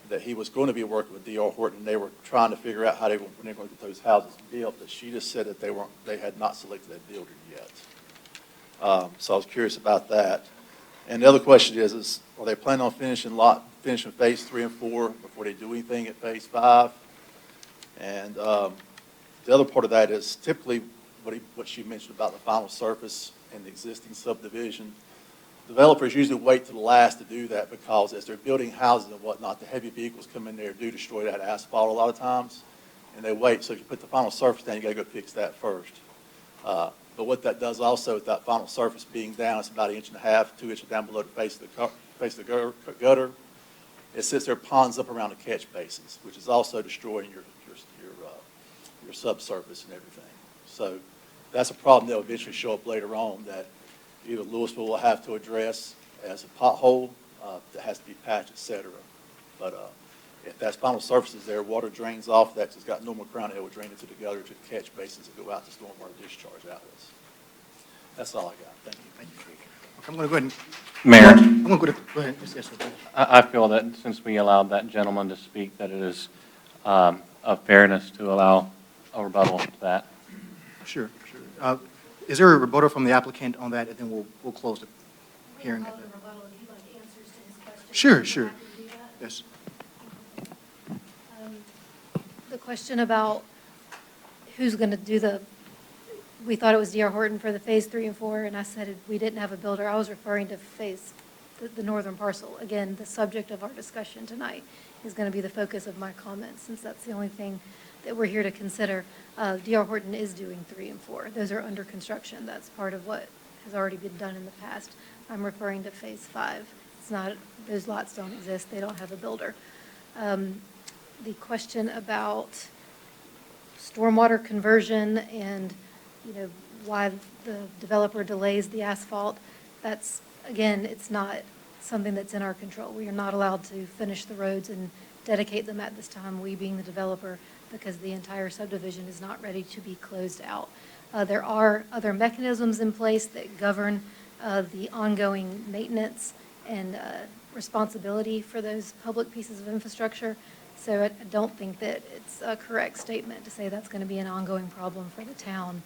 that he was going to be working with D.R. Horton, and they were trying to figure out when they were going to get those houses built, but she just said that they had not selected a builder yet. So I was curious about that. And the other question is are they planning on finishing phase 3 and 4 before they do anything at phase 5? And the other part of that is typically what she mentioned about the final surface in the existing subdivision. Developers usually wait to the last to do that because as they're building houses and whatnot, the heavy vehicles come in there do destroy that asphalt a lot of times, and they wait. So if you put the final surface down, you got to go fix that first. But what that does also with that final surface being down, it's about 1.5 inches, 2 inches down below the face of the gutter. It sits there, ponds up around the catch basins, which is also destroying your subsurface and everything. So that's a problem that will eventually show up later on that either Lewisville will have to address as a pothole that has to be patched, et cetera. But if that final surface is there, water drains off that 'cause it's got normal crown, it will drain into the gutter to the catch basins and go out to stormwater discharge outlets. That's all I got. Thank you. Thank you. Okay, I'm going to go ahead and. Mayor. I'm going to go ahead. Yes, sir. I feel that since we allowed that gentleman to speak, that it is of fairness to allow a rebuttal to that. Sure. Is there a rebuttal from the applicant on that, and then we'll close the hearing at that? Sure. Yes. The question about who's going to do we thought it was D.R. Horton for the phase 3 and 4, and I said we didn't have a builder. I was referring to the northern parcel. Again, the subject of our discussion tonight is going to be the focus of my comments, since that's the only thing that we're here to consider. D.R. Horton is doing 3 and 4. Those are under construction. That's part of what has already been done in the past. I'm referring to phase 5. It's not, those lots don't exist. They don't have a builder. The question about stormwater conversion and, why the developer delays the asphalt, that's, again, it's not something that's in our control. We are not allowed to finish the roads and dedicate them at this time, we being the developer, because the entire subdivision is not ready to be closed out. There are other mechanisms in place that govern the ongoing maintenance and responsibility for those public pieces of infrastructure. So I don't think that it's a correct statement to say that's going to be an ongoing problem for the town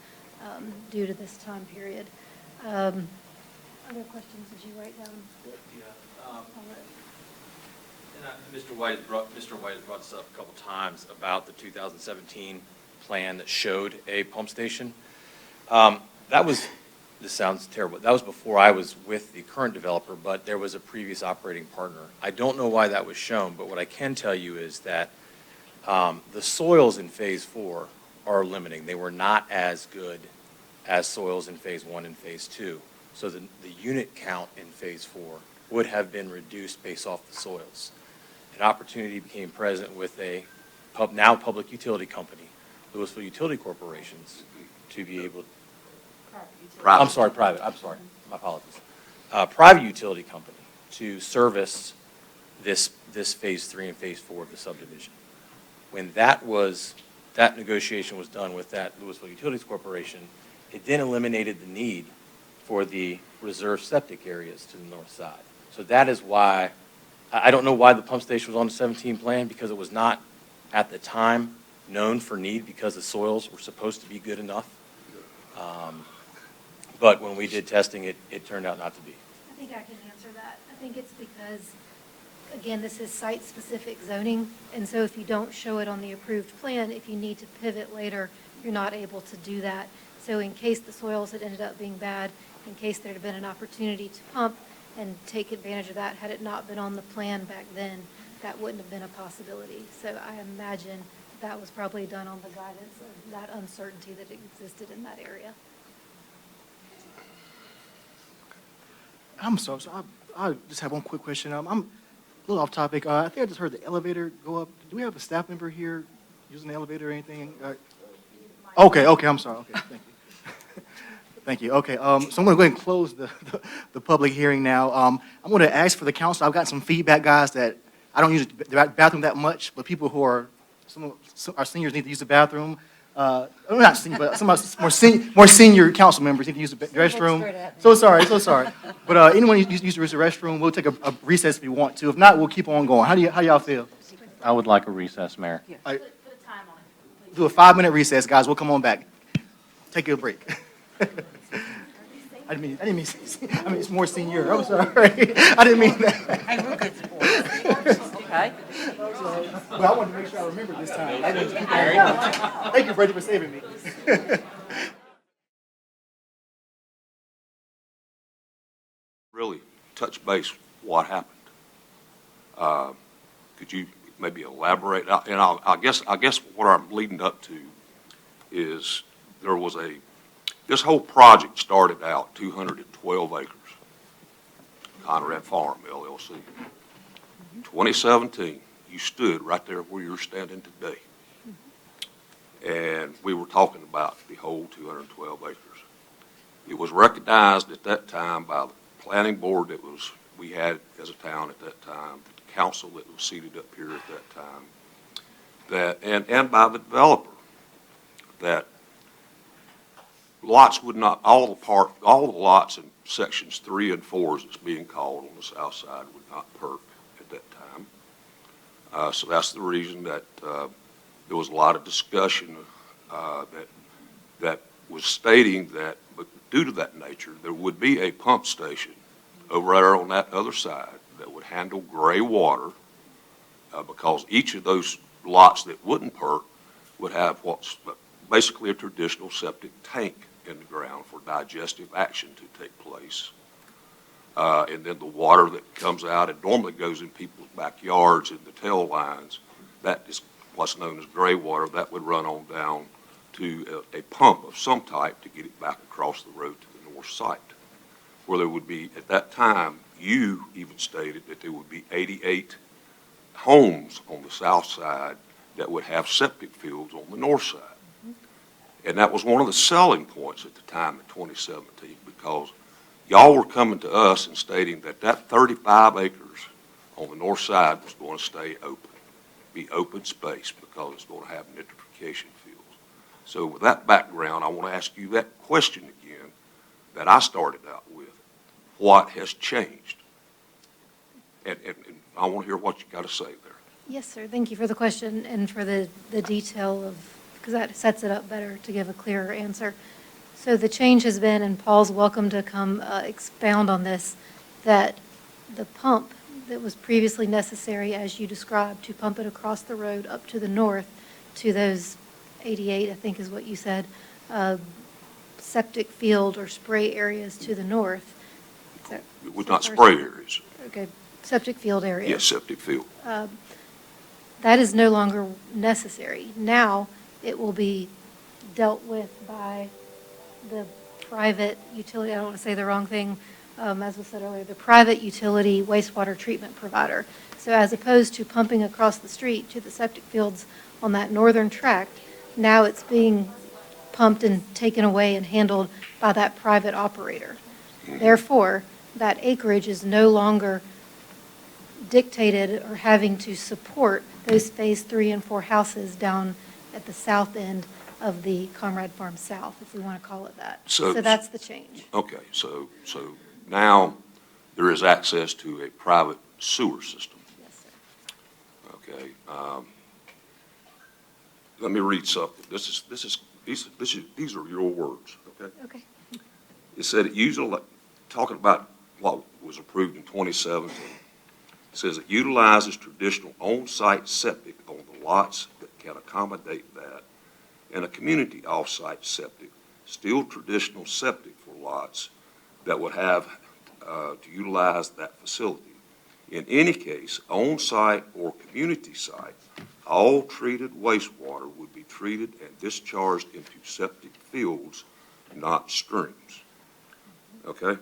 due to this time period. Other questions did you write down? Mr. White has brought this up a couple times about the 2017 plan that showed a pump station. This sounds terrible. That was before I was with the current developer, but there was a previous operating partner. I don't know why that was shown, but what I can tell you is that the soils in phase 4 are limiting. They were not as good as soils in phase 1 and phase 2. So the unit count in phase 4 would have been reduced based off the soils. An opportunity became present with a now public utility company, Lewisville Utility Corporations, to be able, I'm sorry, private, I'm sorry, my apologies. Private utility company to service this phase 3 and phase 4 of the subdivision. When that negotiation was done with that Lewisville Utilities Corporation, it then eliminated the need for the reserve septic areas to the north side. So that is why, I don't know why the pump station was on the 17 plan, because it was not at the time known for need because the soils were supposed to be good enough. But when we did testing, it turned out not to be. I think I can answer that. I think it's because, again, this is site-specific zoning, and so if you don't show it on the approved plan, if you need to pivot later, you're not able to do that. So in case the soils had ended up being bad, in case there had been an opportunity to pump and take advantage of that, had it not been on the plan back then, that wouldn't have been a possibility. So I imagine that was probably done on the guidance of that uncertainty that existed in that area. I'm sorry, so I just have one quick question. I'm a little off topic. I think I just heard the elevator go up. Do we have a staff member here using the elevator or anything? Okay, I'm sorry. Okay, thank you. Thank you. Okay, so I'm going to go ahead and close the public hearing now. I'm going to ask for the council. I've got some feedback, guys, that I don't use the bathroom that much, but people who are, some our seniors need to use the bathroom. Not senior, but some of our more senior council members need to use the restroom. So sorry. But anyone who use the restroom, we'll take a recess if you want to. If not, we'll keep on going. How do y'all feel? I would like a recess, Mayor. Put a time on it. Do a 5-minute recess, guys. We'll come on back. Take a break. I didn't mean, it's more senior. I'm sorry. I didn't mean that. Hey, we're good sports. Okay. Well, I wanted to make sure I remembered this time. I didn't keep on. Thank you, Brady, for saving me. Really touch base what happened. Could you maybe elaborate? And I guess what I'm leading up to is there was this whole project started out 212 acres, Conrad Farm, LLC. 2017, you stood right there where you're standing today. And we were talking about the whole 212 acres. It was recognized at that time by the planning board that we had as a town at that time, the council that was seated up here at that time, and by the developer, that lots would not, all the lots in sections 3 and 4, as it's being called on the south side, would not perk at that time. So that's the reason that there was a lot of discussion that was stating that, but due to that nature, there would be a pump station over there on that other side that would handle gray water, because each of those lots that wouldn't perk would have what's basically a traditional septic tank in the ground for digestive action to take place. And then the water that comes out, it normally goes in people's backyards and the tail lines. That is what's known as gray water. That would run on down to a pump of some type to get it back across the road to the north site, where there would be, at that time, you even stated that there would be 88 homes on the south side that would have septic fields on the north side. And that was one of the selling points at the time in 2017, because y'all were coming to us and stating that that 35 acres on the north side was going to stay open, be open space, because it's going to have nitrification fields. So with that background, I want to ask you that question again that I started out with. What has changed? And I want to hear what you got to say there. Yes, sir. Thank you for the question and for the detail of, because that sets it up better to give a clearer answer. So the change has been, and Paul's welcome to come expound on this, that the pump that was previously necessary, as you described, to pump it across the road up to the north to those 88, I think is what you said, septic field or spray areas to the north. It was not spray areas. Okay, septic field areas. Yes, septic field. That is no longer necessary. Now it will be dealt with by the private utility, I don't want to say the wrong thing, as was said earlier, the private utility wastewater treatment provider. So as opposed to pumping across the street to the septic fields on that northern tract, now it's being pumped and taken away and handled by that private operator. Therefore, that acreage is no longer dictated or having to support those Phase 3 and 4 houses down at the south end of the Conrad Farm South, if we want to call it that. So- So that's the change. Okay, so now there is access to a private sewer system. Yes, sir. Okay. Let me read something. These are your words, okay? Okay. It said it usually, talking about what was approved in 2017, it says it utilizes traditional on-site septic on the lots that can accommodate that, and a community off-site septic, still traditional septic for lots that would have to utilize that facility. In any case, on-site or community site, all treated wastewater would be treated and discharged into septic fields, not streams. Okay?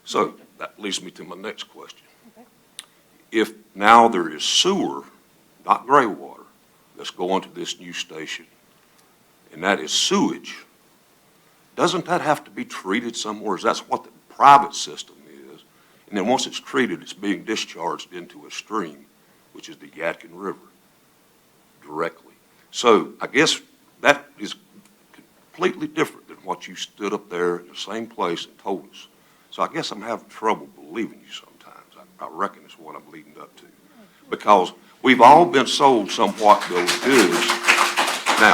So that leads me to my next question. Okay. If now there is sewer, not gray water, that's going to this new station, and that is sewage, doesn't that have to be treated somewhere? That's what the private system is. And then once it's treated, it's being discharged into a stream, which is the Yadkin River, directly. So I guess that is completely different than what you stood up there in the same place and told us. So I guess I'm having trouble believing you sometimes. I reckon it's what I'm leading up to. Because we've all been sold somewhat those goods. Now,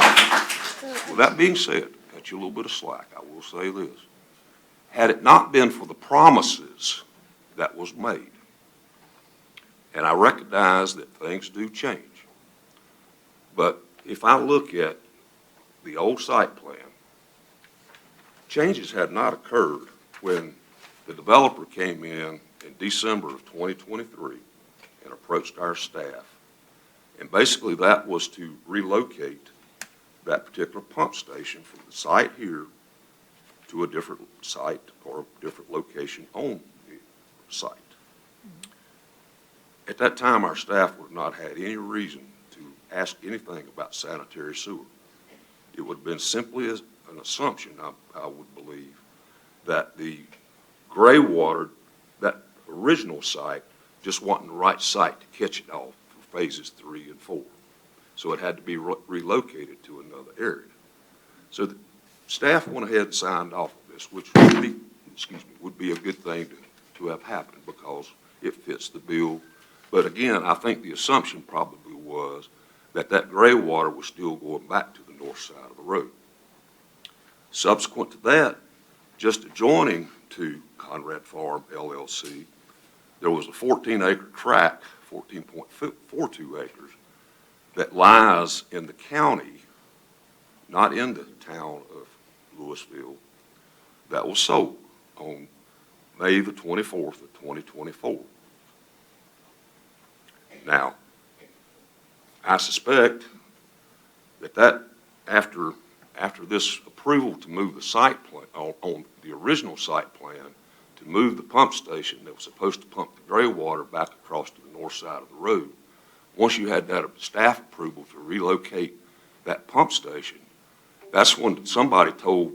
with that being said, cut you a little bit of slack, I will say this. Had it not been for the promises that was made, and I recognize that things do change, but if I look at the old site plan, changes had not occurred when the developer came in December of 2023 and approached our staff. And basically that was to relocate that particular pump station from the site here to a different site or a different location on the site. At that time, our staff would not had any reason to ask anything about sanitary sewer. It would have been simply as an assumption, I would believe, that the gray water, that original site, just wasn't the right site to catch it all for phases 3 and 4. So it had to be relocated to another area. So the staff went ahead and signed off on this, which would be a good thing to have happened because it fits the bill. But again, I think the assumption probably was that that gray water was still going back to the north side of the road. Subsequent to that, just adjoining to Conrad Farm LLC, there was a 14-acre tract, 14.42 acres, that lies in the county, not in the town of Lewisville, that was sold on May the 24th of 2024. Now, I suspect that after this approval to move the site plan, on the original site plan, to move the pump station that was supposed to pump the gray water back across to the north side of the road, once you had that staff approval to relocate that pump station, that's when somebody told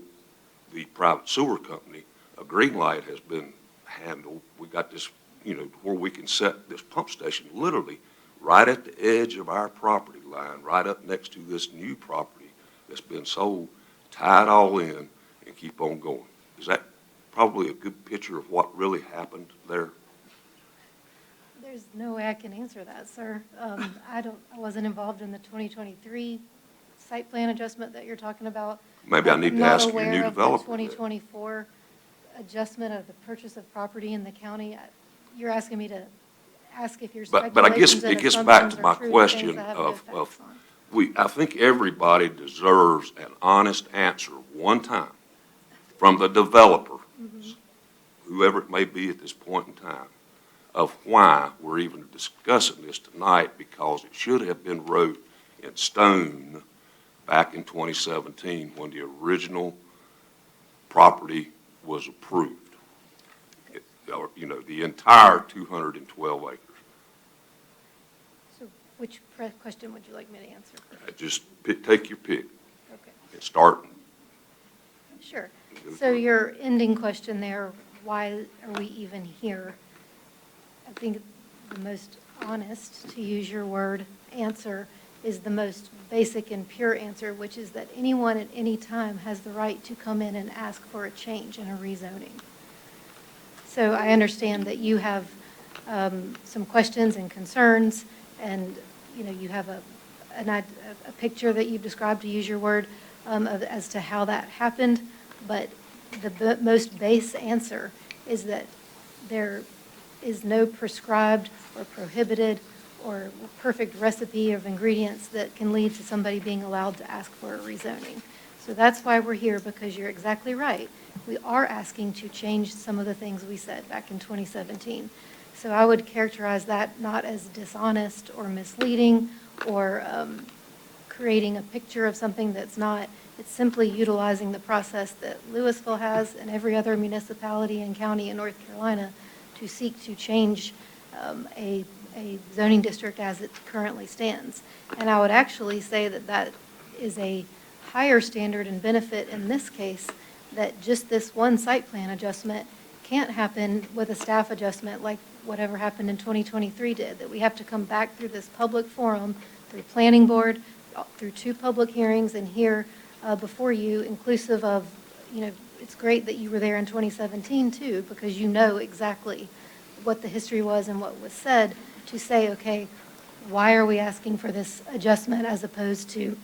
the private sewer company, a green light has been handled. We got this, where we can set this pump station literally right at the edge of our property line, right up next to this new property that's been sold, tie it all in and keep on going. Is that probably a good picture of what really happened there? There's no way I can answer that, sir. I wasn't involved in the 2023 site plan adjustment that you're talking about. Maybe I need to ask your new developer. I'm not aware of the 2024 adjustment of the purchase of property in the county. You're asking me to ask if your speculations But I guess and it gets back assumptions to are my true, things question I have no of facts on. I think everybody deserves an honest answer one time from the developer, whoever it may be at this point in time, of why we're even discussing this tonight, because it should have been wrote in stone back in 2017 when the original property was approved. develop, the entire 212 acres. So which question would you like me to answer first? Just take your pick Okay. and start. Sure. So your ending question there, why are we even here? I think the most honest, to use your word, answer is the most basic and pure answer, which is that anyone at any time has the right to come in and ask for a change and a rezoning. So I understand that you have some questions and concerns, and you have a picture that you've described, to use your word, as to how that happened. But the most base answer is that there is no prescribed or prohibited or perfect recipe of ingredients that can lead to somebody being allowed to ask for a rezoning. So that's why we're here, because you're exactly right. We are asking to change some of the things we said back in 2017. So I would characterize that not as dishonest or misleading or creating a picture of something that's not. It's simply utilizing the process that Lewisville has and every other municipality and county in North Carolina to seek to change a zoning district as it currently stands. And I would actually say that that is a higher standard and benefit in this case, that just this one site plan adjustment can't happen with a staff adjustment like whatever happened in 2023 did, that we have to come back through this public forum, through planning board, through 2 public hearings, and here before you, inclusive of, it's great that you were there in 2017 too, because you know exactly what the history was and what was said, to say, okay, why are we asking for this adjustment as opposed to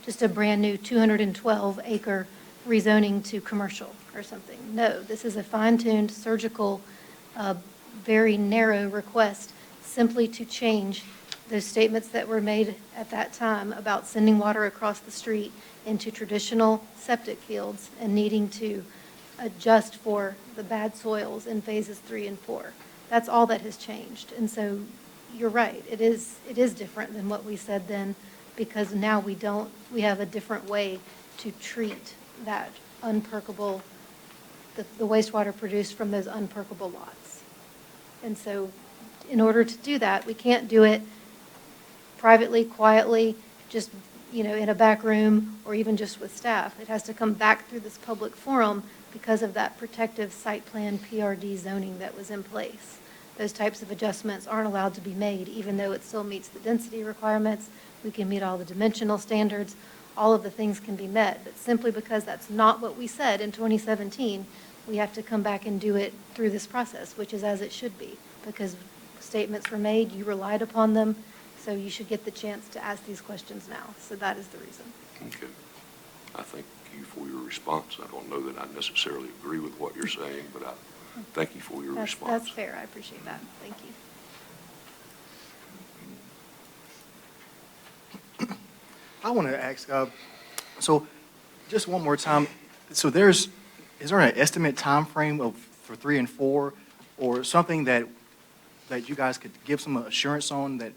just a brand new 212-acre rezoning to commercial or something? No, this is a fine-tuned, surgical, very narrow request simply to change those statements that were made at that time about sending water across the street into traditional septic fields and needing to adjust for the bad soils in phases 3 and 4. That's all that has changed. And so you're right, it is different than what we said then, because now we have a different way to treat that unperkable, the wastewater produced from those unperkable lots. And so in order to do that, we can't do it privately, quietly, just in a back room, or even just with staff. It has to come back through this public forum because of that protective site plan PRD zoning that was in place. Those types of adjustments aren't allowed to be made, even though it still meets the density requirements. We can meet all the dimensional standards. All of the things can be met. But simply because that's not what we said in 2017, we have to come back and do it through this process, which is as it should be, because statements were made, you relied upon them, so you should get the chance to ask these questions now. So that is the reason. Okay. I thank you for your response. I don't know that I necessarily agree with what you're saying, but I thank you for your response. That's fair. I appreciate that. Thank you. I want to ask, so just one more time, so is there an estimate time frame for 3 and 4, or something that you guys could give some assurance on, that,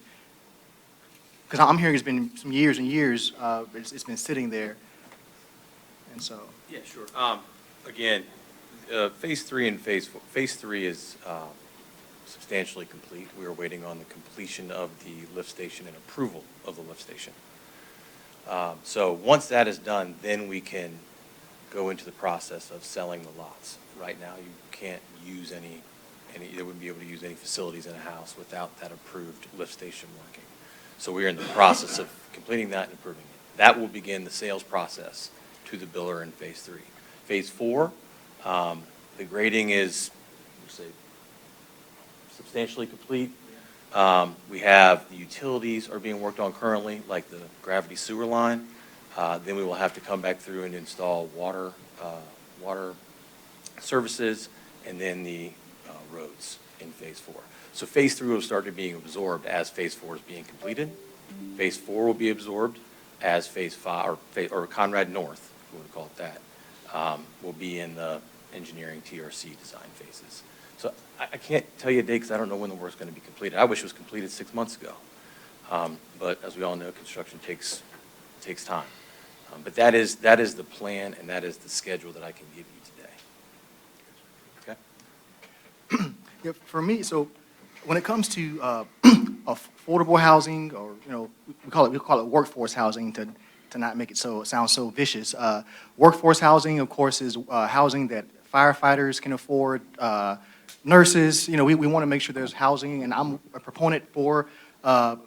because I'm hearing it's been some years and years, it's been sitting there, and so. Yeah, sure. Again, phase 3 and phase 3 is substantially complete. We are waiting on the completion of the lift station and approval of the lift station. So once that is done, then we can go into the process of selling the lots. Right now, you can't use any, you wouldn't be able to use any facilities in a house without that approved lift station working. So we are in the process of completing that and approving it. That will begin the sales process to the biller in phase 3. Phase 4, the grading is, let's say, substantially complete. We have the utilities are being worked on currently, like the gravity sewer line. Then we will have to come back through and install water services, and then the roads in phase 4. So phase 3 will start being absorbed as phase 4 is being completed. Phase 4 will be absorbed as phase 5, or Conrad North, if you want to call it that, will be in the engineering TRC design phases. So I can't tell you a date because I don't know when the work's going to be completed. I wish it was completed 6 months ago. But as we all know, construction takes time. But that is the plan, and that is the schedule that I can give you today. Okay? Yeah, for me, so when it comes to affordable housing, or, we call it workforce housing to not make it sound so vicious. Workforce housing, of course, is housing that firefighters can afford, nurses, we want to make sure there's housing, and I'm a proponent for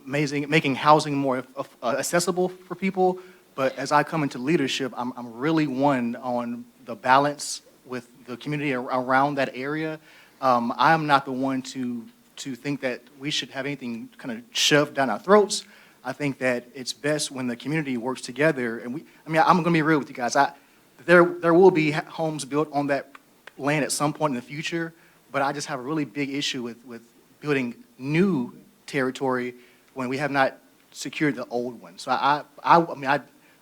making housing more accessible for people. But as I come into leadership, I'm really one on the balance with the community around that area. I'm not the one to think that we should have anything kind of shoved down our throats. I think that it's best when the community works together. And I'm going to be real with you guys. There will be homes built on that land at some point in the future, but I just have a really big issue with building new territory when we have not secured the old one. So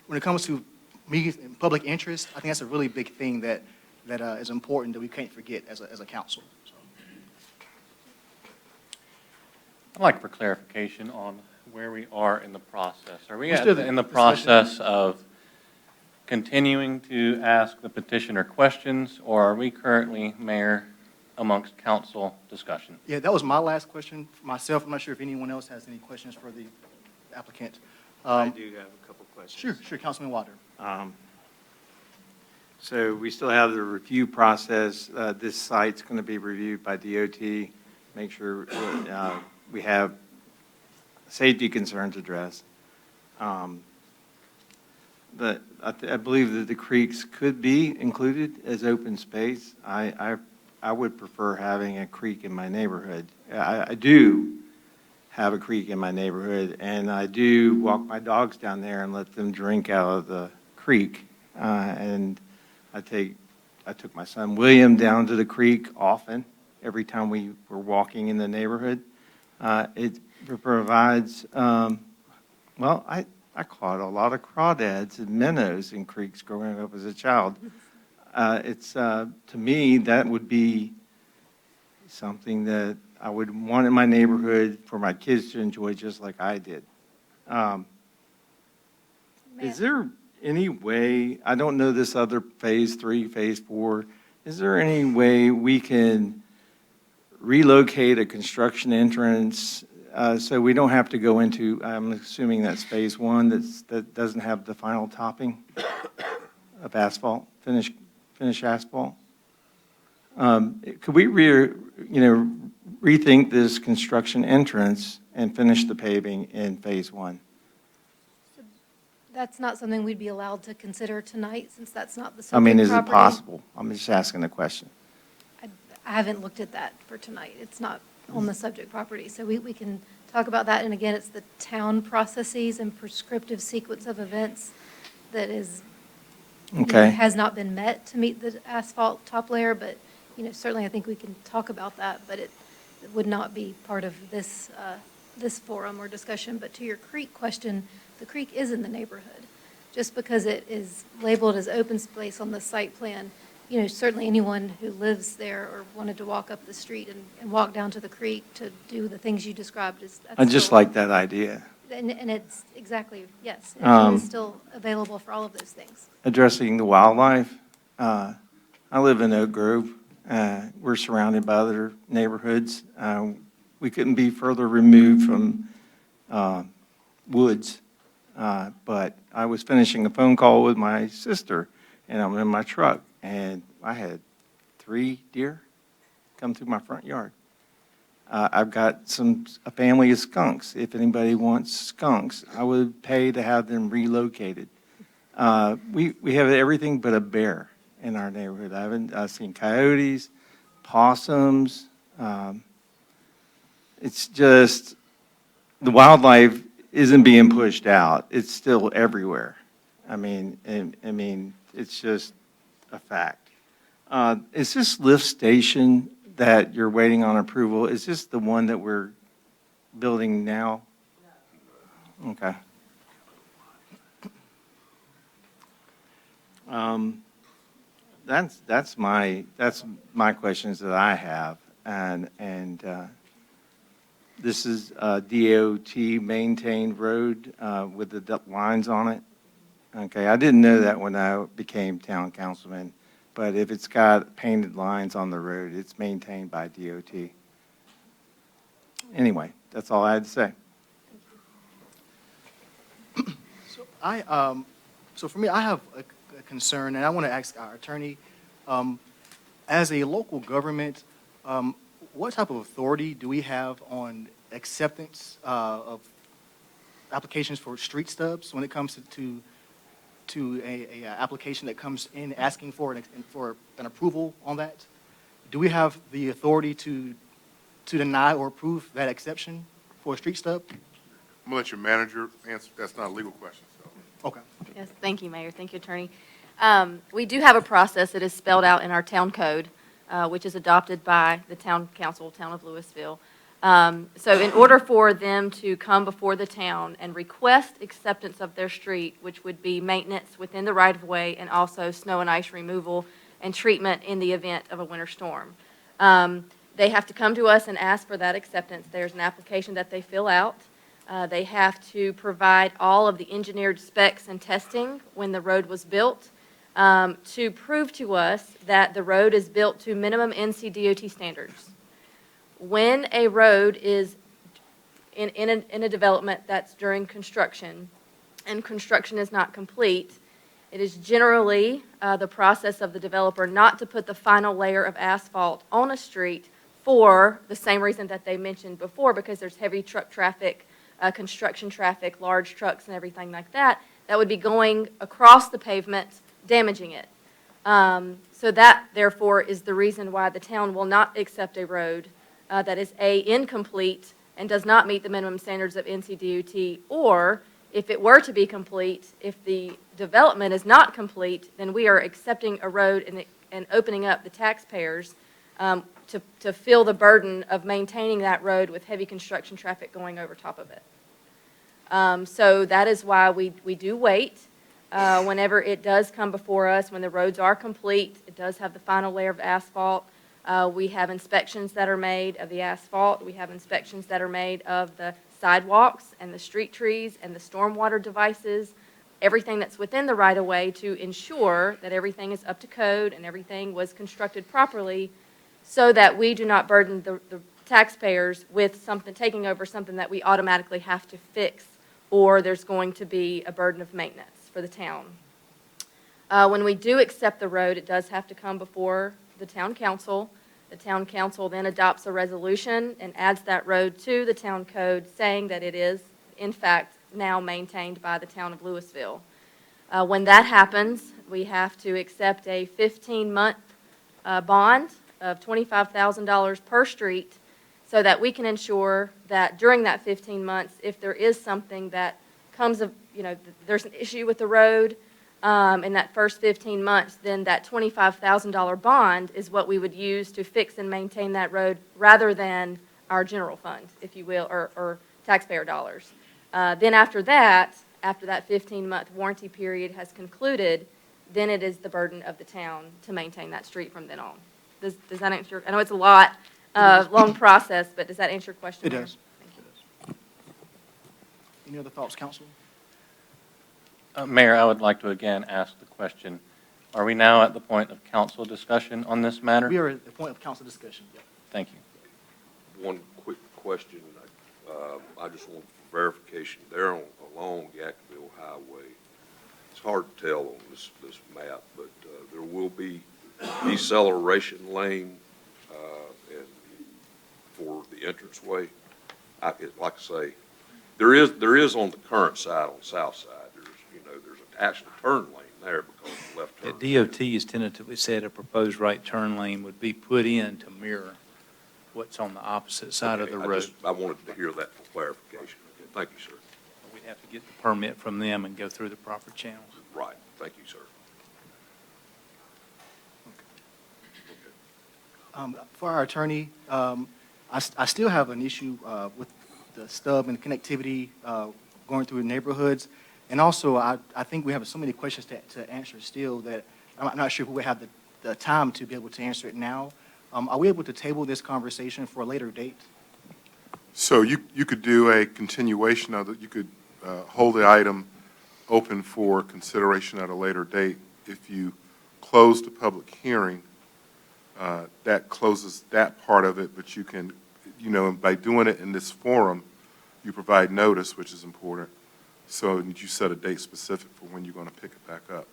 when it comes to public interest, I think that's a really big thing that is important that we can't forget as a council. So. I'd like for clarification on where we are in the process. Are we We're still in the discussion. process of continuing to ask the petitioner questions, or are we currently, Mayor, amongst council discussion? Yeah, that was my last question for myself. I'm not sure if anyone else has any questions for the applicant. I do have a couple questions. Sure, Councilman Water. So we still have the review process. This site's going to be reviewed by DOT, make sure we have safety concerns addressed. But I believe that the creeks could be included as open space. I would prefer having a creek in my neighborhood. I do have a creek in my neighborhood, and I do walk my dogs down there and let them drink out of the creek. And I took my son William down to the creek often, every time we were walking in the neighborhood. It provides, I caught a lot of crawdads and minnows in creeks growing up as a child. To me, that would be something that I would want in my neighborhood for my kids to enjoy just like I did. Is there any way, I don't know this other phase 3, phase 4, is there any way we can relocate a construction entrance so we don't have to go into, I'm assuming that's phase 1 that doesn't have the final topping of asphalt, finished asphalt? Could we rethink this construction entrance and finish the paving in phase 1? That's not something we'd be allowed to consider tonight, since that's not the subject Is property. it possible? I'm just asking a question. I haven't looked at that for tonight. It's not on the subject property. So we can talk about that. And again, it's the town processes and prescriptive sequence of events that is, has not been met to meet the asphalt top layer. But, certainly I think we can talk about that, but it would not be part of this, this forum or discussion. But to your creek question, the creek is in the neighborhood. Just because it is labeled as open space on the site plan, certainly anyone who lives there or wanted to walk up the street and walk down to the creek to do the things you described is. I just like that idea. And it's exactly, yes, it is still available for all of those things. Addressing the wildlife, I live in Oak Grove. We're surrounded by other neighborhoods. We couldn't be further removed from woods, but I was finishing a phone call with my sister, and I'm in my truck, and I had 3 deer come through my front yard. I've got a family of skunks. If anybody wants skunks, I would pay to have them relocated. We have everything but a bear in our neighborhood. I've seen coyotes, possums. It's just the wildlife isn't being pushed out. It's still everywhere. It's just a fact. Is this lift station that you're waiting on approval, is this the one that we're building now? Okay. That's my questions that I have, and this is a DOT maintained road with the lines on it. Okay, I didn't know that when I became town councilman, but if it's got painted lines on the road, it's maintained by DOT. anyway, that's all I had to say. So for me, I have a concern, and I want to ask our attorney, as a local government, what type of authority do we have on acceptance of applications for street stubs when it comes to a application that comes in asking for an approval on that? Do we have the authority to deny or approve that exception for a street stub? I'm going to let your manager answer. That's not a legal question, so. Okay. Yes, thank you, Mayor. Thank you, Attorney. We do have a process that is spelled out in our town code, which is adopted by the town council, Town of Lewisville. So in order for them to come before the town and request acceptance of their street, which would be maintenance within the right-of-way and also snow and ice removal and treatment in the event of a winter storm, they have to come to us and ask for that acceptance. There's an application that they fill out. They have to provide all of the engineered specs and testing when the road was built to prove to us that the road is built to minimum NCDOT standards. When a road is in a development that's during construction and construction is not complete, it is generally the process of the developer not to put the final layer of asphalt on a street for the same reason that they mentioned before, because there's heavy truck traffic, construction traffic, large trucks and everything like that, that would be going across the pavement, damaging it. So that, therefore, is the reason why the town will not accept a road that is A, incomplete and does not meet the minimum standards of NCDOT, or if it were to be complete, if the development is not complete, then we are accepting a road and opening up the taxpayers to feel the burden of maintaining that road with heavy construction traffic going over top of it. So that is why we do wait. Whenever it does come before us, when the roads are complete, it does have the final layer of asphalt. We have inspections that are made of the asphalt. We have inspections that are made of the sidewalks and the street trees and the stormwater devices, everything that's within the right-of-way to ensure that everything is up to code and everything was constructed properly so that we do not burden the taxpayers with something, taking over something that we automatically have to fix, or there's going to be a burden of maintenance for the town. When we do accept the road, it does have to come before the town council. The town council then adopts a resolution and adds that road to the town code, saying that it is, in fact, now maintained by the town of Lewisville. When that happens, we have to accept a 15-month bond of $25,000 per street so that we can ensure that during that 15 months, if there is something that comes of, there's an issue with the road in that first 15 months, then that $25,000 bond is what we would use to fix and maintain that road rather than our general fund, if you will, or taxpayer dollars. Then after that 15-month warranty period has concluded, then it is the burden of the town to maintain that street from then on. Does that answer? I know it's a lot, long process, but does that answer your question? It does. Thank you. Any other thoughts, council? Mayor, I would like to again ask the question, are we now at the point of council discussion on this matter? We are at the point of council discussion. Yep. Thank you. One quick question. I just want verification. There along Yackenville Highway, it's hard to tell on this map, but there will be deceleration lane and for the entranceway. Like I say, there is on the current side, on the south side, there's attached a turn lane there because of the left turn. The DOT has tentatively said a proposed right turn lane would be put in to mirror what's on the opposite side of the road. I wanted to hear that for clarification. Okay, thank you, sir. We'd have to get the permit from them and go through the proper channels. Right. Thank you, sir. For our attorney, I still have an issue with the stub and connectivity going through the neighborhoods. And also, I think we have so many questions to answer still that I'm not sure if we have the time to be able to answer it now. Are we able to table this conversation for a later date? So you could do a continuation of it. You could hold the item open for consideration at a later date. If you close the public hearing, that closes that part of it, but you you know, by doing it in this forum, you provide notice, which is important. So you set a date specific for when you're going to pick it back up.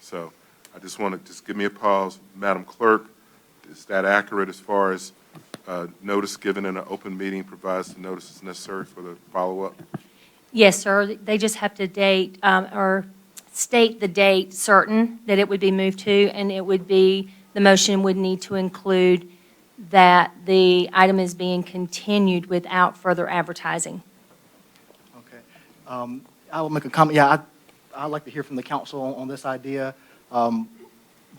So I just want to just give me a pause. Madam Clerk, is that accurate as far as notice given in an open meeting provides the notices necessary for the follow-up? Yes, sir. They just have to date or state the date certain that it would be moved to, and it would be, the motion would need to include that the item is being continued without further advertising. Okay. I will make a comment. Yeah, I'd like to hear from the council on this idea.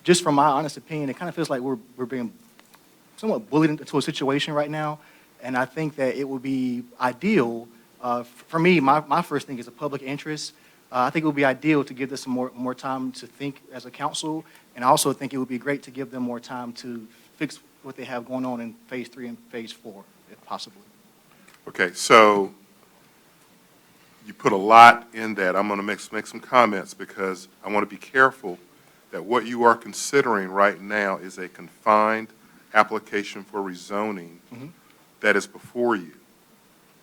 Just from my honest opinion, it kind of feels like we're being somewhat bullied into a situation right now, and I think that it would be ideal, for me, my first thing is a public interest. I think it would be ideal to give this some more time to think as a council, and I also think it would be great to give them more time to fix what they have going on in Phase 3 and Phase 4, if possible. Okay, so you put a lot in that. I'm going to make some comments because I want to be careful that what you are considering right now is a confined application for rezoning that is before you.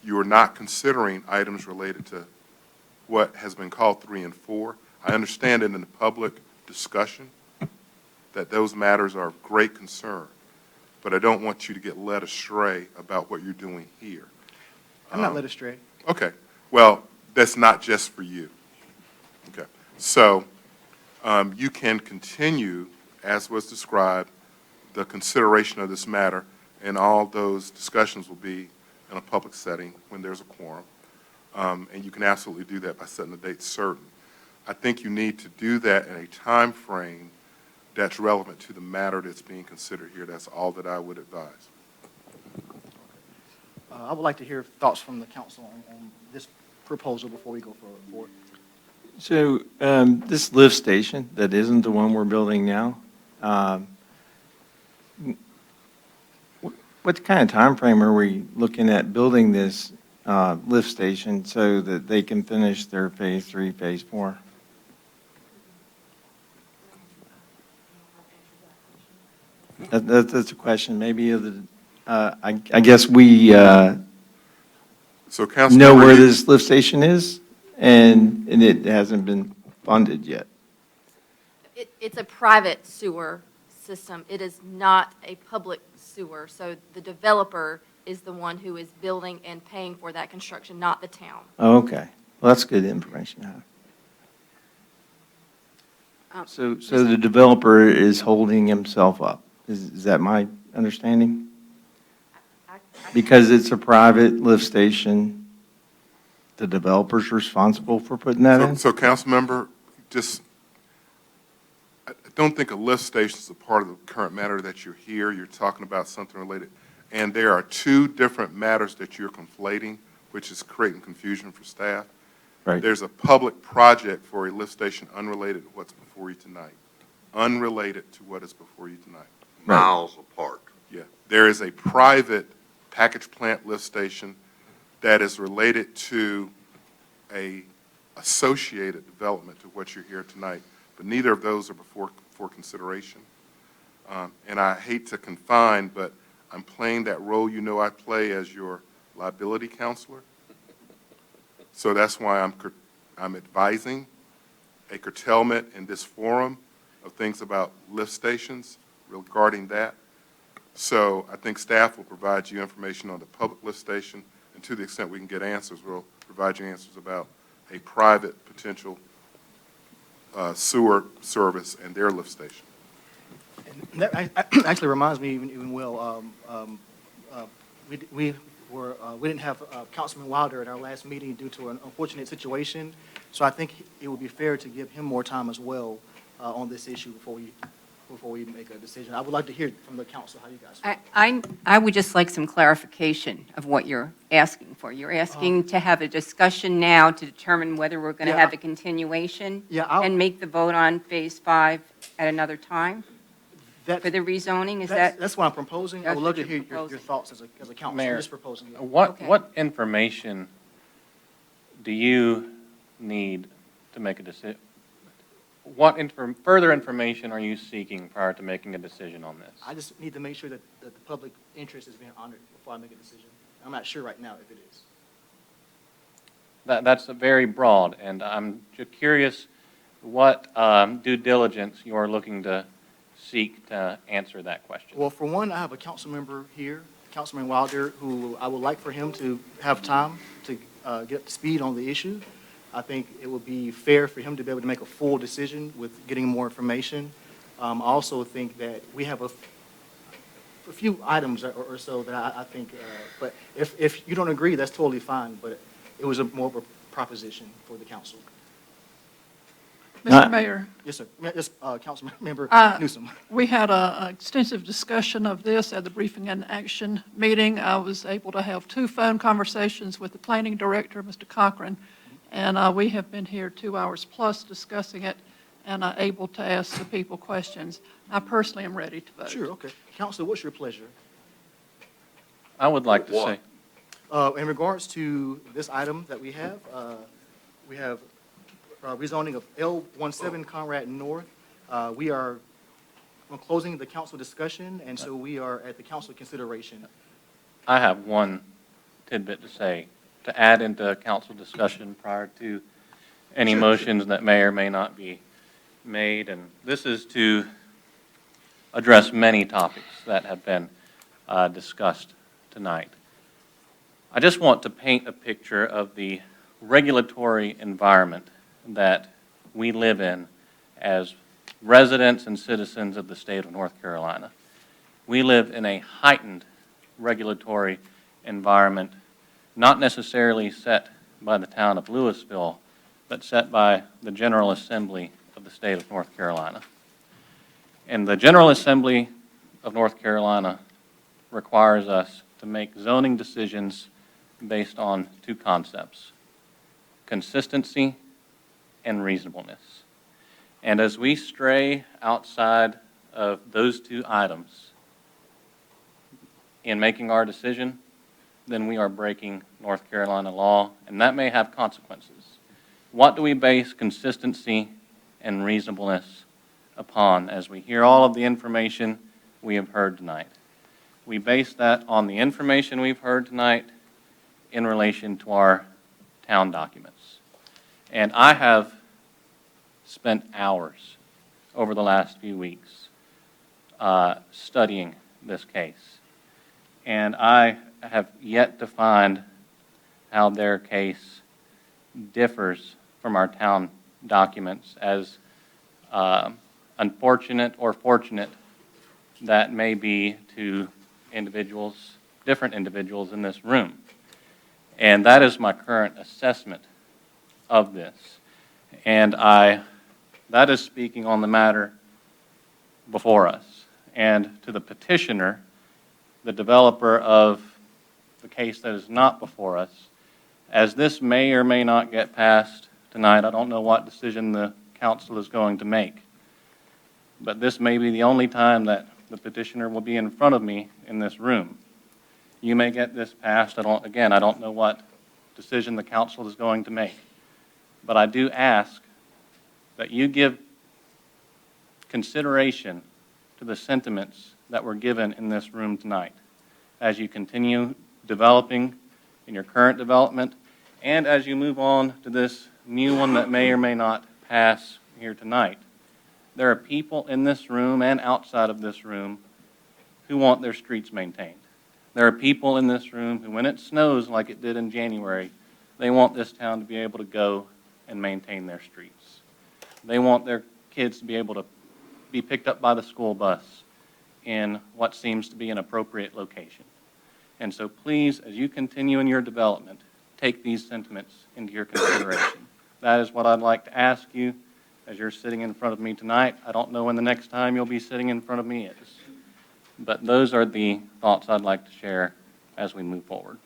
You are not considering items related to what has been called 3 and 4. I understand in the public discussion that those matters are of great concern, but I don't want you to get led astray about what you're doing here. I'm not led astray. Okay. Well, that's not just for you. Okay. So you can continue, as was described, the consideration of this matter, and all those discussions will be in a public setting when there's a quorum. And you can absolutely do that by setting a date certain. I think you need to do that in a time frame that's relevant to the matter that's being considered here. That's all that I would advise. I would like to hear thoughts from the council on this proposal before we go forward. So this lift station, that isn't the one we're building now, what kind of time frame are we looking at building this lift station so that they can finish their Phase 3, Phase 4? That's a question. Maybe I guess we So, Councilmember, know where this lift station is, and it hasn't been funded yet. It's a private sewer system. It is not a public sewer. So the developer is the one who is building and paying for that construction, not the town. Oh, okay. Well, that's good information to have. So the developer is holding himself up. Is that my understanding? Because it's a private lift station, the developer's responsible for putting that in? So, Councilmember, I don't think a lift station is a part of the current matter that you're here. You're talking about something related. And there are two different matters that you're conflating, which is creating confusion for staff. Right. There's a public project for a lift station unrelated to what's before you tonight. Unrelated to what is before you tonight. Miles apart. Yeah. There is a private package plant lift station that is related to a associated development to what you're here tonight, but neither of those are before consideration. And I hate to confine, but I'm playing that role you know I play as your liability counselor. So that's why I'm advising a curtailment in this forum of things about lift stations regarding that. So I think staff will provide you information on the public lift station, and to the extent we can get answers, we'll provide you answers about a private potential sewer service and their lift station. And that actually reminds me even well, we didn't have Councilman Wilder at our last meeting due to an unfortunate situation, so I think it would be fair to give him more time as well on this issue before we make a decision. I would like to hear from the council how you guys feel. I would just like some clarification of what you're asking for. You're asking to have a discussion now to determine whether we're going to have a continuation and make the vote on Phase 5 at another time for the rezoning? That's what I'm proposing. I would love to hear your thoughts as a council. Mayor, I'm just proposing it. what information do you need to make a decision? What further information are you seeking prior to making a decision on this? I just need to make sure that the public interest is being honored before I make a decision. I'm not sure right now if it is. That's very broad, and I'm just curious what due diligence you're looking to seek to answer that question. Well, for one, I have a council member here, Councilman Wilder, who I would like for him to have time to get up to speed on the issue. I think it would be fair for him to be able to make a full decision with getting more information. I also think that we have a few items or so that I think, but if you don't agree, that's totally fine, but it was more of a proposition for the council. Mr. Mayor, Yes, sir. Yes, Councilman Member Newsom. we had an extensive discussion of this at the Briefing and Action meeting. I was able to have 2 phone conversations with the planning director, Mr. Cochran, and we have been here 2 hours plus discussing it and able to ask the people questions. I personally am ready to vote. Sure, okay. Council, what's your pleasure? I would like to say, In regards to this item that we have rezoning of L17 Conrad North. We are closing the council discussion, and so we are at the council consideration. I have one tidbit to say, to add into council discussion prior to any motions that may or may not be made, and this is to address many topics that have been discussed tonight. I just want to paint a picture of the regulatory environment that we live in as residents and citizens of the state of North Carolina. We live in a heightened regulatory environment, not necessarily set by the town of Lewisville, but set by the General Assembly of the state of North Carolina. And the General Assembly of North Carolina requires us to make zoning decisions based on 2 concepts: consistency and reasonableness. And as we stray outside of those 2 items in making our decision, then we are breaking North Carolina law, and that may have consequences. What do we base consistency and reasonableness upon as we hear all of the information we have heard tonight? We base that on the information we've heard tonight in relation to our town documents. And I have spent hours over the last few weeks studying this case. And I have yet to find how their case differs from our town documents, as unfortunate or fortunate that may be to individuals, different individuals in this room. And that is my current assessment of this. And that is speaking on the matter before us. And to the petitioner, the developer of the case that is not before us, as this may or may not get passed tonight, I don't know what decision the council is going to make. But this may be the only time that the petitioner will be in front of me in this room. You may get this passed. I don't know what decision the council is going to make. But I do ask that you give consideration to the sentiments that were given in this room tonight as you continue developing in your current development and as you move on to this new one that may or may not pass here tonight. There are people in this room and outside of this room who want their streets maintained. There are people in this room who, when it snows like it did in January, they want this town to be able to go and maintain their streets. They want their kids to be able to be picked up by the school bus in what seems to be an appropriate location. And so please, as you continue in your development, take these sentiments into your consideration. That is what I'd like to ask you as you're sitting in front of me tonight. I don't know when the next time you'll be sitting in front of me is. But those are the thoughts I'd like to share as we move forward.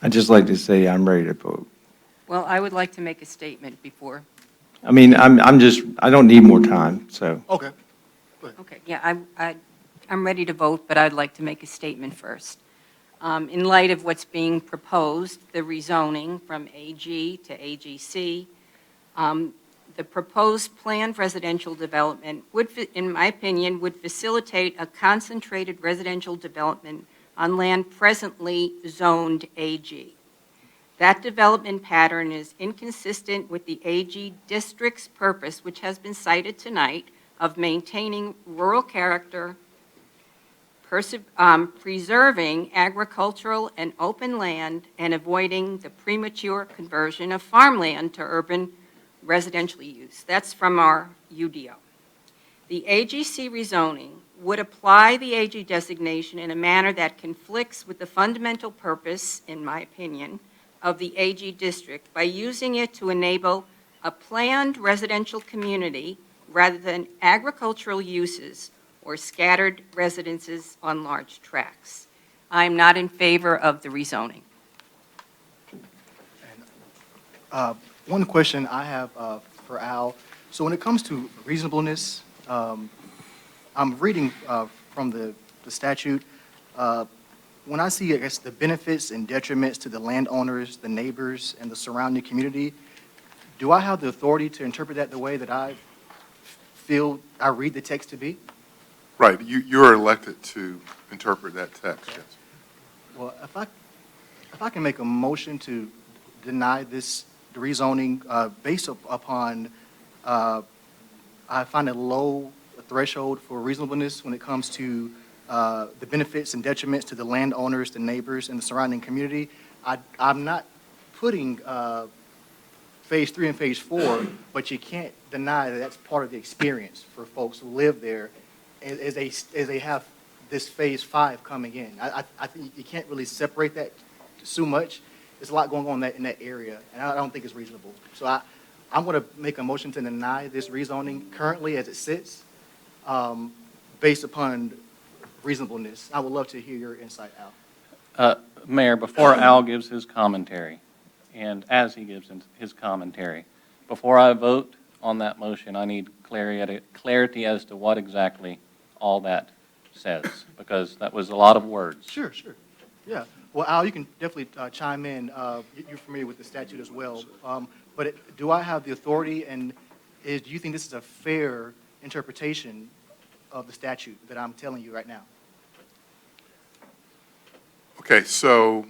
I'd just like to say I'm ready to vote. Well, I would like to make a statement before. I mean, I don't need more time, so. Okay. Okay, yeah, I'm ready to vote, but I'd like to make a statement first. In light of what's being proposed, the rezoning from AG to AGC, the proposed planned residential development would, in my opinion, would facilitate a concentrated residential development on land presently zoned AG. That development pattern is inconsistent with the AG district's purpose, which has been cited tonight, of maintaining rural character, preserving agricultural and open land, and avoiding the premature conversion of farmland to urban residential use. That's from our UDO. The AGC rezoning would apply the AG designation in a manner that conflicts with the fundamental purpose, in my opinion, of the AG district by using it to enable a planned residential community rather than agricultural uses or scattered residences on large tracts. I'm not in favor of the rezoning. One question I have for Al. So when it comes to reasonableness, I'm reading from the statute. When I see, I guess, the benefits and detriments to the landowners, the neighbors, and the surrounding community, do I have the authority to interpret that the way that I feel I read the text to be? Right, you're elected to interpret that text, yes. Well, if I can make a motion to deny this rezoning based upon, I find a low threshold for reasonableness when it comes to the benefits and detriments to the landowners, the neighbors, and the surrounding community. I'm not putting Phase 3 and Phase 4, but you can't deny that that's part of the experience for folks who live there as they have this Phase 5 coming in. I think you can't really separate that too much. There's a lot going on in that area, and I don't think it's reasonable. So I'm going to make a motion to deny this rezoning currently as it sits, based upon reasonableness. I would love to hear your insight, Al. Mayor, before Al gives his commentary, and as he gives his commentary, before I vote on that motion, I need clarity as to what exactly all that says, because that was a lot of words. Sure. Yeah. Well, Al, you can definitely chime in. You're familiar with the statute as well. But do I have the authority, and do you think this is a fair interpretation of the statute that I'm telling you right now? Okay, so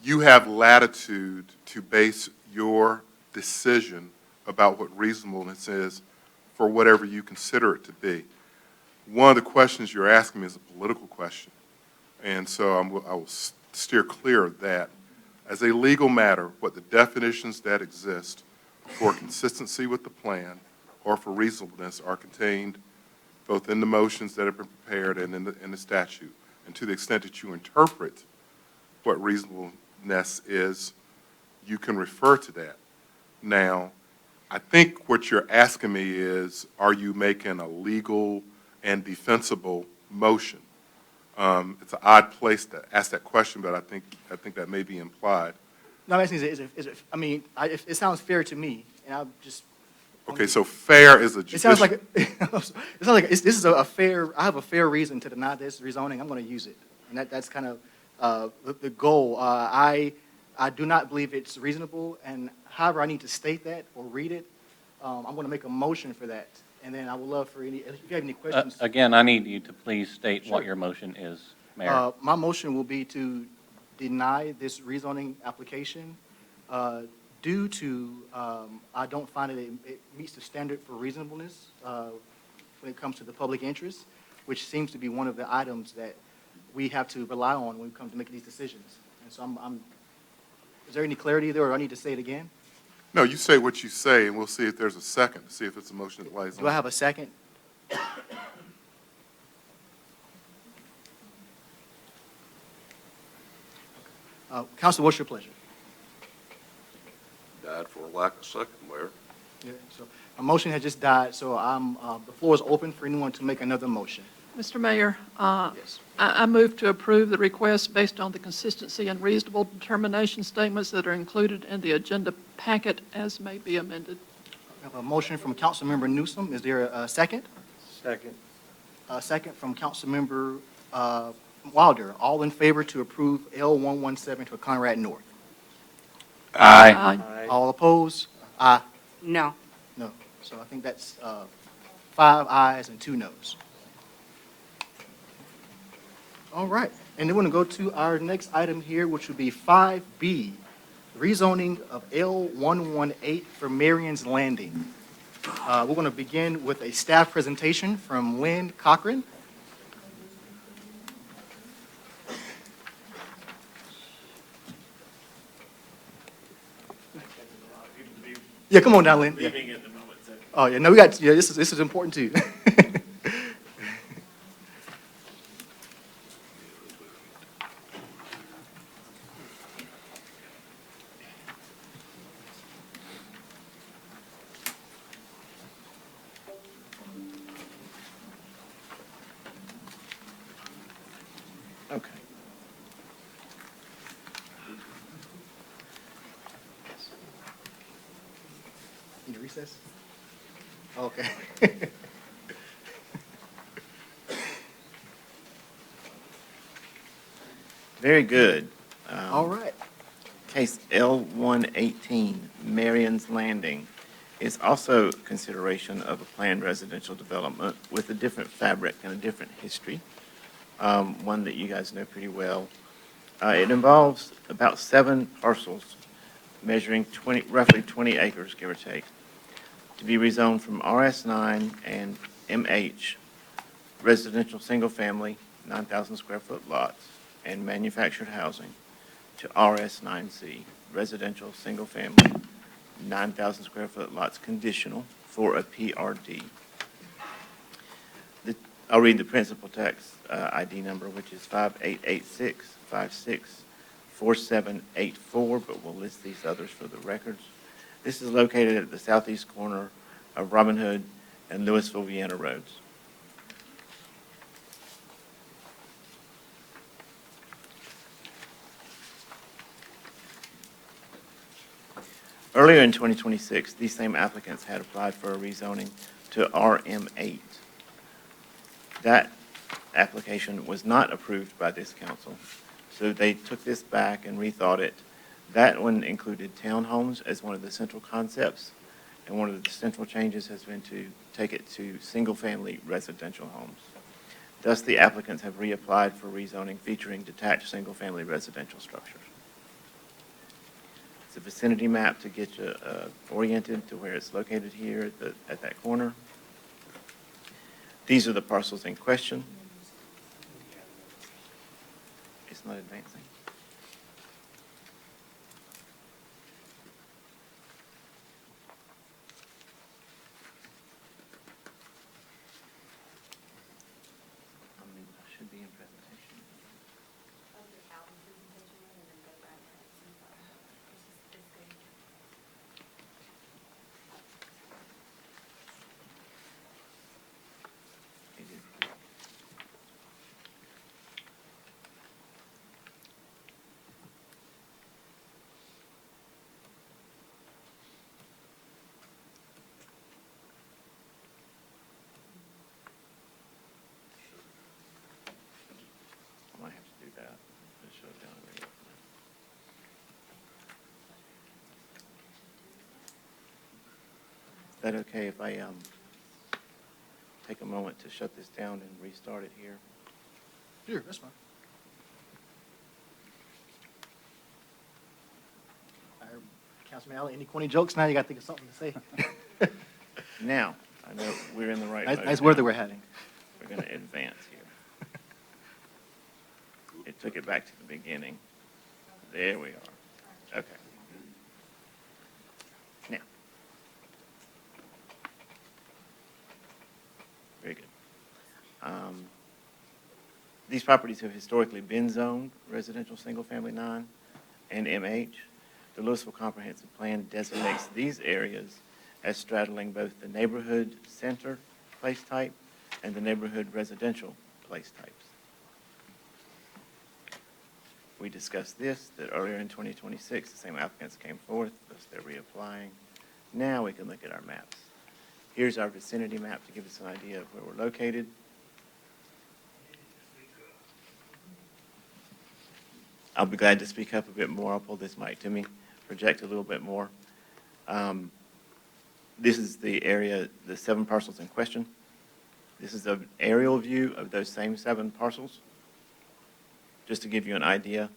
you have latitude to base your decision about what reasonableness is for whatever you consider it to be. One of the questions you're asking me is a political question, and so I will steer clear of that. As a legal matter, what the definitions that exist for consistency with the plan or for reasonableness are contained both in the motions that have been prepared and in the statute. And to the extent that you interpret what reasonableness is, you can refer to that. Now, I think what you're asking me is, are you making a legal and defensible motion? It's an odd place to ask that question, but I think that may be implied. No, I'm asking, it sounds fair to me, and I'm just. Okay, so fair is a It judicial. sounds like this is a fair. I have a fair reason to deny this rezoning. I'm going to use it, and that's kind of the goal. I do not believe it's reasonable, and however I need to state that or read it, I'm going to make a motion for that, and then I would love for if you have any questions. Again, I need you to please state Sure. what your motion is, Mayor. My motion will be to deny this rezoning application due to, I don't find it meets the standard for reasonableness when it comes to the public interest, which seems to be one of the items that we have to rely on when we come to make these decisions. And so is there any clarity there, or do I need to say it again? No, you say what you say, and we'll see if there's a second, see if it's a motion that lies on. Do I have a second? Council, what's your pleasure? Died for lack of second, Mayor. Yeah, so a motion has just died, so the floor is open for anyone to make another motion. Mr. Mayor, Yes. I move to approve the request based on the consistency and reasonable determination statements that are included in the agenda packet as may be amended. We have a motion from Councilmember Newsom. Is there a second? Second. A second from Councilmember Wilder. All in favor to approve L117 to Conrad North? Aye. Aye. All opposed? Aye. No. No. So I think that's 5 ayes and 2 noes. All right, and then we're going to go to our next item here, which would be 5B, rezoning of L118 for Marion's Landing. We're going to begin with a staff presentation from Lynn Cochran. Yeah, come on down, Lynn. Yeah. Oh, yeah, no, this is important too. Okay. Need a recess? Okay. Very good. All right. Case L118, Marion's Landing, is also consideration of a planned residential development with a different fabric and a different history, one that you guys know pretty well. It involves about 7 parcels measuring roughly 20 acres, give or take, to be rezoned from RS9 and MH, residential single-family, 9,000 square foot lots, and manufactured housing, to RS9C, residential single-family, 9,000 square foot lots conditional for a PRD. I'll read the principal tax ID number, which is 5886564784, but we'll list these others for the records. This is located at the southeast corner of Robin Hood and Lewisville, Vienna roads. Earlier in 2026, these same applicants had applied for a rezoning to RM8. That application was not approved by this council, so they took this back and rethought it. That one included townhomes as one of the central concepts, and one of the central changes has been to take it to single-family residential homes. Thus, the applicants have reapplied for rezoning featuring detached single-family residential structures. It's a vicinity map to get you oriented to where it's located here at that corner. These are the parcels in question. It's not advancing. I should be in presentation. I might have to do that. Just show it down there. Is that okay if I take a moment to shut this down and restart it here? Sure, that's fine. All right, Councilman Allen, any corny jokes now? You got to think of something to say. Now, I know we're in the right Nice, mode nice now. weather we're having. We're going to advance here. It took it back to the beginning. There we are. Okay. Now. Very good. These properties have historically been zoned residential single-family 9 and MH. The Lewisville Comprehensive Plan designates these areas as straddling both the neighborhood center place type and the neighborhood residential place types. We discussed this, that earlier in 2026, the same applicants came forth, thus they're reapplying. Now we can look at our maps. Here's our vicinity map to give us an idea of where we're located. I'll be glad to speak up a bit more. I'll pull this mic to me, project a little bit more. This is the area, the 7 parcels in question. This is an aerial view of those same 7 parcels. just to give you an idea,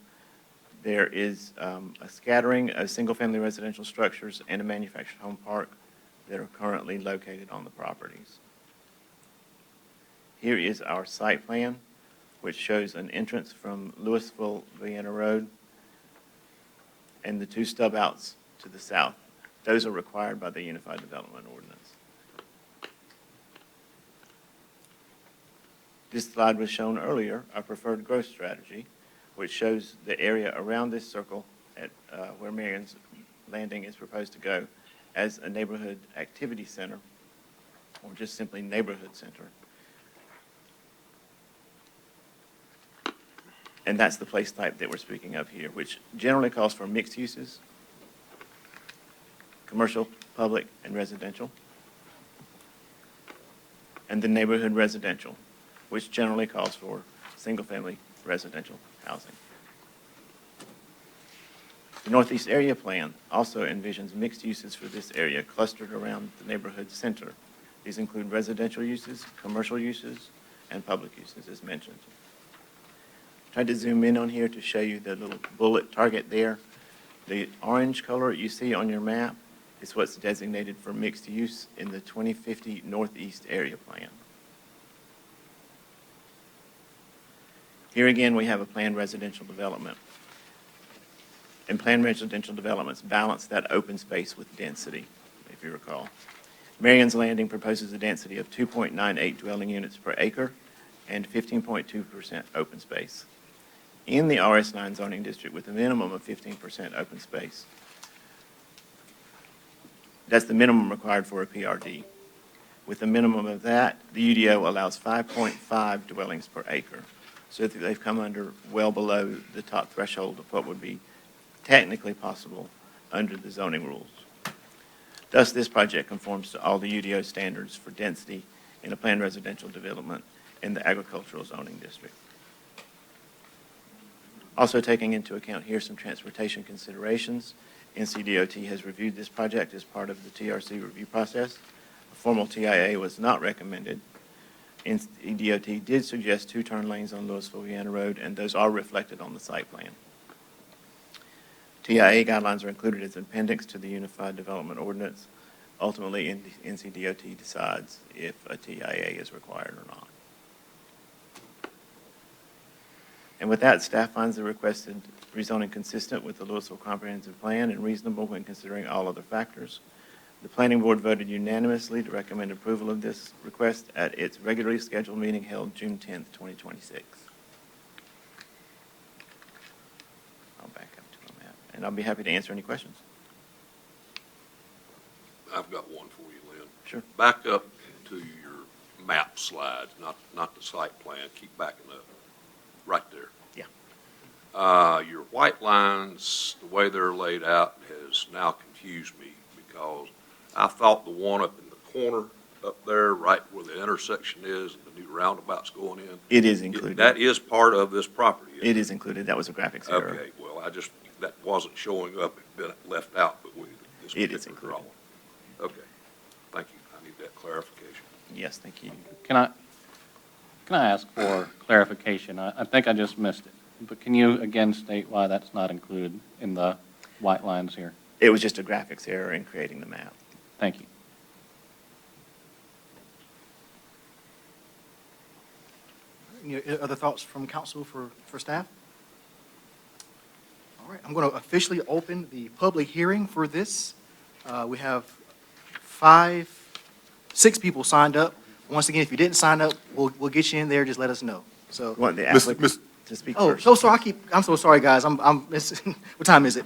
there is a scattering of single-family residential structures and a manufactured home park that are currently located on the properties. Here is our site plan, which shows an entrance from Lewisville, Vienna Road, and the two stub outs to the south. Those are required by the Unified Development Ordinance. This slide was shown earlier, our preferred growth strategy, which shows the area around this circle at where Marion's Landing is proposed to go as a neighborhood activity center, or just simply neighborhood center. And that's the place type that we're speaking of here, which generally calls for mixed uses, commercial, public, and residential, and the neighborhood residential, which generally calls for single-family residential housing. The Northeast Area Plan also envisions mixed uses for this area clustered around the neighborhood center. These include residential uses, commercial uses, and public uses, as mentioned. Tried to zoom in on here to show you the little bullet target there. The orange color you see on your map is what's designated for mixed use in the 2050 Northeast Area Plan. Here again, we have a planned residential development. And planned residential developments balance that open space with density, if you recall. Marion's Landing proposes a density of 2.98 dwelling units per acre and 15.2% open space in the RS9 zoning district with a minimum of 15% open space. That's the minimum required for a PRD. With a minimum of that, the UDO allows 5.5 dwellings per acre. So they've come under well below the top threshold of what would be technically possible under the zoning rules. Thus, this project conforms to all the UDO standards for density in a planned residential development in the agricultural zoning district. Also taking into account here some transportation considerations, NCDOT has reviewed this project as part of the TRC review process. A formal TIA was not recommended. NCDOT did suggest 2 turn lanes on Lewisville Vienna Road, and those are reflected on the site plan. TIA guidelines are included as an appendix to the Unified Development Ordinance. Ultimately, NCDOT decides if a TIA is required or not. And with that, staff finds the requested rezoning consistent with the Lewisville Comprehensive Plan and reasonable when considering all other factors. The Planning Board voted unanimously to recommend approval of this request at its regularly scheduled meeting held June 10th, 2026. I'll back up to the map, and I'll be happy to answer any questions. I've got one for you, Lynn. Sure. Back up to your map slide, not the site plan. Keep backing up. Right there. Yeah. Your white lines, the way they're laid out, has now confused me because I thought the one up in the corner up there, right where the intersection is, and the new roundabout's going in. It is included. That is part of this property. It is included. That was a graphics error. Okay, well, that wasn't showing up. It'd been left out, but this It is particular included. drawing. Okay, thank you. I need that clarification. Yes, thank you. Can I ask for clarification? I think I just missed it, but can you again state why that's not included in the white lines here? It was just a graphics error in creating the map. Thank you. Any other thoughts from council for staff? All right, I'm going to officially open the public hearing for this. We have 6 people signed up. Once again, if you didn't sign up, we'll get you in there. Just let us know. So, You want the applicant to speak oh, first? so sorry. I'm so sorry, guys. I'm missing. What time is it?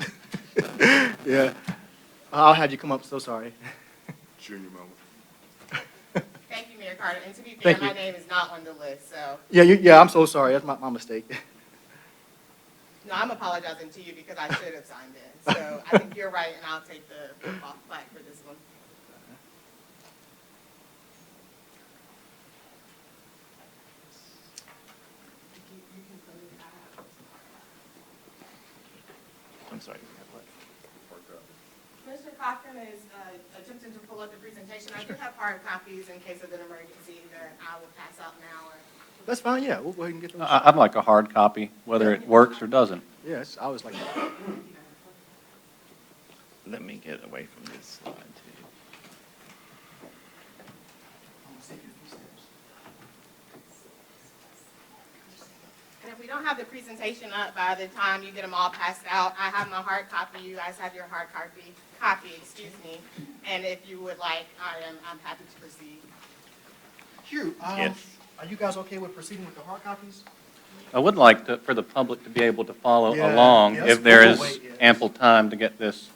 Yeah, I'll have you come up. So sorry. Junior moment. Thank you, Mayor Carter. And to be fair, Thank you. my name is not on the list, so. Yeah, I'm so sorry. That's my mistake. No, I'm apologizing to you because I should have signed in. So I think you're right, and I'll take the flag for this one. I'm sorry. Mr. Cochran is attempting to pull up the presentation. I do have hard copies in case of an emergency that I will pass out now or That's fine, yeah, we'll go ahead and get those. I'd like a hard copy, whether it works or doesn't. Yes, I was like, Let me get away from this slide, too. And if we don't have the presentation up by the time you get them all passed out, I have my hard copy, you guys have your hard copy, excuse me. And if you would like, I'm happy to proceed. Hugh, Yes. are you guys okay with proceeding with the hard copies? I would like for the public to be able to follow Yeah, along yeah, if there we'll is wait, yeah. ample time to get this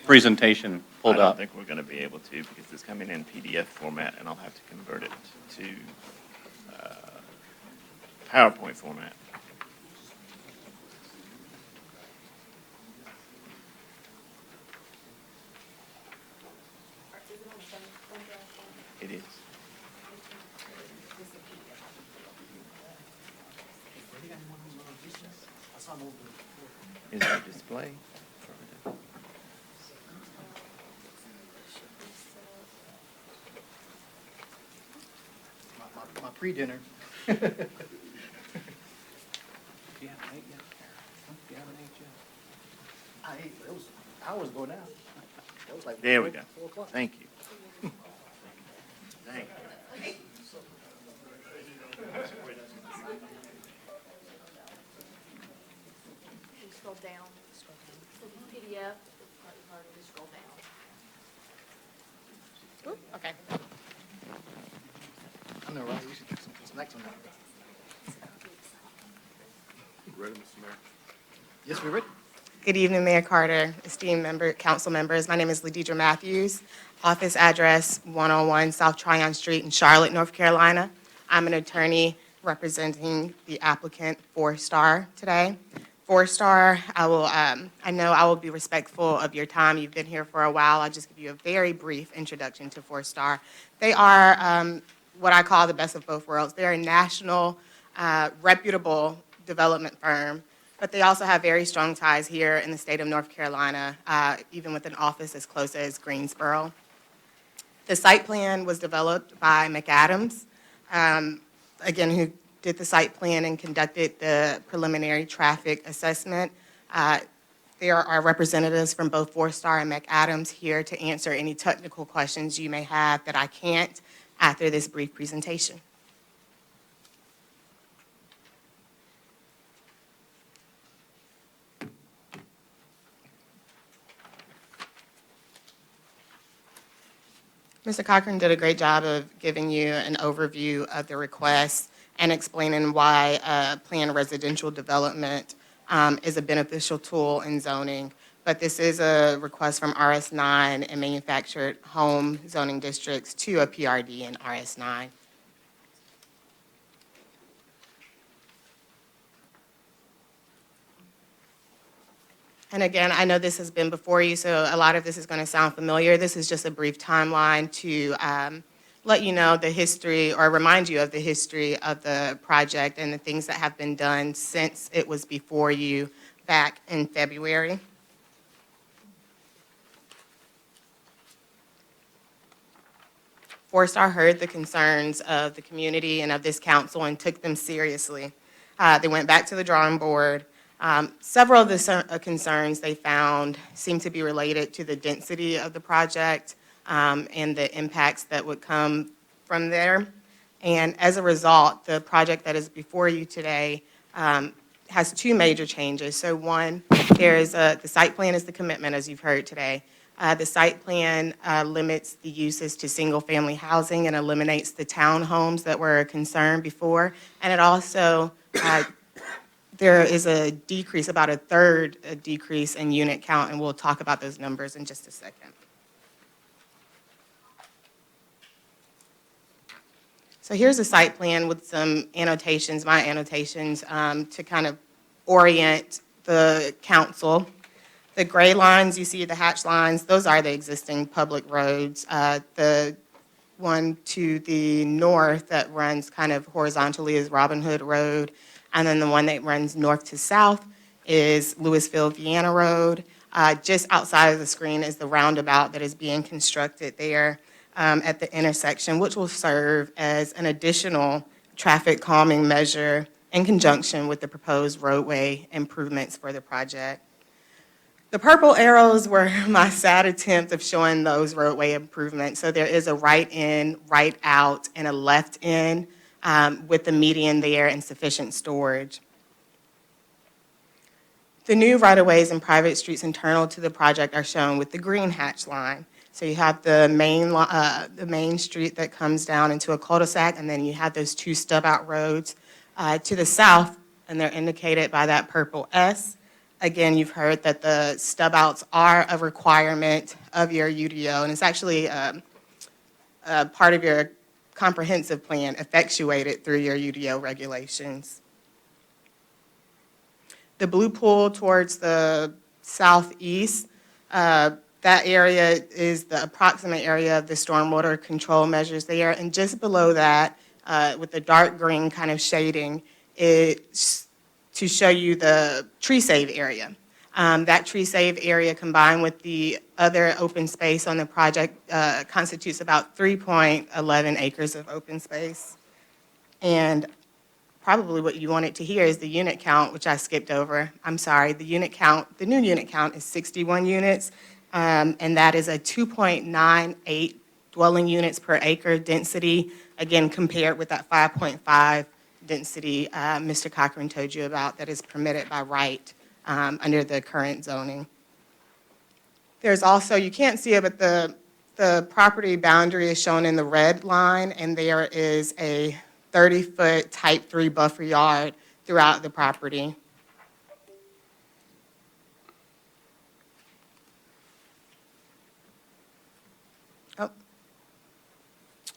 presentation I pulled don't up. think we're going to be able to because it's coming in PDF format and I'll have to convert it to PowerPoint format. It is. Is there a display? My pre-dinner. I ate, it was hours ago now. It was like There we go. 4 o'clock. Thank you. Thank you. Scroll down. PDF. Scroll down. Oop, okay. I know, right? We should get some snacks on that. Ready, Mr. Mayor? Yes, we're ready. Good evening, Mayor Carter, esteemed council members. My name is Ladidra Matthews. Office address 101 South Tryon Street in Charlotte, North Carolina. I'm an attorney representing the applicant 4-Star today. 4-Star, I know I will be respectful of your time. You've been here for a while. I'll just give you a very brief introduction to 4-Star. They are what I call the best of both worlds. They're a national, reputable development firm, but they also have very strong ties here in the state of North Carolina, even with an office as close as Greensboro. The site plan was developed by McAdams, again, who did the site plan and conducted the preliminary traffic assessment. There are representatives from both 4-Star and McAdams here to answer any technical questions you may have that I can't after this brief presentation. Mr. Cochran did a great job of giving you an overview of the request and explaining why planned residential development is a beneficial tool in zoning. But this is a request from RS9 and manufactured home zoning districts to a PRD in RS9. And again, I know this has been before you, so a lot of this is going to sound familiar. This is just a brief timeline to let you know the history or remind you of the history of the project and the things that have been done since it was before you back in February. Four-Star heard the concerns of the community and of this council and took them seriously. They went back to the drawing board. Several of the concerns they found seem to be related to the density of the project and the impacts that would come from there. And as a result, the project that is before you today has two major changes. So one, the site plan is the commitment, as you've heard today. The site plan limits the uses to single-family housing and eliminates the townhomes that were a concern before. And it also there is a decrease, about a third decrease in unit count, and we'll talk about those numbers in just a second. So here's a site plan with some annotations, my annotations, to kind of orient the council. The gray lines, you see the hatch lines, those are the existing public roads. The one to the north that runs kind of horizontally is Robin Hood Road. And then the one that runs north to south is Lewisville Vienna Road. Just outside of the screen is the roundabout that is being constructed there at the intersection, which will serve as an additional traffic calming measure in conjunction with the proposed roadway improvements for the project. The purple arrows were my sad attempt of showing those roadway improvements. So there is a right in, right out, and a left in with the median there and sufficient storage. The new right-of-ways and private streets internal to the project are shown with the green hatch line. So you have the main street that comes down into a cul-de-sac, and then you have those two stub-out roads to the south, and they're indicated by that purple S. Again, you've heard that the stub-outs are a requirement of your UDO, and it's actually a part of your comprehensive plan effectuated through your UDO regulations. The blue pool towards the southeast, that area is the approximate area of the stormwater control measures there. And just below that, with the dark green kind of shading, it's to show you the tree save area. That tree save area combined with the other open space on the project constitutes about 3.11 acres of open space. And probably what you wanted to hear is the unit count, which I skipped over. I'm sorry, the unit count, the new unit count is 61 units, and that is a 2.98 dwelling units per acre density, again, compared with that 5.5 density Mr. Cochran told you about that is permitted by right under the current zoning. There's also, you can't see it, but the property boundary is shown in the red line, and there is a 30-foot type 3 buffer yard throughout the property. Oh.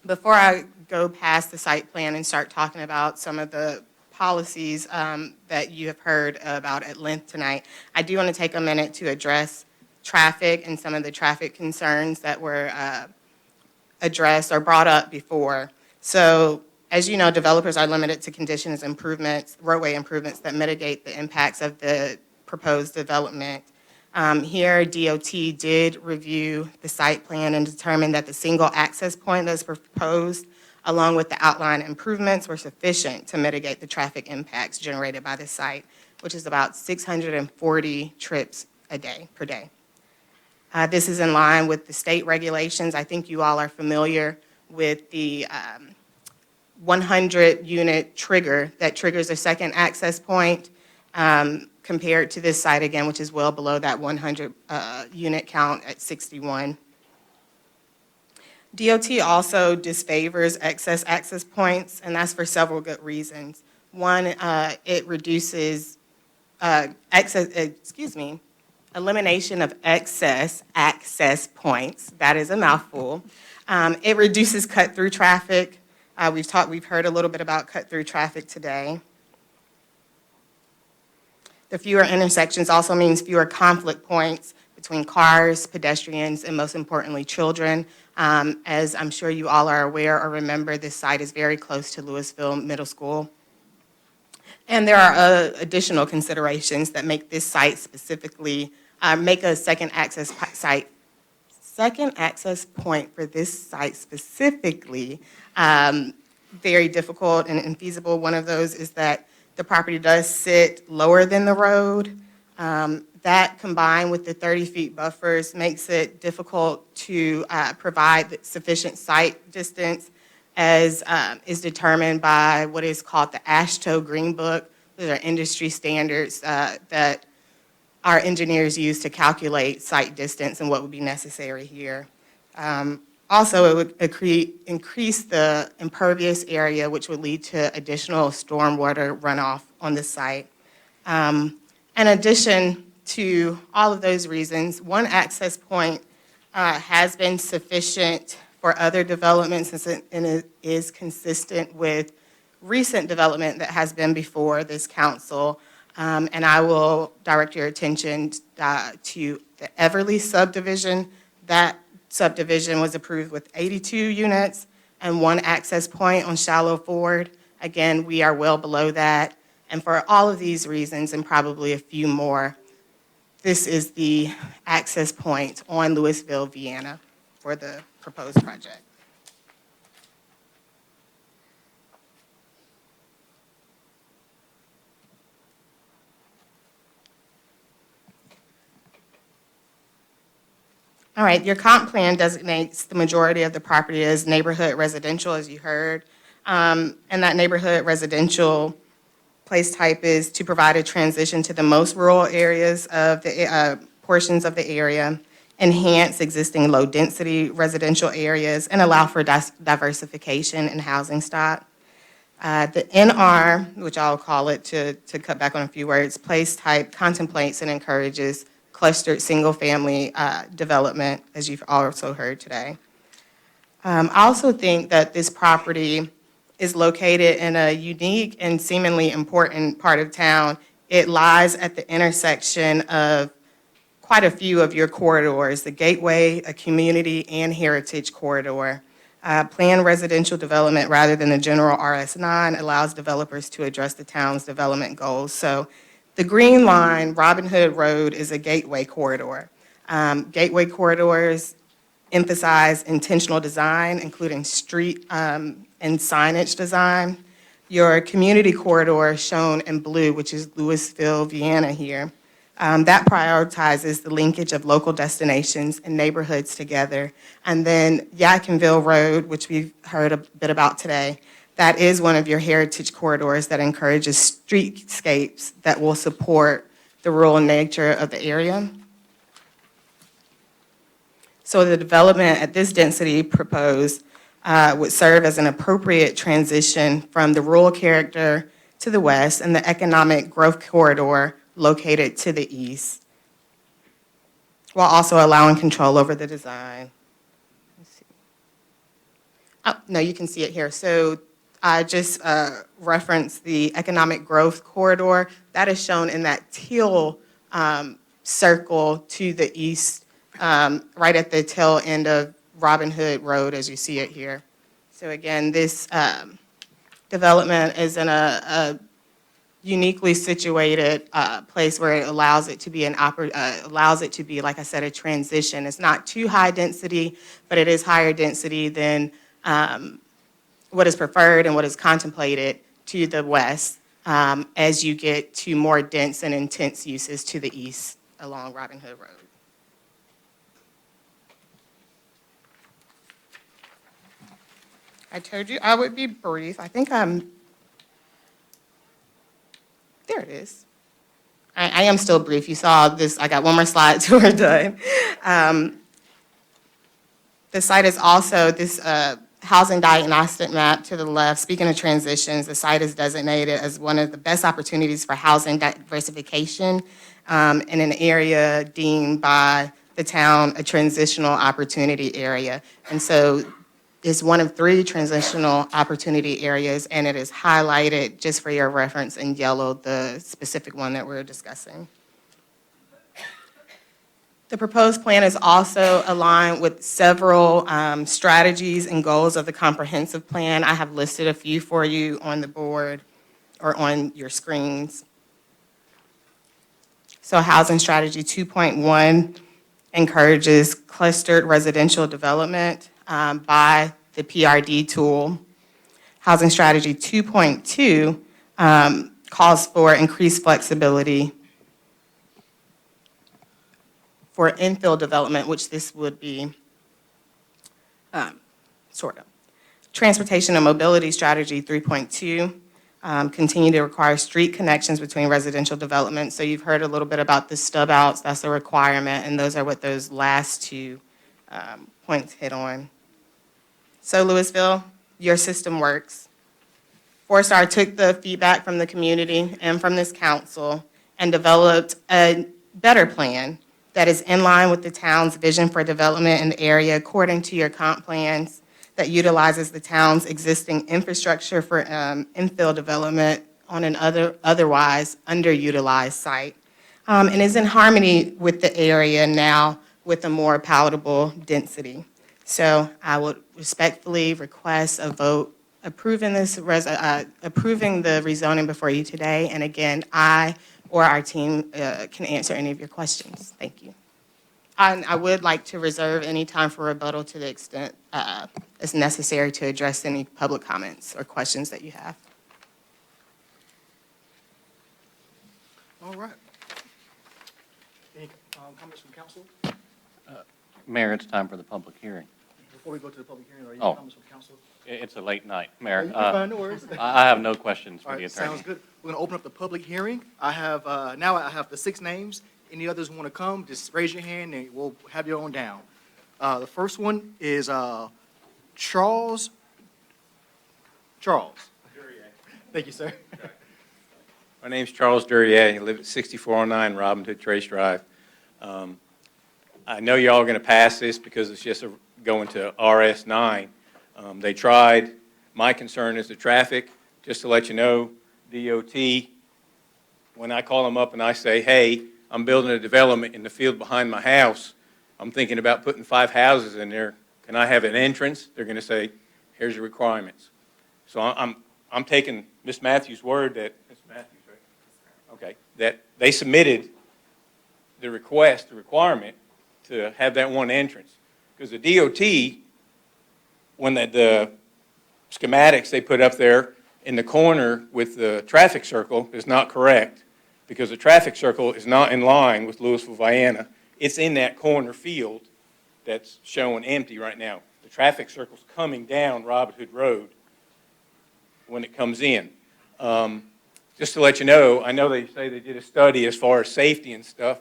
Before I go past the site plan and start talking about some of the policies that you have heard about at length tonight, I do want to take a minute to address traffic and some of the traffic concerns that were addressed or brought up before. So, as you know, developers are limited to conditions improvements, roadway improvements that mitigate the impacts of the proposed development. Here, DOT did review the site plan and determined that the single access point that's proposed, along with the outline improvements, were sufficient to mitigate the traffic impacts generated by the site, which is about 640 trips a day, per day. This is in line with the state regulations. I think you all are familiar with the 100-unit trigger that triggers a second access point compared to this site again, which is well below that 100-unit count at 61. DOT also disfavors excess access points, and that's for several good reasons. One, it reduces elimination of excess access points. That is a mouthful. It reduces cut-through traffic. We've heard a little bit about cut-through traffic today. The fewer intersections also means fewer conflict points between cars, pedestrians, and most importantly, children. As I'm sure you all are aware or remember, this site is very close to Lewisville Middle School. And there are additional considerations that make this site specifically, make a second access point for this site specifically very difficult and infeasible. One of those is that the property does sit lower than the road. That combined with the 30-feet buffers makes it difficult to provide sufficient site distance as is determined by what is called the AASHTO Green Book. Those are industry standards that our engineers use to calculate site distance and what would be necessary here. Also, it would increase the impervious area, which would lead to additional stormwater runoff on the site. In addition to all of those reasons, one access point has been sufficient for other developments and it is consistent with recent development that has been before this council. And I will direct your attention to the Everly subdivision. That subdivision was approved with 82 units and one access point on Shallow Ford. Again, we are well below that. And for all of these reasons, and probably a few more, this is the access point on Lewisville, Vienna for the proposed project. All right, your comp plan designates the majority of the property as neighborhood residential, as you heard. And that neighborhood residential place type is to provide a transition to the most rural areas of the portions of the area, enhance existing low-density residential areas, and allow for diversification in housing stock. The NR, which I'll call it to cut back on a few words, place type contemplates and encourages clustered single-family development, as you've also heard today. I also think that this property is located in a unique and seemingly important part of town. It lies at the intersection of quite a few of your corridors, the Gateway, a community, and heritage corridor. Planned residential development rather than the general RS9 allows developers to address the town's development goals. So the green line, Robin Hood Road, is a gateway corridor. Gateway corridors emphasize intentional design, including street and signage design. Your community corridor shown in blue, which is Lewisville, Vienna here, that prioritizes the linkage of local destinations and neighborhoods together. And then Yadkinville Road, which we've heard a bit about today, that is one of your heritage corridors that encourages streetscapes that will support the rural nature of the area. So the development at this density proposed would serve as an appropriate transition from the rural character to the west and the economic growth corridor located to the east, while also allowing control over the design. Let's see. Oh, no, you can see it here. So I just referenced the economic growth corridor. That is shown in that teal circle to the east, right at the tail end of Robin Hood Road, as you see it here. So again, this development is in a uniquely situated place where it allows it to be like I said, a transition. It's not too high density, but it is higher density than what is preferred and what is contemplated to the west as you get to more dense and intense uses to the east along Robin Hood Road. I told you I would be brief. I think there it is. I am still brief. You saw this. I got one more slide till we're done. The site is also this housing diagnostic map to the left. Speaking of transitions, the site is designated as one of the best opportunities for housing diversification in an area deemed by the town a transitional opportunity area. And so it's one of 3 transitional opportunity areas, and it is highlighted, just for your reference, in yellow, the specific one that we're discussing. The proposed plan is also aligned with several strategies and goals of the comprehensive plan. I have listed a few for you on the board or on your screens. So Housing Strategy 2.1 encourages clustered residential development by the PRD tool. Housing Strategy 2.2 calls for increased flexibility for infill development, which this would be, sort of. Transportation and Mobility Strategy 3.2 continue to require street connections between residential developments. So you've heard a little bit about the stub outs, that's a requirement, and those are what those last 2 points hit on. So Lewisville, your system works. Four-Star took the feedback from the community and from this council and developed a better plan that is in line with the town's vision for development in the area according to your comp plans, that utilizes the town's existing infrastructure for infill development on an otherwise underutilized site, and is in harmony with the area now with a more palatable density. So I would respectfully request a vote approving the rezoning before you today. And again, I or our team can answer any of your questions. Thank you. I would like to reserve any time for rebuttal to the extent it's necessary to address any public comments or questions that you have. All right. Any comments from council? Mayor, it's time for the public hearing. Before we go to the public hearing, are you Oh. comments from council? It's a late night, Mayor. You're fine, no worries. I have no questions for All the right, attorney. sounds good. We're going to open up the public hearing. I have the 6 names. Any others who want to come, just raise your hand and we'll have you on down. The first one is Charles. Thank you, sir. My name's Charles Duryea. I live at 6409 Robin Hood Trace Drive. I know y'all are going to pass this because it's just going to RS9. They tried. My concern is the traffic. Just to let you know, DOT, when I call them up and I say, hey, I'm building a development in the field behind my house, I'm thinking about putting 5 houses in there. Can I have an entrance? They're going to say, here's your requirements. So I'm taking Ms. Matthews' word that, Ms. Matthews, right? Okay, that they submitted the request, the requirement to have that one entrance. Because the DOT, when the schematics they put up there in the corner with the traffic circle is not correct, because the traffic circle is not in line with Lewisville, Vienna. It's in that corner field that's showing empty right now. The traffic circle's coming down Robin Hood Road when it comes in. Just to let you know, I know they say they did a study as far as safety and stuff,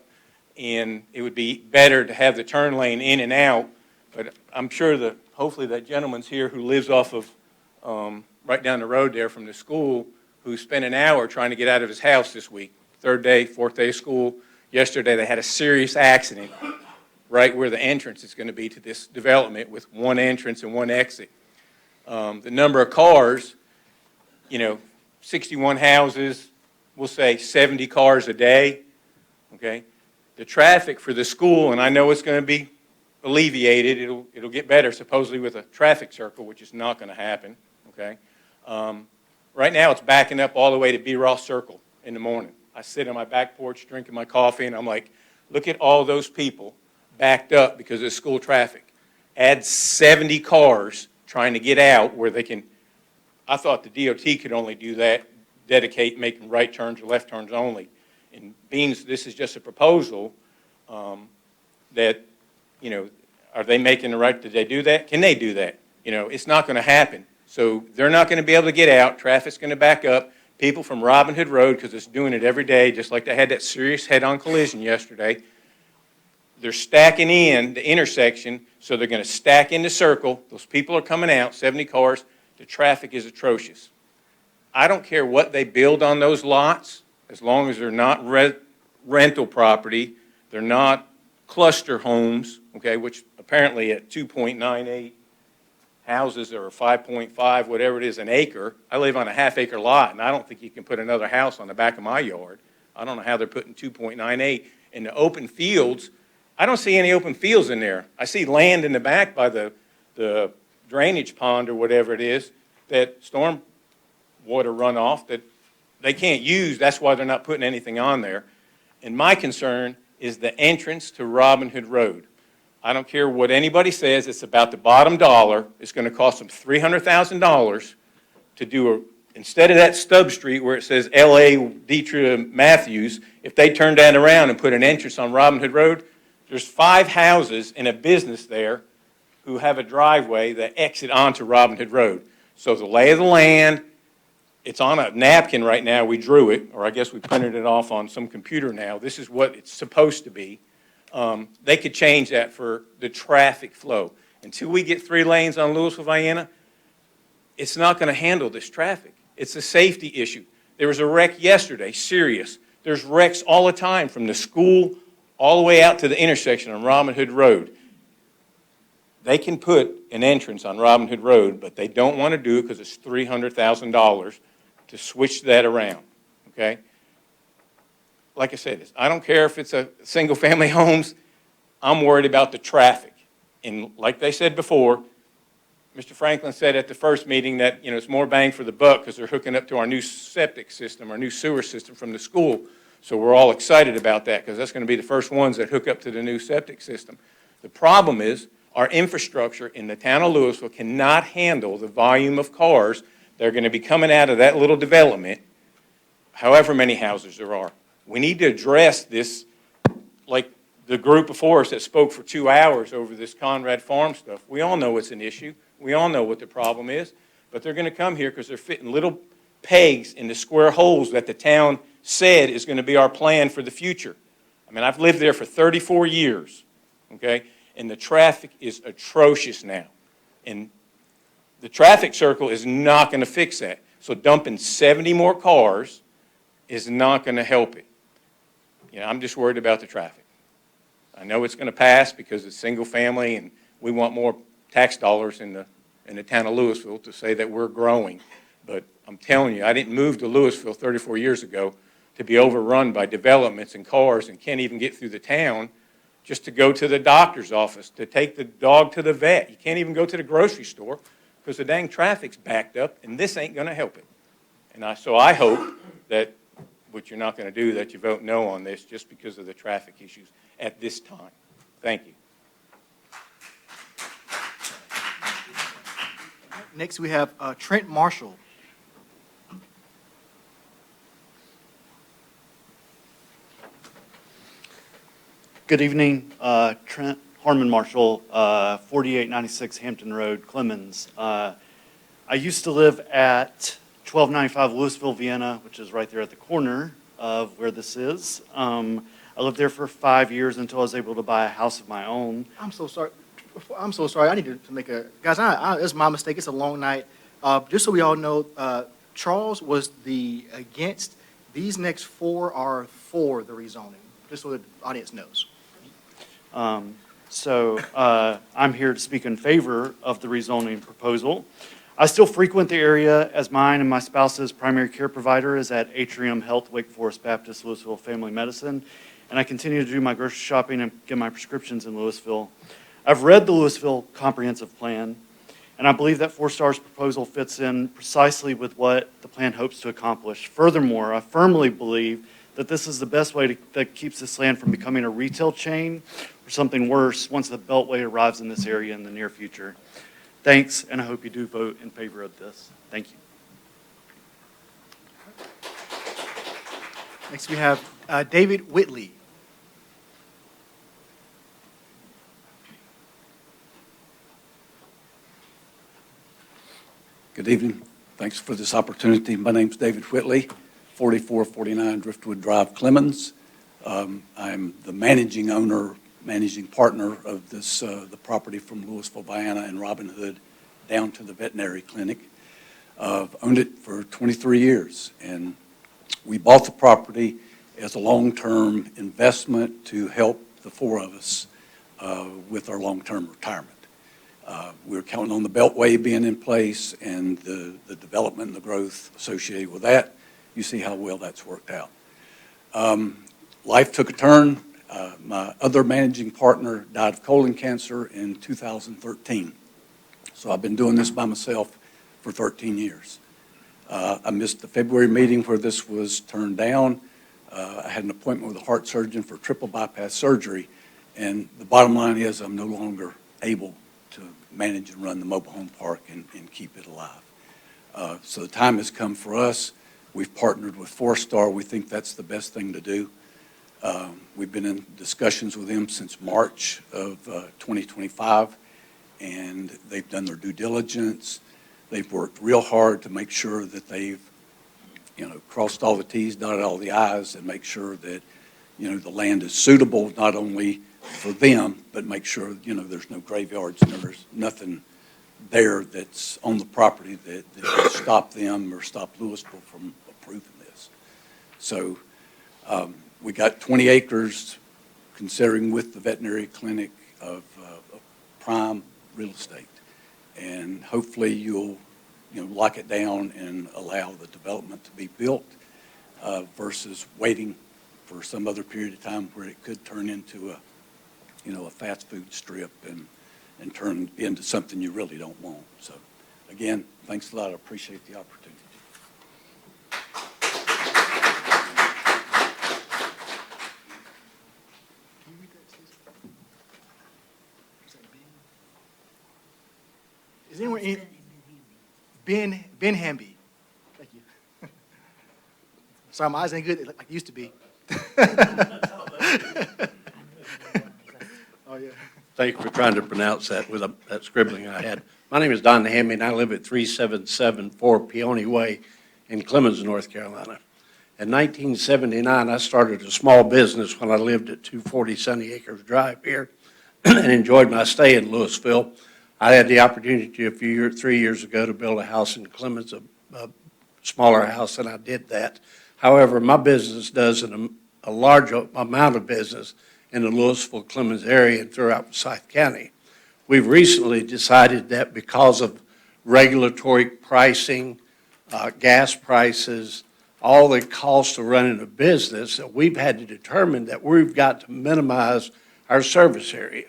and it would be better to have the turn lane in and out, but I'm sure that hopefully that gentleman's here who lives off of right down the road there from the school, who spent an hour trying to get out of his house this week. 3rd day, 4th day of school. Yesterday they had a serious accident right where the entrance is going to be to this development with one entrance and one exit. The number of cars, 61 houses, we'll say 70 cars a day, okay? The traffic for the school, and I know it's going to be alleviated, it'll get better supposedly with a traffic circle, which is not going to happen, okay? Right now it's backing up all the way to B. Ross Circle in the morning. I sit on my back porch drinking my coffee and I'm like, look at all those people backed up because of school traffic. Add 70 cars trying to get out where they can. I thought the DOT could only do that, dedicate making right turns or left turns only. And being this is just a proposal that, are they making the right, did they do that? Can they do that? It's not going to happen. So they're not going to be able to get out. Traffic's going to back up. People from Robin Hood Road, because it's doing it every day, just like they had that serious head-on collision yesterday, they're stacking in the intersection, so they're going to stack in the circle. Those people are coming out, 70 cars. The traffic is atrocious. I don't care what they build on those lots, as long as they're not rental property, they're not cluster homes, okay, which apparently at 2.98 houses or 5.5, whatever it is, an acre. I live on a half-acre lot, and I don't think you can put another house on the back of my yard. I don't know how they're putting 2.98 in the open fields. I don't see any open fields in there. I see land in the back by the drainage pond or whatever it is, that storm water runoff that they can't use. That's why they're not putting anything on there. And my concern is the entrance to Robin Hood Road. I don't care what anybody says, it's about the bottom dollar. It's going to cost them $300,000 to do instead of that stub street where it says L.A. Deetra Matthews, if they turn that around and put an entrance on Robin Hood Road, there's 5 houses and a business there who have a driveway that exit onto Robin Hood Road. So the lay of the land, it's on a napkin right now. We drew it, or I guess we printed it off on some computer now. This is what it's supposed to be. They could change that for the traffic flow. Until we get 3 lanes on Lewisville, Vienna, it's not going to handle this traffic. It's a safety issue. There was a wreck yesterday, serious. There's wrecks all the time from the school all the way out to the intersection on Robin Hood Road. They can put an entrance on Robin Hood Road, but they don't want to do it because it's $300,000 to switch that around, okay? Like I said, I don't care if it's a single-family homes. I'm worried about the traffic. And like they said before, Mr. Franklin said at the first meeting that, it's more bang for the buck because they're hooking up to our new septic system, our new sewer system from the school. So we're all excited about that because that's going to be the first ones that hook up to the new septic system. The problem is our infrastructure in the town of Lewisville cannot handle the volume of cars that are going to be coming out of that little development, however many houses there are. We need to address this like the group before us that spoke for 2 hours over this Conrad Farm stuff, we all know it's an issue. We all know what the problem is, but they're going to come here because they're fitting little pegs in the square holes that the town said is going to be our plan for the future. I mean, I've lived there for 34 years, okay, and the traffic is atrocious now. And the traffic circle is not going to fix that. So dumping 70 more cars is not going to help it. You know, I'm just worried about the traffic. I know it's going to pass because it's single family and we want more tax dollars in the town of Lewisville to say that we're growing. But I'm telling you, I didn't move to Lewisville 34 years ago to be overrun by developments and cars and can't even get through the town just to go to the doctor's office, to take the dog to the vet. You can't even go to the grocery store because the dang traffic's backed up, and this ain't going to help it. And so I hope that what you're not going to do, that you vote no on this just because of the traffic issues at this time. Thank you. Next, we have Trent Marshall. Good evening, Trent Harmon Marshall, 4896 Hampton Road, Clemens. I used to live at 1295 Lewisville, Vienna, which is right there at the corner of where this is. I lived there for 5 years until I was able to buy a house of my own. I'm so sorry. I'm so sorry. I need to make a, guys, it's my mistake. It's a long night. Just so we all know, Charles was against. These next four are for the rezoning, just so the audience knows. I'm here to speak in favor of the rezoning proposal. I still frequent the area as mine and my spouse's primary care provider is at Atrium Health Wake Forest Baptist Lewisville Family Medicine, and I continue to do my grocery shopping and get my prescriptions in Lewisville. I've read the Lewisville Comprehensive Plan, and I believe that Four Star's proposal fits in precisely with what the plan hopes to accomplish. Furthermore, I firmly believe that this is the best way that keeps this land from becoming a retail chain or something worse once the Beltway arrives in this area in the near future. Thanks, and I hope you do vote in favor of this. Thank you. Next, we have David Whitley. Good evening. Thanks for this opportunity. My name's David Whitley, 4449 Driftwood Drive, Clemens. I'm the managing partner of this, the property from Lewisville, Vienna, and Robin Hood down to the veterinary clinic. I've owned it for 23 years, and we bought the property as a long-term investment to help the four of us with our long-term retirement. We were counting on the Beltway being in place and the development and the growth associated with that. You see how well that's worked out. Life took a turn. My other managing partner died of colon cancer in 2013. So I've been doing this by myself for 13 years. I missed the February meeting where this was turned down. I had an appointment with a heart surgeon for triple bypass surgery. And the bottom line is I'm no longer able to manage and run the mobile home park and keep it alive. So the time has come for us. We've partnered with Four Star. We think that's the best thing to do. We've been in discussions with them since March of 2025, and they've done their due diligence. They've worked real hard to make sure that they've, crossed all the T's, dotted all the I's, and make sure that, the land is suitable not only for them, but make sure, there's no graveyards and there's nothing there that's on the property that will stop them or stop Lewisville from approving this. So we got 20 acres, considering with the veterinary clinic, of prime real estate. And hopefully you'll lock it down and allow the development to be built versus waiting for some other period of time where it could turn into a fast food strip and turn into something you really don't want. So again, thanks a lot. I appreciate the opportunity. Is anyone in? Ben Hamby. Thank you. Sorry, my eyes ain't good like it used to be. Thank you for trying to pronounce that with that scribbling I had. My name is Don Hammy, and I live at 3774 Peony Way in Clemens, North Carolina. In 1979, I started a small business when I lived at 240 Sunny Acres Drive here and enjoyed my stay in Lewisville. I had the opportunity 3 years ago to build a house in Clemens, a smaller house, and I did that. However, my business does a large amount of business in the Lewisville, Clemens area and throughout Forsyth County. We've recently decided that because of regulatory pricing, gas prices, all the costs of running a business, that we've had to determine that we've got to minimize our service area.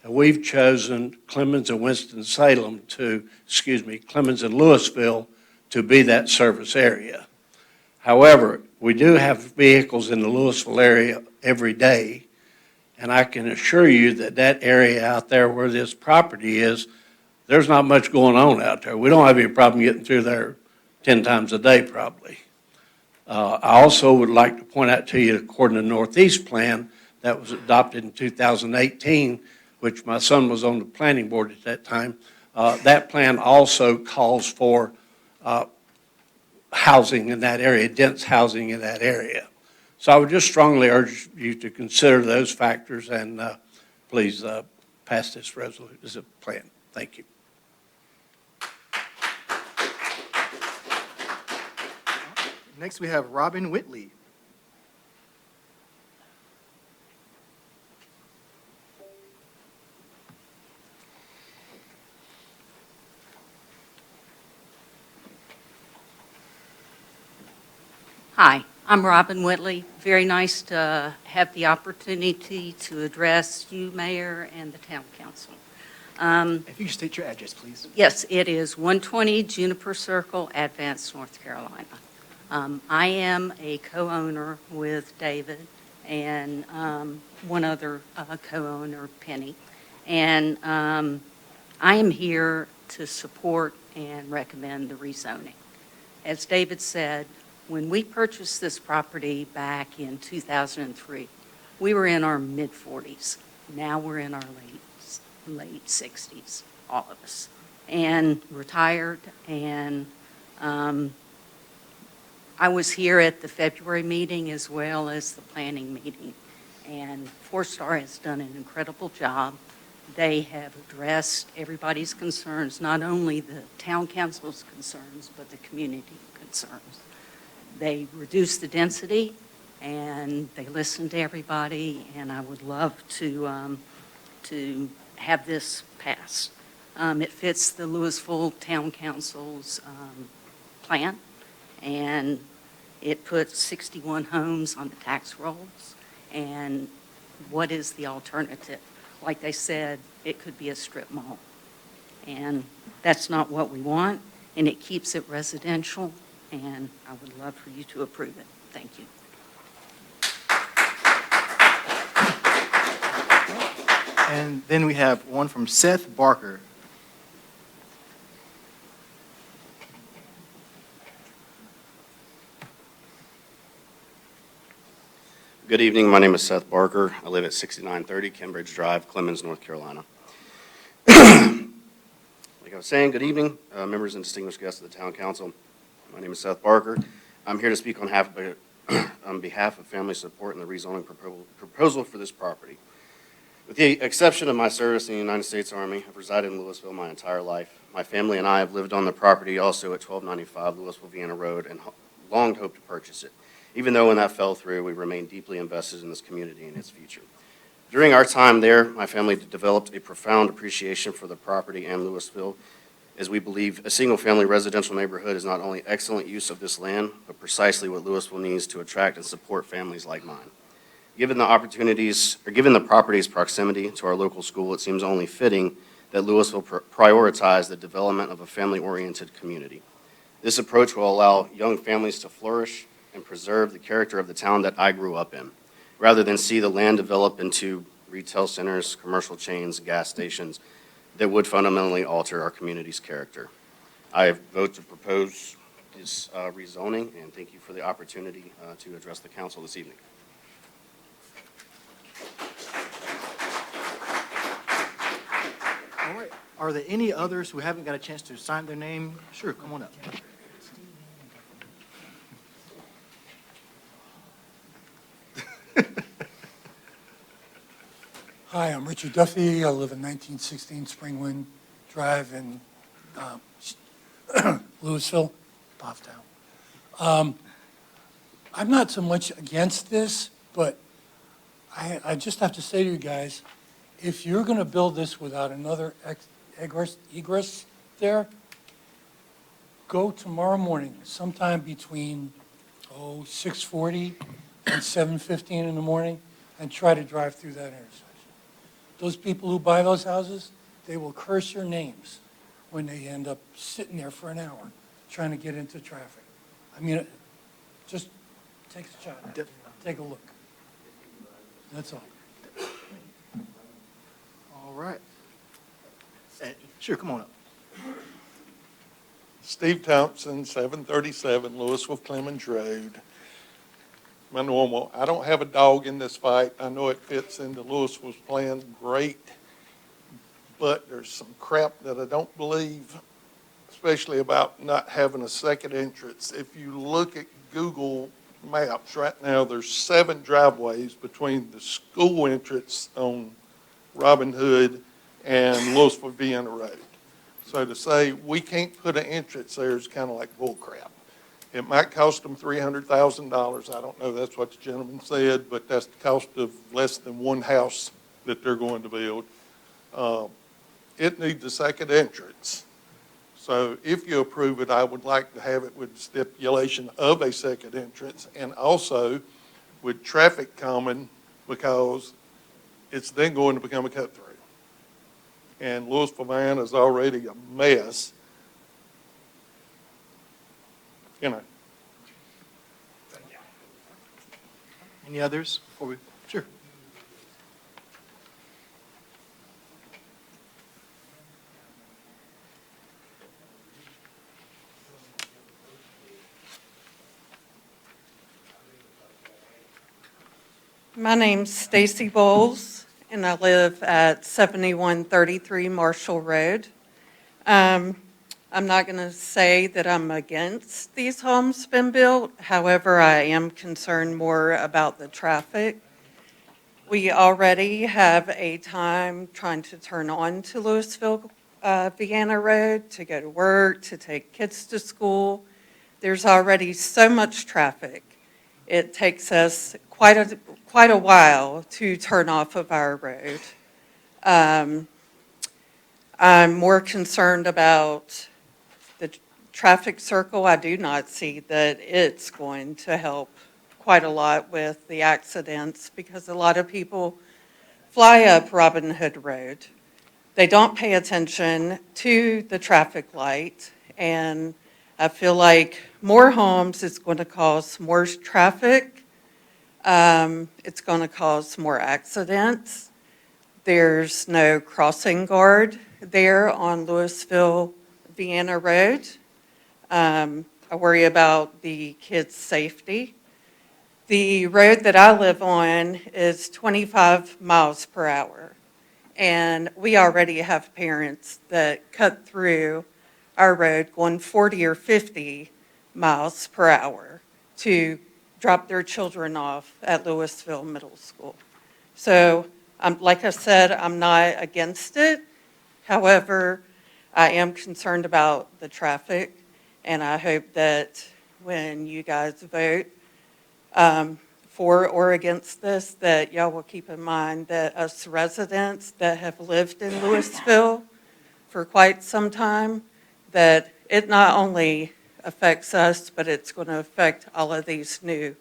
And we've chosen Clemens and Winston-Salem Clemens and Lewisville to be that service area. However, we do have vehicles in the Lewisville area every day, and I can assure you that that area out there where this property is, there's not much going on out there. We don't have any problem getting through there 10 times a day probably. I also would like to point out to you, according to the Northeast Plan that was adopted in 2018, which my son was on the planning board at that time, that plan also calls for housing in that area, dense housing in that area. So I would just strongly urge you to consider those factors and please pass this resolution, this plan. Thank you. Next, we have Robin Whitley. Hi, I'm Robin Whitley. Very nice to have the opportunity to address you, Mayor, and the Town Council. If you could state your address, please. Yes, it is 120 Juniper Circle, Advance, North Carolina. I am a co-owner with David and one other co-owner, Penny. And I am here to support and recommend the rezoning. As David said, when we purchased this property back in 2003, we were in our mid-40s. Now we're in our late 60s, all of us, and retired. And I was here at the February meeting as well as the planning meeting. And Four Star has done an incredible job. They have addressed everybody's concerns, not only the town council's concerns, but the community concerns. They reduced the density, and they listened to everybody, and I would love to have this passed. It fits the Lewisville Town Council's plan, and it puts 61 homes on the tax rolls. And what is the alternative? Like they said, it could be a strip mall. And that's not what we want, and it keeps it residential, and I would love for you to approve it. Thank you. And then we have one from Seth Barker. Good evening. My name is Seth Barker. I live at 6930 Cambridge Drive, Clemens, North Carolina. Like I was saying, good evening, members and distinguished guests of the Town Council. My name is Seth Barker. I'm here to speak on behalf of family support and the rezoning proposal for this property. With the exception of my service in the United States Army, I've resided in Lewisville my entire life. My family and I have lived on the property also at 1295 Lewisville, Vienna Road, and long hoped to purchase it. Even though when that fell through, we remain deeply invested in this community and its future. During our time there, my family developed a profound appreciation for the property and Lewisville, as we believe a single-family residential neighborhood is not only excellent use of this land, but precisely what Lewisville needs to attract and support families like mine. Given the property's proximity to our local school, it seems only fitting that Lewisville prioritize the development of a family-oriented community. This approach will allow young families to flourish and preserve the character of the town that I grew up in, rather than see the land develop into retail centers, commercial chains, gas stations that would fundamentally alter our community's character. I vote to propose this rezoning, and thank you for the opportunity to address the council this evening. Are there any others who haven't got a chance to sign their name? Sure, come on up. Hi, I'm Richard Duffy. I live in 1916 Springwind Drive in Lewisville, Town. I'm not so much against this, but I just have to say to you guys, if you're going to build this without another egress there, go tomorrow morning, sometime between 6:40 and 7:15 in the morning, and try to drive through that intersection. Those people who buy those houses, they will curse your names when they end up sitting there for an hour trying to get into traffic. I mean, just take a shot at it. Take a look. That's all. All right. Sure, come on up. Steve Thompson, 737 Lewisville Clemens Road. My normal, I don't have a dog in this fight. I know it fits into Lewisville's plan great, but there's some crap that I don't believe, especially about not having a second entrance. If you look at Google Maps right now, there's 7 driveways between the school entrance on Robin Hood and Lewisville Vienna Road. So to say we can't put an entrance there is kind of like bull crap. It might cost them $300,000. I don't know. That's what the gentleman said, but that's the cost of less than one house that they're going to build. It needs a second entrance. So if you approve it, I would like to have it with stipulation of a second entrance and also with traffic calming, because it's then going to become a cut through. And Lewisville man is already a mess. You know. Any others before we? Sure. My name's Stacy Bowles, and I live at 7133 Marshall Road. I'm not going to say that I'm against these homes being built. However, I am concerned more about the traffic. We already have a time trying to turn on to Lewisville Vienna Road to go to work, to take kids to school. There's already so much traffic. It takes us quite a while to turn off of our road. I'm more concerned about the traffic circle. I do not see that it's going to help quite a lot with the accidents because a lot of people fly up Robin Hood Road. They don't pay attention to the traffic light, and I feel like more homes is going to cause more traffic. It's going to cause more accidents. There's no crossing guard there on Lewisville Vienna Road. I worry about the kids' safety. The road that I live on is 25 miles per hour, and we already have parents that cut through our road going 40 or 50 miles per hour to drop their children off at Lewisville Middle School. So, like I said, I'm not against it. However, I am concerned about the traffic, and I hope that when you guys vote for or against this, that y'all will keep in mind that us residents that have lived in Lewisville for quite some time, that it not only affects us, but it's going to affect all of these new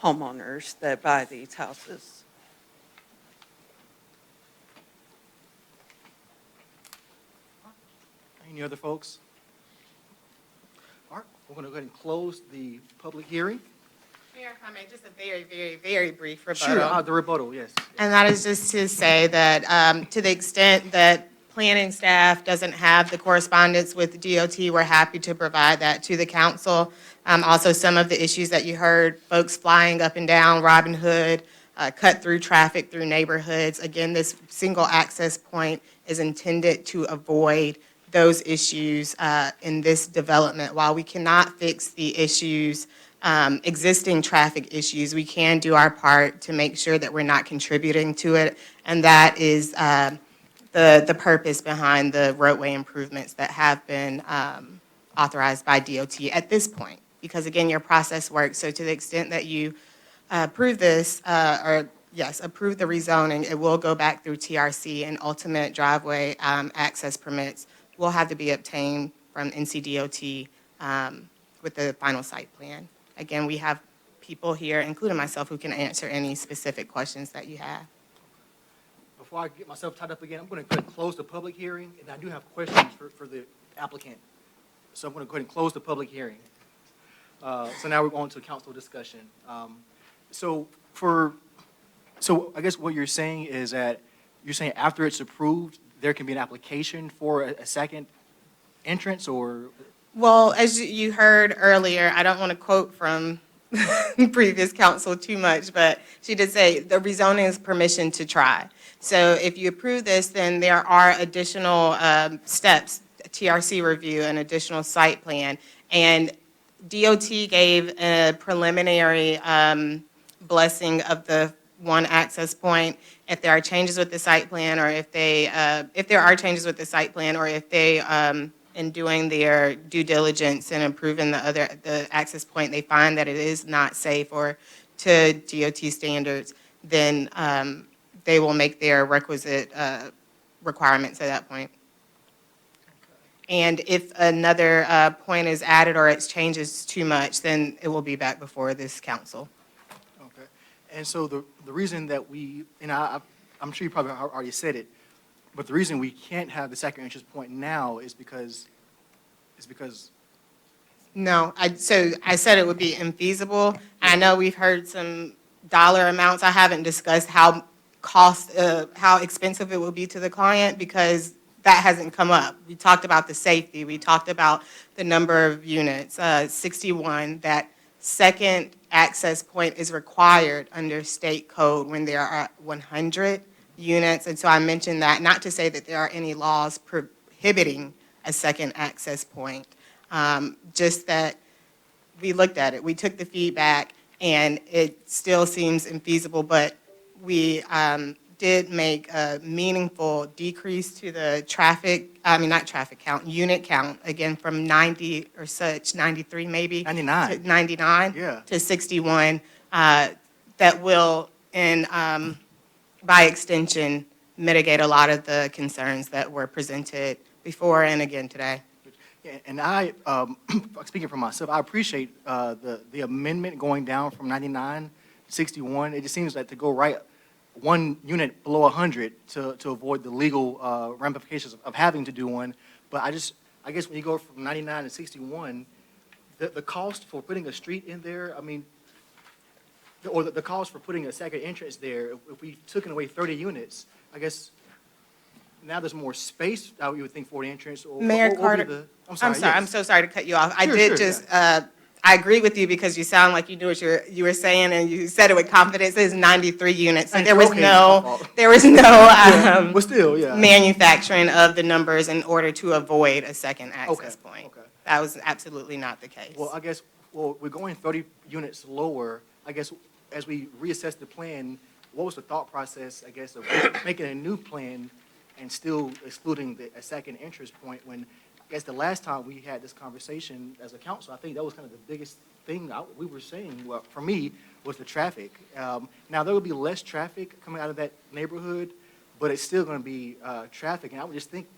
homeowners that buy these houses. Any other folks? All right, we're going to go ahead and close the public hearing. Mayor, if I may, just a very, very, very brief rebuttal. Sure, the rebuttal, yes. And that is just to say that to the extent that planning staff doesn't have the correspondence with DOT, we're happy to provide that to the council. Also, some of the issues that you heard, folks flying up and down Robin Hood, cut through traffic through neighborhoods. Again, this single access point is intended to avoid those issues in this development. While we cannot fix the issues, existing traffic issues, we can do our part to make sure that we're not contributing to it, and that is the purpose behind the roadway improvements that have been authorized by DOT at this point. Because again, your process works, so to the extent that you approve this, approve the rezoning, it will go back through TRC, and ultimate driveway access permits will have to be obtained from NCDOT with the final site plan. Again, we have people here, including myself, who can answer any specific questions that you have. Before I get myself tied up again, I'm going to go ahead and close the public hearing, and I do have questions for the applicant. So I'm going to go ahead and close the public hearing. So now we're going to council discussion. So I guess what you're saying is that you're saying after it's approved, there can be an application for a second entrance, or? Well, as you heard earlier, I don't want to quote from previous council too much, but she did say the rezoning is permission to try. So if you approve this, then there are additional steps, TRC review, an additional site plan. And DOT gave a preliminary blessing of the one access point. If there are changes with the site plan, or if there are changes with the site plan, or if they, in doing their due diligence and improving the access point, they find that it is not safe or to DOT standards, then they will make their requisite requirements at that point. And if another point is added or it changes too much, then it will be back before this council. Okay. And so the reason that I'm sure you probably already said it, but the reason we can't have the second entrance point now is because. No, so I said it would be infeasible. I know we've heard some dollar amounts. I haven't discussed how expensive it will be to the client, because that hasn't come up. We talked about the safety. We talked about the number of units, 61. That second access point is required under state code when there are 100 units. And so I mentioned that, not to say that there are any laws prohibiting a second access point, just that we looked at it. We took the feedback, and it still seems infeasible, but we did make a meaningful decrease to the unit count, again, from 90 or such, 93 maybe. 99. To 99. Yeah. To 61, that will, by extension, mitigate a lot of the concerns that were presented before and again today. Yeah, and speaking for myself, I appreciate the amendment going down from 99 to 61. It just seems like to go right one unit below 100 to avoid the legal ramifications of having to do one. But I guess when you go from 99 to 61, the cost for putting a street in there, I mean, or the cost for putting a second entrance there, if we took away 30 units, I guess now there's more space, I would think, for the entrance. Mayor Carter, I'm sorry, yes. I'm so sorry to cut you off. Sure, I agree with you, because you sound like you knew what you were saying, and you said it with confidence. It's 93 units, and there was no but still, yeah, manufacturing of the numbers in order to avoid a second access point. Okay. That was absolutely not the case. Well, I guess, we're going 30 units lower. I guess as we reassess the plan, what was the thought process, I guess, of making a new plan and still excluding a second entrance point, when I guess the last time we had this conversation as a council, I think that was kind of the biggest thing we were saying, well, for me, was the traffic. Now, there will be less traffic coming out of that neighborhood, but it's still going to be traffic. And I would just think,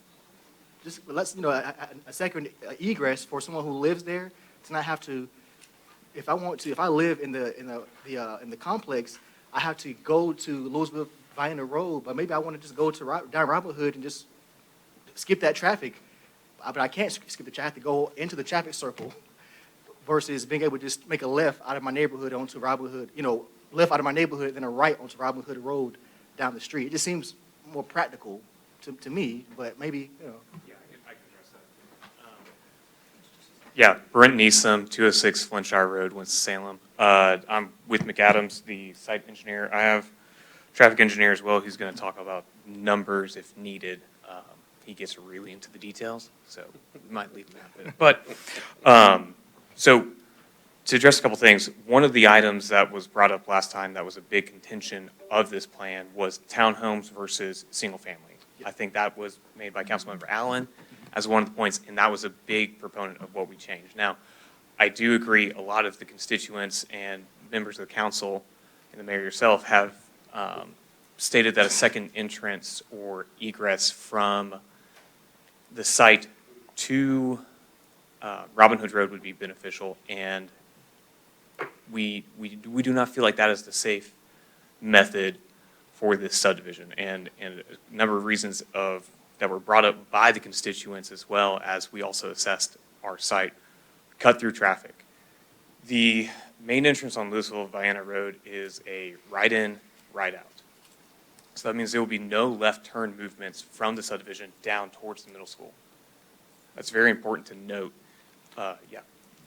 let's, a second egress for someone who lives there to not have to, if I live in the complex, I have to go to Lewisville Vienna Road, but maybe I want to just go to down Robert Hood and just skip that traffic. But I can't skip the traffic, go into the traffic circle, versus being able to just make a left out of my neighborhood onto Robert Hood, left out of my neighborhood, then a right onto Robert Hood Road down the street. It just seems more practical to me, but maybe, Yeah, I can address that. Yeah, Brent Neeson, 206 Flintshire Road, Winston-Salem. I'm with McAdams, the site engineer. I have traffic engineer as well, who's going to talk about numbers if needed. He gets really into the details, so we might leave him out of it. But, so to address a couple things, one of the items that was brought up last time that was a big contention of this plan was townhomes versus single family. I think that was made by Councilmember Allen as one of the points, and that was a big proponent of what we changed. Now, I do agree a lot of the constituents and members of the council and the mayor yourself have stated that a second entrance or egress from the site to Robin Hood Road would be beneficial, and we do not feel like that is the safe method for this subdivision, and a number of reasons that were brought up by the constituents, as well as we also assessed our site, cut through traffic. The main entrance on Lewisville-Vienna Road is a right-in, right-out. So that means there will be no left turn movements from the subdivision down towards the middle school. That's very important to note. Yeah.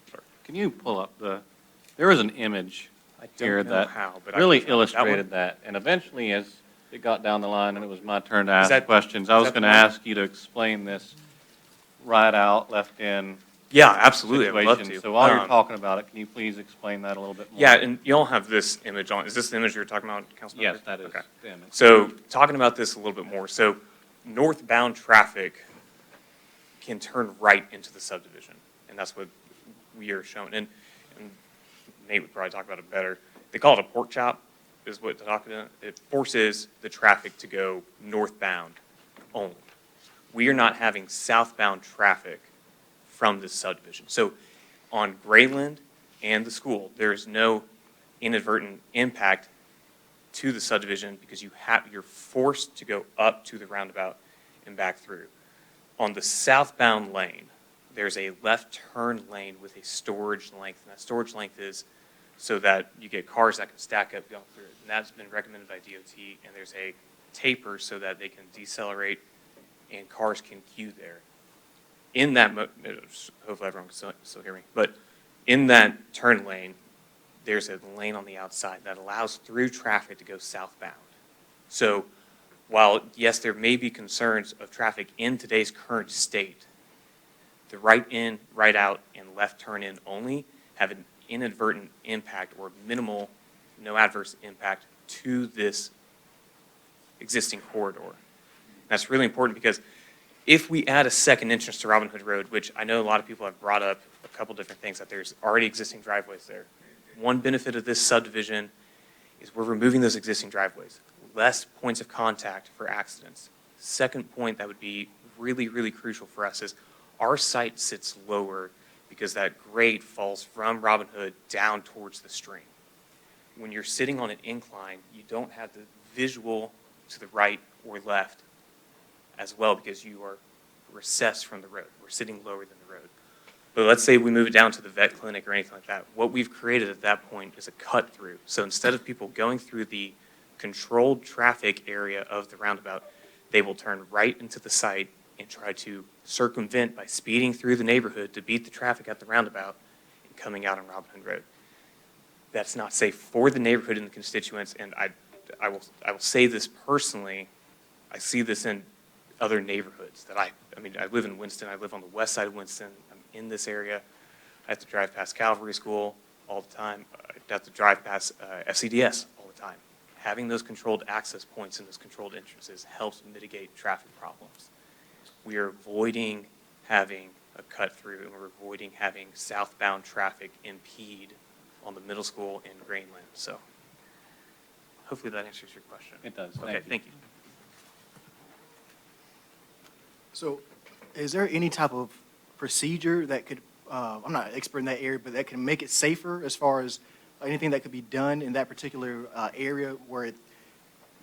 Sorry. Can you pull up there was an image here that really illustrated that. And eventually, as it got down the line and it was my turn to ask questions, I was going to ask you to explain this right out, left in. Yeah, absolutely. I would love situation. to. So while you're talking about it, can you please explain that a little bit more? Yeah, and you all have this image on. Is this the image you're talking about, Councilmember? Yes, that is Okay. the image. So talking about this a little bit more. So northbound traffic can turn right into the subdivision, and that's what we are showing. And Nate would probably talk about it better. They call it a pork chop, is what they're talking about. It forces the traffic to go northbound only. We are not having southbound traffic from this subdivision. So on Grayland and the school, there is no inadvertent impact to the subdivision because you're forced to go up to the roundabout and back through. On the southbound lane, there's a left turn lane with a storage length, and that storage length is so that you get cars that can stack up going through it. And that's been recommended by DOT, and there's a taper so that they can decelerate and cars can queue there. In that, hopefully everyone can still hear me, but in that turn lane, there's a lane on the outside that allows through traffic to go southbound. So while, yes, there may be concerns of traffic in today's current state, the right in, right out, and left turn in only have an inadvertent impact or minimal, no adverse impact to this existing corridor. That's really important because if we add a second entrance to Robin Hood Road, which I know a lot of people have brought up a couple different things, that there's already existing driveways there. One benefit of this subdivision is we're removing those existing driveways. Less points of contact for accidents. Second point that would be really, really crucial for us is our site sits lower because that grade falls from Robin Hood down towards the stream. When you're sitting on an incline, you don't have the visual to the right or left as well because you are recessed from the road. We're sitting lower than the road. But let's say we move it down to the vet clinic or anything like that. What we've created at that point is a cut through. So instead of people going through the controlled traffic area of the roundabout, they will turn right into the site and try to circumvent by speeding through the neighborhood to beat the traffic at the roundabout and coming out on Robin Hood Road. That's not safe for the neighborhood and the constituents, and I will say this personally. I see this in other neighborhoods that I live in Winston. I live on the west side of Winston. I'm in this area. I have to drive past Calvary School all the time. I have to drive past FCDS all the time. Having those controlled access points and those controlled entrances helps mitigate traffic problems. We are avoiding having a cut through, and we're avoiding having southbound traffic impede on the middle school and Greenland. So hopefully that answers your question. It does. Okay, thank you. So is there any type of procedure that could, I'm not an expert in that area, but that can make it safer as far as anything that could be done in that particular area where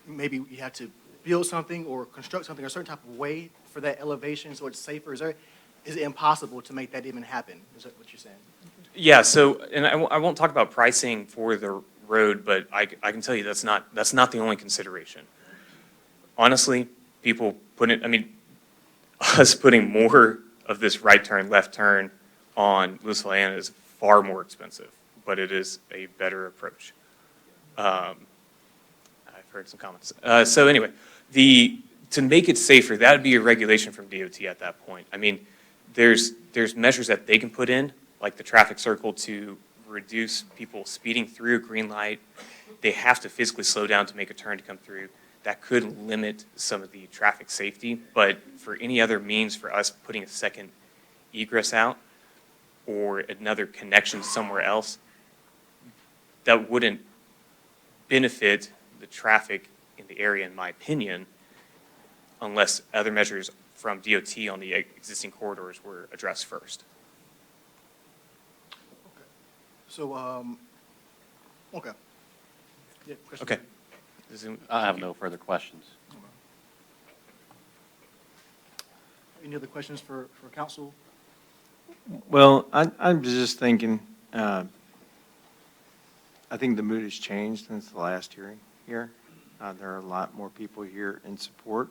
maybe you have to build something or construct something a certain type of way for that elevation so it's safer? Is it impossible to make that even happen? Is that what you're saying? Yeah, so, and I won't talk about pricing for the road, but I can tell you that's not the only consideration. Honestly, people us putting more of this right turn, left turn on Lewisville Anna is far more expensive, but it is a better approach. I've heard some comments. So anyway, to make it safer, that would be a regulation from DOT at that point. I mean, there's measures that they can put in, like the traffic circle, to reduce people speeding through a green light. They have to physically slow down to make a turn to come through. That could limit some of the traffic safety, but for any other means for us putting a second egress out or another connection somewhere else, that wouldn't benefit the traffic in the area, in my opinion, unless other measures from DOT on the existing corridors were addressed first. So, okay. Yeah, question? Okay. I have no further questions. Any other questions for council? Well, I'm just thinking, I think the mood has changed since the last hearing here. There are a lot more people here in support.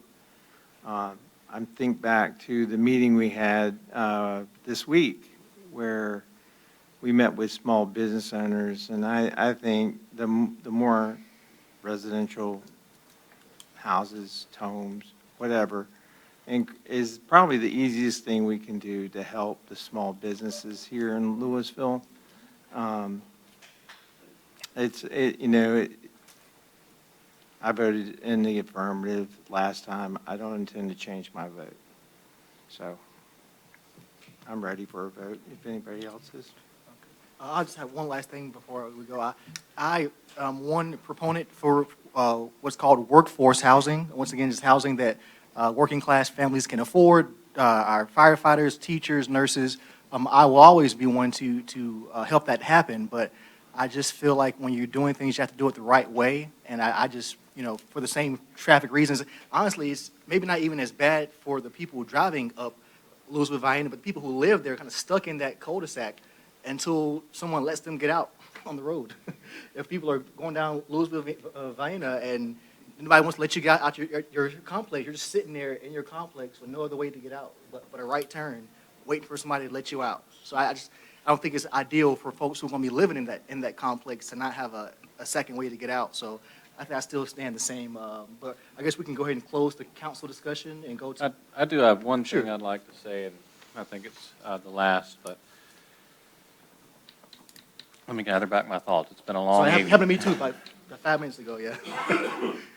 I'm think back to the meeting we had this week where we met with small business owners, and I think the more residential houses, homes, whatever, and is probably the easiest thing we can do to help the small businesses here in Lewisville. I voted in the affirmative last time. I don't intend to change my vote. So I'm ready for a vote if anybody else is. I'll just have one last thing before we go. I am one proponent for what's called workforce housing. Once again, it's housing that working class families can afford. Our firefighters, teachers, nurses. I will always be one to help that happen. But I just feel like when you're doing things, you have to do it the right way. And I just, for the same traffic reasons, honestly, it's maybe not even as bad for the people driving up Lewisville, Vienna, but the people who live there kind of stuck in that cul-de-sac until someone lets them get out on the road. If people are going down Lewisville, Vienna, and nobody wants to let you get out your complex, you're just sitting there in your complex with no other way to get out but a right turn, waiting for somebody to let you out. So I don't think it's ideal for folks who are going to be living in that complex to not have a second way to get out. So I think I still stand the same. But I guess we can go ahead and close the council discussion and go to. I do have one thing Sure. I'd like to say, and I think it's the last, but let me gather back my thoughts. It's been a So long it evening. happened to me too, like 5 minutes ago, yeah.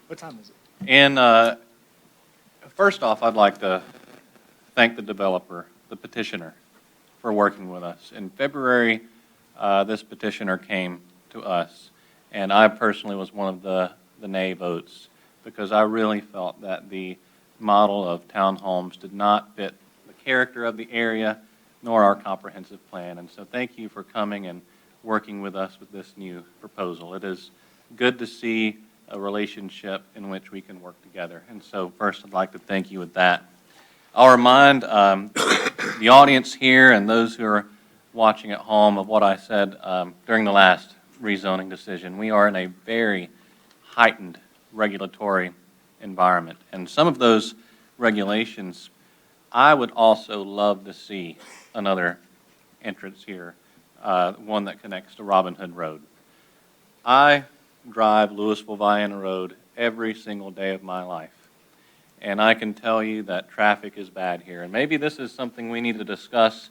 What time is it? And first off, I'd like to thank the developer, the petitioner, for working with us. In February, this petitioner came to us, and I personally was one of the nay votes because I really felt that the model of townhomes did not fit the character of the area nor our comprehensive plan. And so thank you for coming and working with us with this new proposal. It is good to see a relationship in which we can work together. And so first, I'd like to thank you with that. I'll remind the audience here and those who are watching at home of what I said during the last rezoning decision. We are in a very heightened regulatory environment. And some of those regulations, I would also love to see another entrance here, one that connects to Robin Hood Road. I drive Lewisville Vienna Road every single day of my life. And I can tell you that traffic is bad here. And maybe this is something we need to discuss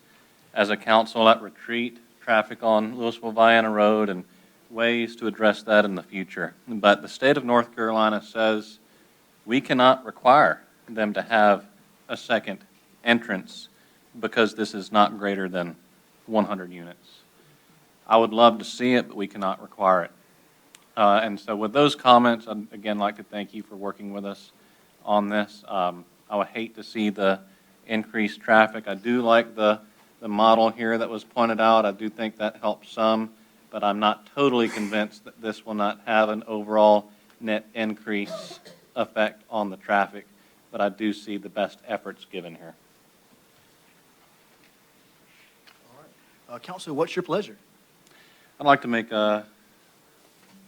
as a council at retreat, traffic on Lewisville Vienna Road and ways to address that in the future. But the state of North Carolina says we cannot require them to have a second entrance because this is not greater than 100 units. I would love to see it, but we cannot require it. And so with those comments, I'd again like to thank you for working with us on this. I would hate to see the increased traffic. I do like the model here that was pointed out. I do think that helps some, but I'm not totally convinced that this will not have an overall net increase effect on the traffic, but I do see the best efforts given here. All right. Councilor, what's your pleasure? I'd like to make a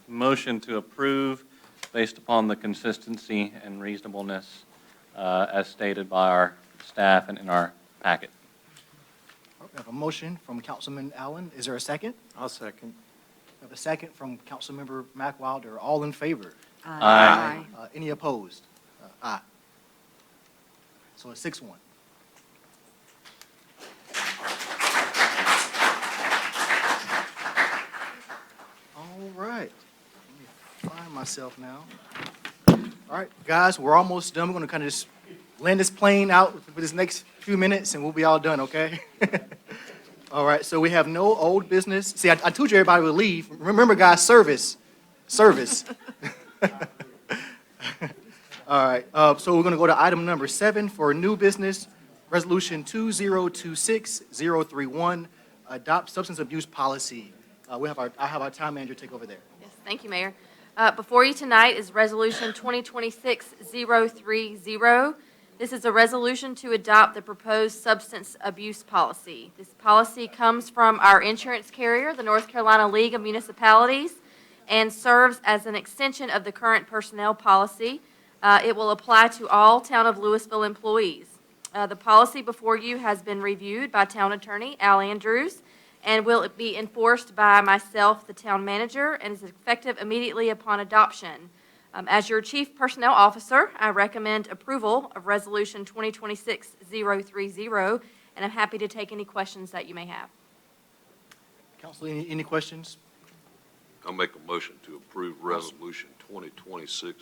motion to approve based upon the consistency and reasonableness as stated by our staff and in our packet. We have a motion from Councilman Allen. Is there a second? I'll second. We have a second from Councilmember McWilder. All in favor? Aye. Any opposed? Aye. So it's 6-1. All right. Let me find myself now. All right, guys, we're almost done. We're going to kind of just land this plane out for this next few minutes, and we'll be all done, okay? All right, so we have no old business. See, I told you everybody would leave. Remember, guys, service. Service. All right, so we're going to go to item number 7 for new business, Resolution 2026-031, adopt substance abuse policy. I have our town manager take over there. Yes, thank you, Mayor. Before you tonight is Resolution 2026-030. This is a resolution to adopt the proposed substance abuse policy. This policy comes from our insurance carrier, the North Carolina League of Municipalities, and serves as an extension of the current personnel policy. It will apply to all Town of Lewisville employees. The policy before you has been reviewed by Town Attorney Al Andrews, and will be enforced by myself, the town manager, and is effective immediately upon adoption. As your Chief Personnel Officer, I recommend approval of Resolution 2026-030, and I'm happy to take any questions that you may have. Council, any questions? I'll make a motion to approve Resolution 2026-030.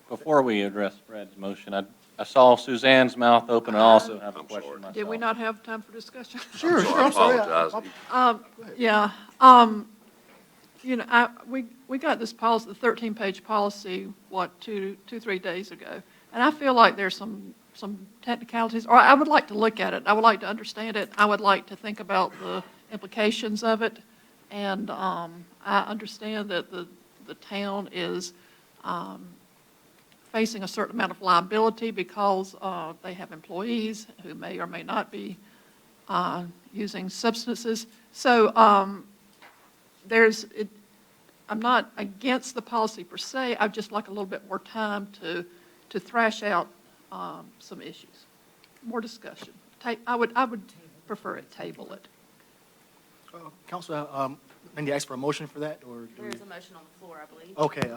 Before we address Fred's motion, I saw Suzanne's mouth open and also have a question myself. Did we not have time for discussion? Sure, I I'm sorry. apologize. Yeah, you know, we got this policy, the 13-page policy, 3 days ago, and I feel like there's some technicalities, or I would like to look at it. I would like to understand it. I would like to think about the implications of it, and I understand that the town is facing a certain amount of liability because they have employees who may or may not be using substances. So I'm not against the policy per se. I'd just like a little bit more time to thrash out some issues, more discussion. I would prefer it table it. Council, need to ask for a motion for that, or? There is a motion on the floor, I believe. Okay,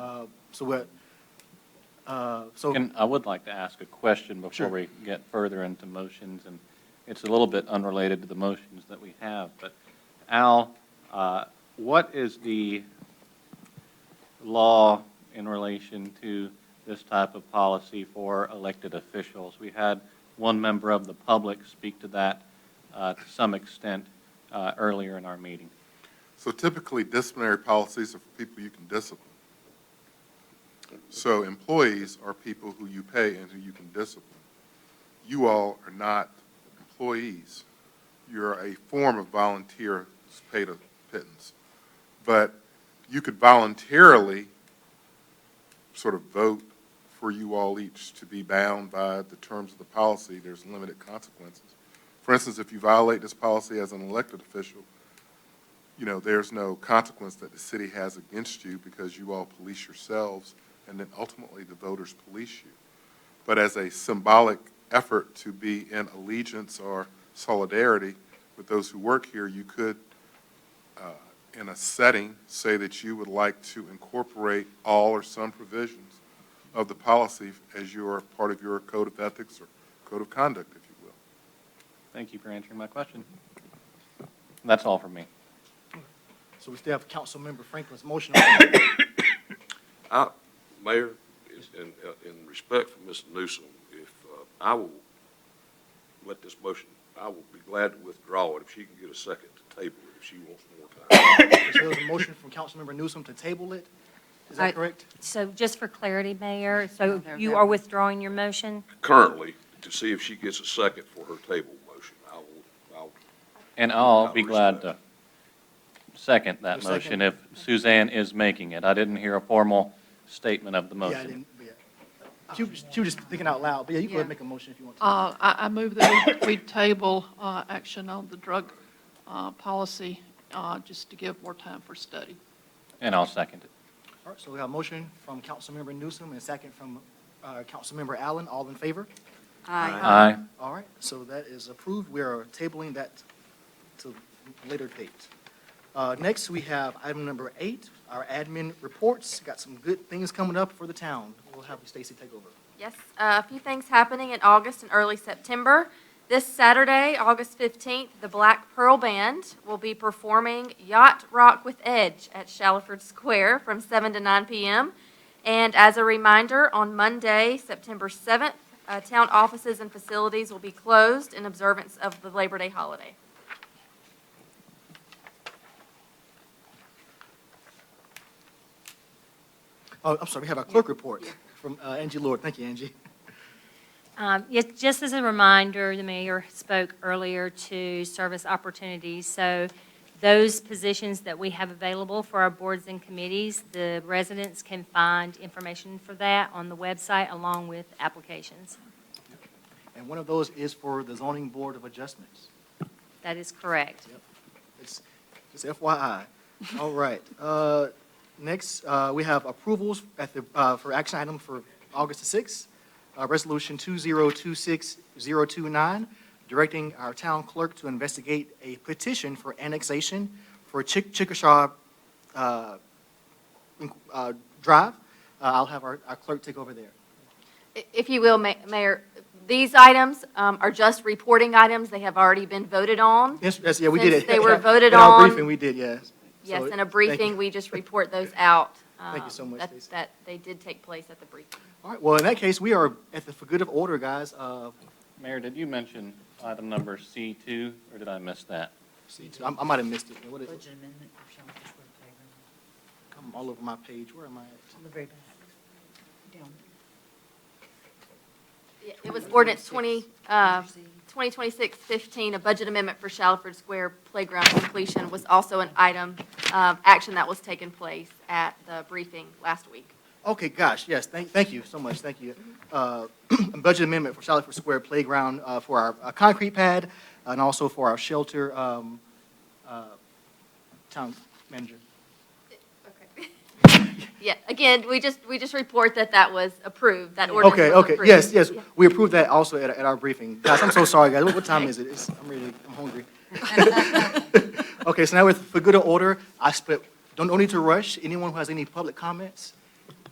so what? I would like to ask a question before we get further into motions, and it's a little bit unrelated to the motions that we have. But Al, what is the law in relation to this type of policy for elected officials? We had one member of the public speak to that to some extent earlier in our meeting. So typically, disciplinary policies are for people you can discipline. So employees are people who you pay and who you can discipline. You all are not employees. You're a form of volunteer paid a pittance. But you could voluntarily sort of vote for you all each to be bound by the terms of the policy. There's limited consequences. For instance, if you violate this policy as an elected official, you know, there's no consequence that the city has against you because you all police yourselves, and then ultimately the voters police you. But as a symbolic effort to be in allegiance or solidarity with those who work here, you could, in a setting, say that you would like to incorporate all or some provisions of the policy as your part of your code of ethics or code of conduct, if you will. Thank you for answering my question. That's all for me. So we still have Councilmember Franklin's motion. Mayor, in respect for Ms. Newsom, if I will let this motion, I will be glad to withdraw it if she can get a second to table it if she wants more time. So there was a motion from Councilmember Newsom to table it. Is that correct? So just for clarity, Mayor, so you are withdrawing your motion? Currently, to see if she gets a second for her table motion, I'll be glad to second that motion if Suzanne is making it. I didn't hear a formal statement of the Yeah, I motion. didn't, yeah. She was just thinking out loud, but yeah, you can go ahead and make a motion if you want to. I move that we table action on the drug policy just to give more time for study. And I'll second it. All right, so we have a motion from Councilmember Newsom and a second from Councilmember Allen. All in favor? Aye. All right, so that is approved. We are tabling that to a later date. Next, we have item number 8, our admin reports. Got some good things coming up for the town. We'll have Stacy take over. Yes, a few things happening in August and early September. This Saturday, August 15th, the Black Pearl Band will be performing Yacht Rock with Edge at Shallowford Square from 7 to 9 p.m. And as a reminder, on Monday, September 7th, town offices and facilities will be closed in observance of the Labor Day holiday. Oh, I'm sorry, we have our clerk report from Angie Lord. Thank you, Angie. Yes, just as a reminder, the mayor spoke earlier to service opportunities. So those positions that we have available for our boards and committees, the residents can find information for that on the website along with applications. And one of those is for the Zoning Board of Adjustments. That is correct. Yep. It's just FYI. All right. Next, we have approvals at the, for action item for August the 6th. Resolution 2026029, directing our town clerk to investigate a petition for annexation for Chickasha Drive. I'll have our clerk take over there. If you will, Mayor, these items are just reporting items. They have already been voted on. Yes, yeah, we did Since it. they were voted in our on. briefing, we did, yes. Yes, So, in a thank briefing, you. we just report those out. Thank you so much, Stacey. That they did take place at the briefing. All right, well, in that case, we are at the for good of order, guys. Mayor, did you mention item number C2, or did I miss that? C2, I might have missed it. What is it? Budget amendment for Shelley Square Playground. Come all over my page. Where am I at? On the very back. Down. Yeah, it was ordinance 2026-15, a budget amendment for Shallowford Square Playground completion was also an item of action that was taken place at the briefing last week. Okay, gosh, yes, thank you so much, thank you. Budget amendment for Shallowford Square Playground for our concrete pad and also for our shelter town manager. Yeah, again, we just report that was approved, that ordinance was Okay, approved. yes, yes, Yeah. we approved that also at our briefing. Guys, I'm so sorry, guys, what time is it? I'm hungry. Okay, so now with for good order, don't need to rush. Anyone who has any public comments,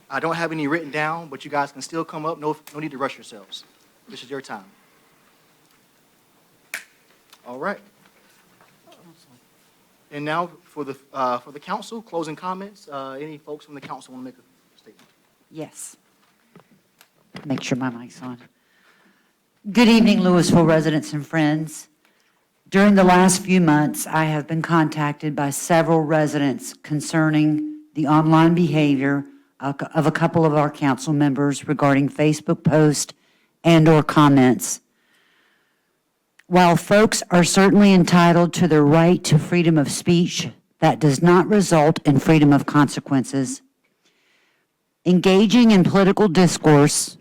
I don't have any written down, but you guys can still come up. No need to rush yourselves. This is your time. All right. And now for the council, closing comments. Any folks from the council want to make a statement? Yes. Make sure my mic's on. Good evening, Lewisville residents and friends. During the last few months, I have been contacted by several residents concerning the online behavior of a couple of our council members regarding Facebook posts and/or comments. While folks are certainly entitled to their right to freedom of speech, that does not result in freedom of consequences. Engaging in political discourse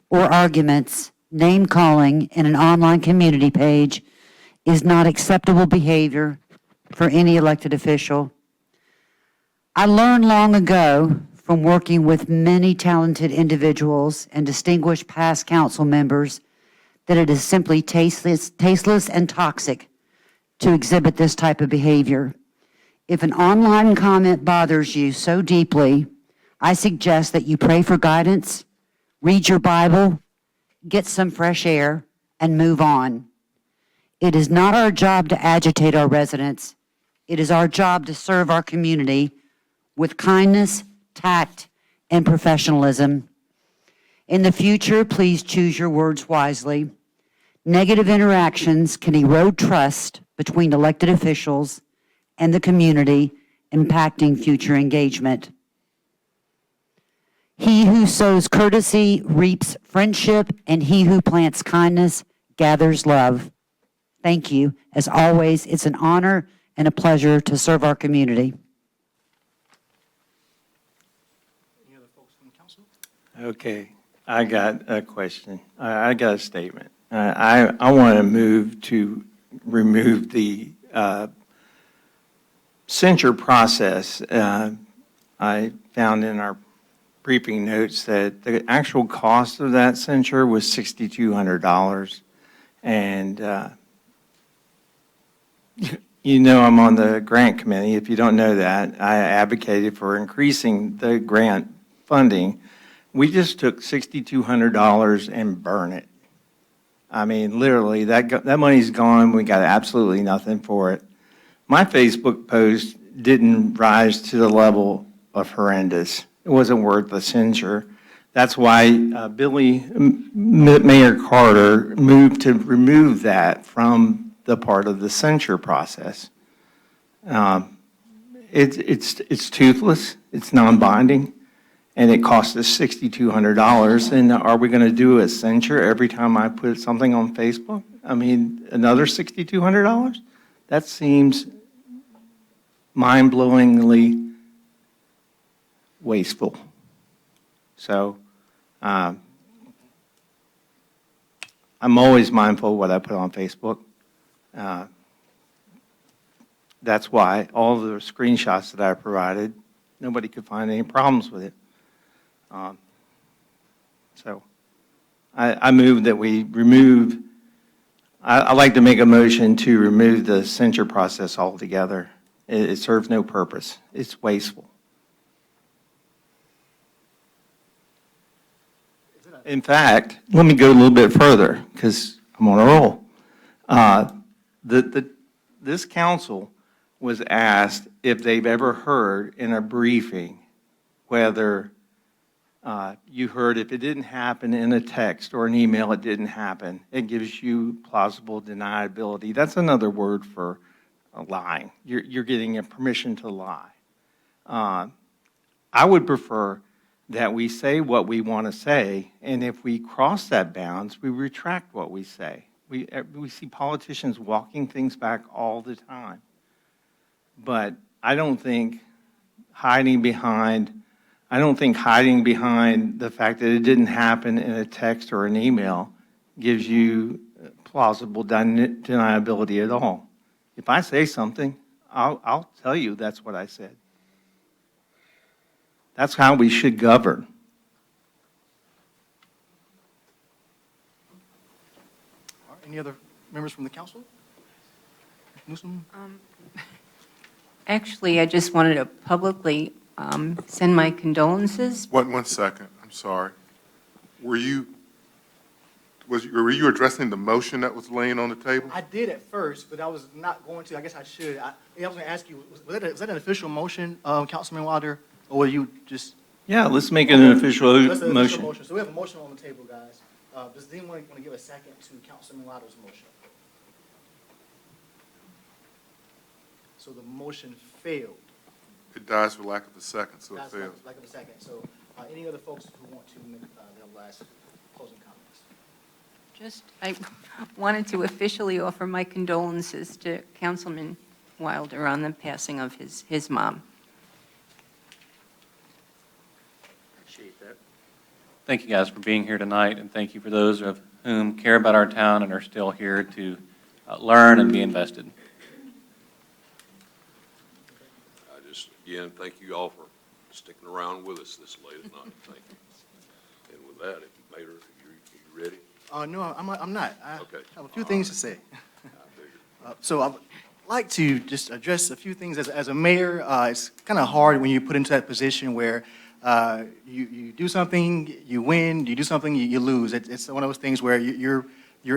or arguments, name-calling in an online community page is not acceptable behavior for any elected official. I learned long ago from working with many talented individuals and distinguished past council members that it is simply tasteless and toxic to exhibit this type of behavior. If an online comment bothers you so deeply, I suggest that you pray for guidance, read your Bible, get some fresh air, and move on. It is not our job to agitate our residents. It is our job to serve our community with kindness, tact, and professionalism. In the future, please choose your words wisely. Negative interactions can erode trust between elected officials and the community, impacting future engagement. He who sows courtesy reaps friendship, and he who plants kindness gathers love. Thank you. As always, it's an honor and a pleasure to serve our community. Any other folks from the council? Okay, I got a question. I got a statement. I want to move to remove the censure process. I found in our briefing notes that the actual cost of that censure was $6,200. And you know I'm on the grant committee. If you don't know that, I advocated for increasing the grant funding. We just took $6,200 and burned it. I mean, literally, that money's gone. We got absolutely nothing for it. My Facebook post didn't rise to the level of horrendous. It wasn't worth the censure. That's why Mayor Carter moved to remove that from the part of the censure process. It's toothless, it's non-binding, and it cost us $6,200. And are we going to do a censure every time I put something on Facebook? I mean, another $6,200? That seems mind-blowingly wasteful. So I'm always mindful of what I put on Facebook. That's why all the screenshots that I provided, nobody could find any problems with it. So I move that we remove, I'd like to make a motion to remove the censure process altogether. It serves no purpose. It's wasteful. In fact, let me go a little bit further because I'm on a roll. This council was asked if they've ever heard in a briefing whether you heard if it didn't happen in a text or an email, it didn't happen. It gives you plausible deniability. That's another word for lying. You're getting a permission to lie. I would prefer that we say what we want to say, and if we cross that bounds, we retract what we say. We see politicians walking things back all the time. But I don't think hiding behind the fact that it didn't happen in a text or an email gives you plausible deniability at all. If I say something, I'll tell you that's what I said. That's how we should govern. All right, any other members from the council? Newsom? Actually, I just wanted to publicly send my condolences. One second, I'm sorry. Were you addressing the motion that was laying on the table? I did at first, but I was not going to. I guess I should. I was going to ask you, was that an official motion, Councilman Wilder, or were you just? Yeah, let's make it an official That's an official motion. motion. So we have a motion on the table, guys. Does anyone want to give a second to Councilman Wilder's motion? So the motion failed. It dies for lack of a second, so it Guys, fails. lack of a second. So any other folks who want to make their last closing comments? I wanted to officially offer my condolences to Councilman Wilder on the passing of his mom. Appreciate that. Thank you guys for being here tonight, and thank you for those of whom care about our town and are still here to learn and be invested. Again, thank you all for sticking around with us this late at night. Thank you. And with that, Mayor, you ready? No, I'm not. I Okay. have a few things to say. So I would like to just address a few things. As a mayor, it's kind of hard when you put into that position where you do something, you win, you do something, you lose. It's one of those things where you're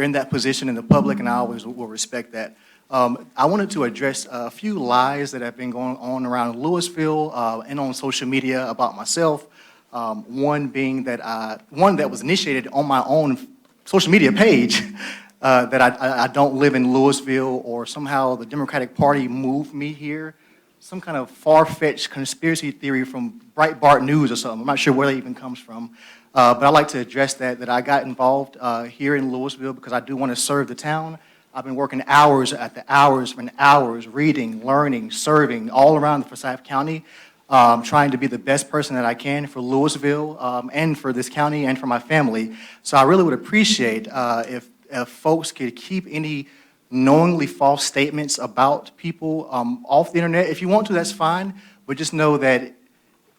in that position in the public, and I always will respect that. I wanted to address a few lies that have been going on around Lewisville and on social media about myself. One being that one that was initiated on my own social media page, that I don't live in Lewisville, or somehow the Democratic Party moved me here. Some kind of far-fetched conspiracy theory from Breitbart News or something. I'm not sure where that even comes from. But I'd like to address that I got involved here in Lewisville because I do want to serve the town. I've been working hours and hours, reading, learning, serving all around the Forsyth County, trying to be the best person that I can for Lewisville and for this county and for my family. So I really would appreciate if folks could keep any knowingly false statements about people off the internet. If you want to, that's fine, but just know that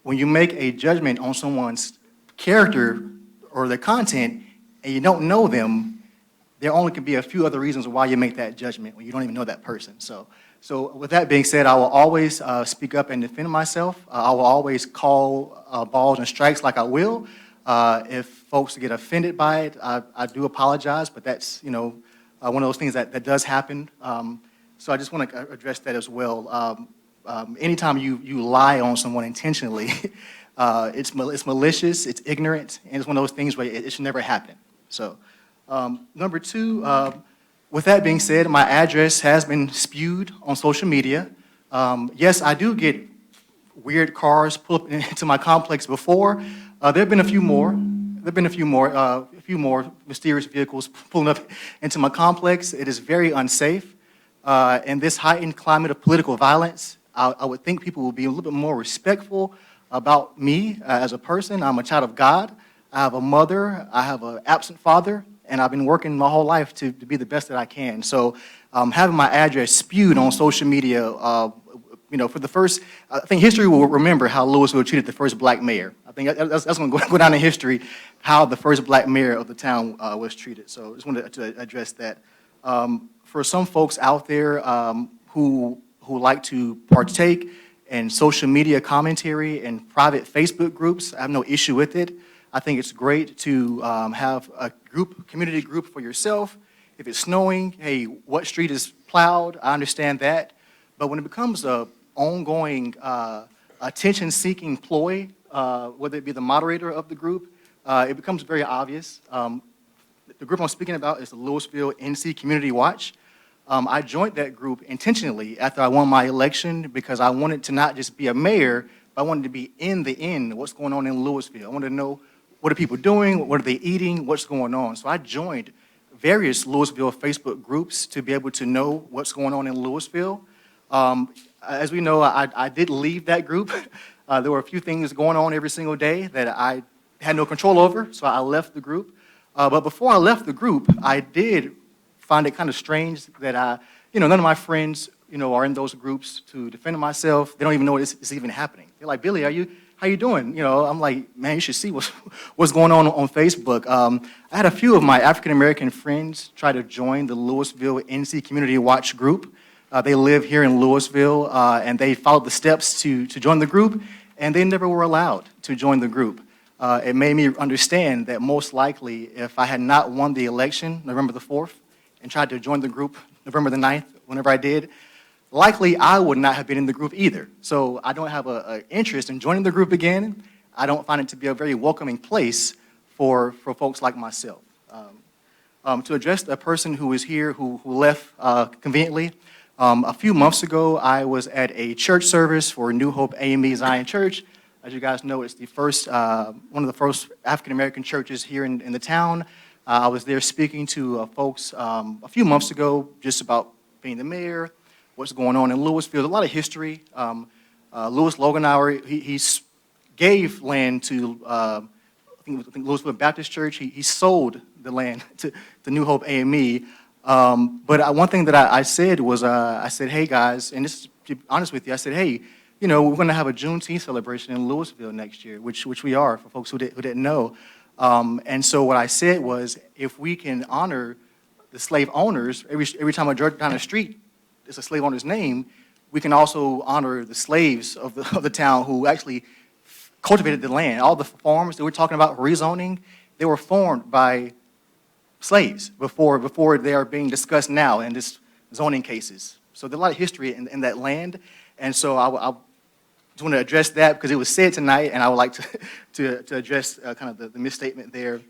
when you make a judgment on someone's character or their content and you don't know them, there only can be a few other reasons why you make that judgment when you don't even know that person. So with that being said, I will always speak up and defend myself. I will always call balls and strikes like I will. If folks get offended by it, I do apologize, but that's, one of those things that does happen. So I just want to address that as well. Anytime you lie on someone intentionally, it's malicious, it's ignorant, and it's one of those things where it should never happen. So number two, with that being said, my address has been spewed on social media. Yes, I do get weird cars pull up into my complex before. There have been a few more. A few more mysterious vehicles pulling up into my complex. It is very unsafe. In this heightened climate of political violence, I would think people will be a little bit more respectful about me as a person. I'm a child of God. I have a mother. I have an absent father. And I've been working my whole life to be the best that I can. So having my address spewed on social media, for the first, I think history will remember how Lewisville treated the first black mayor. I think that's going to go down in history, how the first black mayor of the town was treated. So I just wanted to address that. For some folks out there who like to partake in social media commentary and private Facebook groups, I have no issue with it. I think it's great to have a community group for yourself. If it's snowing, hey, what street is plowed? I understand that. But when it becomes a ongoing attention-seeking ploy, whether it be the moderator of the group, it becomes very obvious. The group I'm speaking about is the Lewisville NC Community Watch. I joined that group intentionally after I won my election because I wanted to not just be a mayor, but I wanted to be in the end, what's going on in Lewisville. I wanted to know what are people doing, what are they eating, what's going on. So I joined various Lewisville Facebook groups to be able to know what's going on in Lewisville. As we know, I did leave that group. There were a few things going on every single day that I had no control over, so I left the group. But before I left the group, I did find it kind of strange that none of my friends, are in those groups to defend myself. They don't even know it's even happening. They're like, Billy, how you doing? I'm like, man, you should see what's going on Facebook. I had a few of my African-American friends try to join the Lewisville NC Community Watch group. They live here in Lewisville, and they followed the steps to join the group, and they never were allowed to join the group. It made me understand that most likely, if I had not won the election, November the 4th, and tried to join the group November the 9th, whenever I did, likely I would not have been in the group either. So I don't have an interest in joining the group again. I don't find it to be a very welcoming place for folks like myself. To address the person who is here who left conveniently, a few months ago, I was at a church service for New Hope AME Zion Church. As you guys know, it's the first, one of the first African-American churches here in the town. I was there speaking to folks a few months ago just about being the mayor, what's going on in Lewisville. A lot of history. Louis Loganauer, he gave land to, I think Lewisville Baptist Church. He sold the land to New Hope AME. But one thing that I said was, I said, hey guys, and this is to be honest with you, I said, hey, we're going to have a Juneteenth celebration in Lewisville next year, which we are for folks who didn't know. And so what I said was, if we can honor the slave owners, every time I drive down the street, it's a slave owner's name, we can also honor the slaves of the town who actually cultivated the land. All the farms that we're talking about rezoning, they were formed by slaves before they are being discussed now in this zoning cases. So there's a lot of history in that land. And so I just want to address that because it was said tonight, and I would like to address kind of the misstatement there.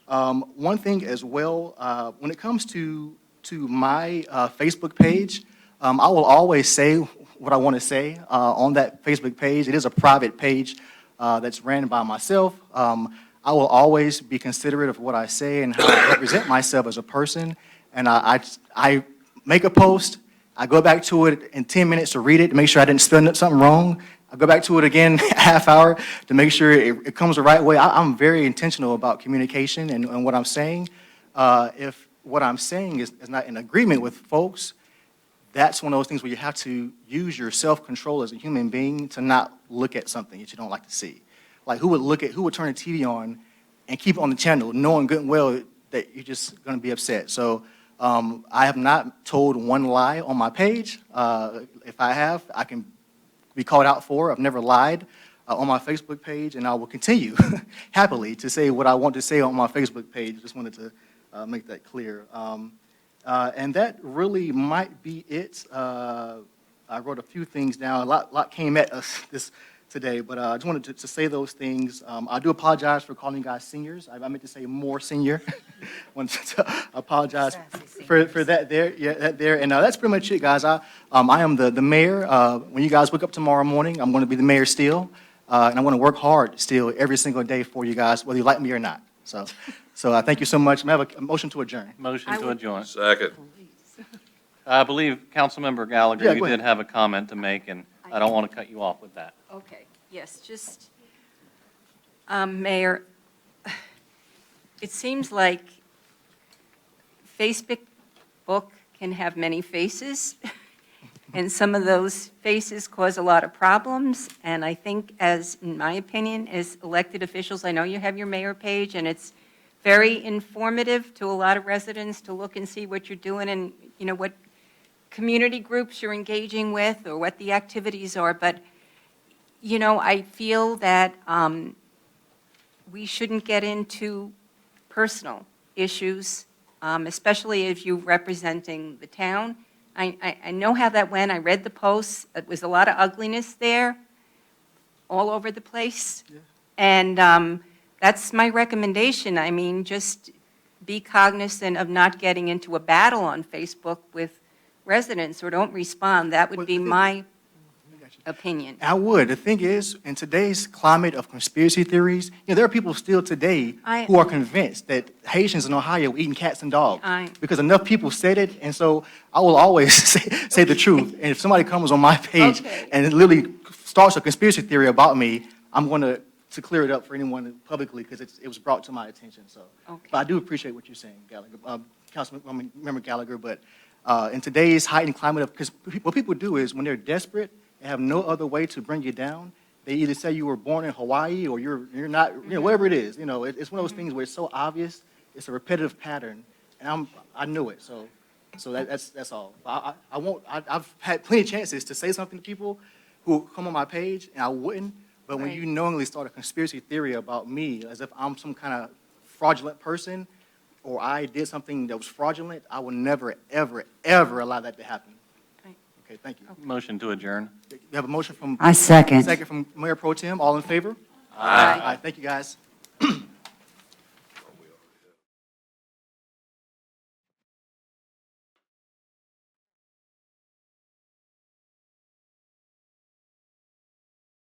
One thing as well, when it comes to my Facebook page, I will always say what I want to say on that Facebook page. It is a private page that's ran by myself. I will always be considerate of what I say and how I represent myself as a person. And I make a post, I go back to it in 10 minutes to read it to make sure I didn't spell something wrong. I go back to it again a half hour to make sure it comes the right way. I'm very intentional about communication and what I'm saying. If what I'm saying is not in agreement with folks, that's one of those things where you have to use your self-control as a human being to not look at something that you don't like to see. Like, who would turn the TV on and keep it on the channel, knowing good and well that you're just going to be upset? So I have not told one lie on my page. If I have, I can be called out for. I've never lied on my Facebook page, and I will continue happily to say what I want to say on my Facebook page. Just wanted to make that clear. And that really might be it. I wrote a few things down. A lot came at us today, but I just wanted to say those things. I do apologize for calling you guys seniors. I meant to say more senior. Wanted to apologize for that there. Yeah, that there. And that's pretty much it, guys. I am the mayor. When you guys wake up tomorrow morning, I'm going to be the mayor still, and I'm going to work hard still every single day for you guys, whether you like me or not. So thank you so much. May I have a motion to adjourn? Motion to adjourn. Second. I believe Councilmember Gallagher, Yeah, you go did ahead. have a comment to make, and I don't want to cut you off with that. Okay, yes, just, Mayor, it seems like Facebook can have many faces, and some of those faces cause a lot of problems, and I think in my opinion, as elected officials, I know you have your mayor page, and it's very informative to a lot of residents to look and see what you're doing and, what community groups you're engaging with or what the activities are, but I feel that we shouldn't get into personal issues, especially if you're representing the town. I know how that went. I read the posts. It was a lot of ugliness there, all over the place. Yeah. And that's my recommendation. I mean, just be cognizant of not getting into a battle on Facebook with residents or don't respond. That would be my opinion. I would. The thing is, in today's climate of conspiracy theories, there are people still today who are convinced that Haitians in Ohio were eating cats and dogs because enough people said it, and so I will always say the truth. And if somebody comes on my page and literally starts a conspiracy theory about me, I'm going to clear it up for anyone publicly because it was brought to my attention. So, but I do appreciate what you're saying, Gallagher, Member Gallagher. But in today's heightened climate of, because what people do is when they're desperate and have no other way to bring you down, they either say you were born in Hawaii or you're not, whatever it is. It's one of those things where it's so obvious, it's a repetitive pattern, and I knew it. So that's all. I've had plenty of chances to say something to people who come on my page, and I wouldn't. But when you knowingly start a conspiracy theory about me, as if I'm some kind of fraudulent person, or I did something that was fraudulent, I will never, ever, ever allow that to happen. Okay, thank you. Motion to adjourn. We have a motion from... I second. Second from Mayor Pro Tem. All in favor? Aye. All right, thank you, guys.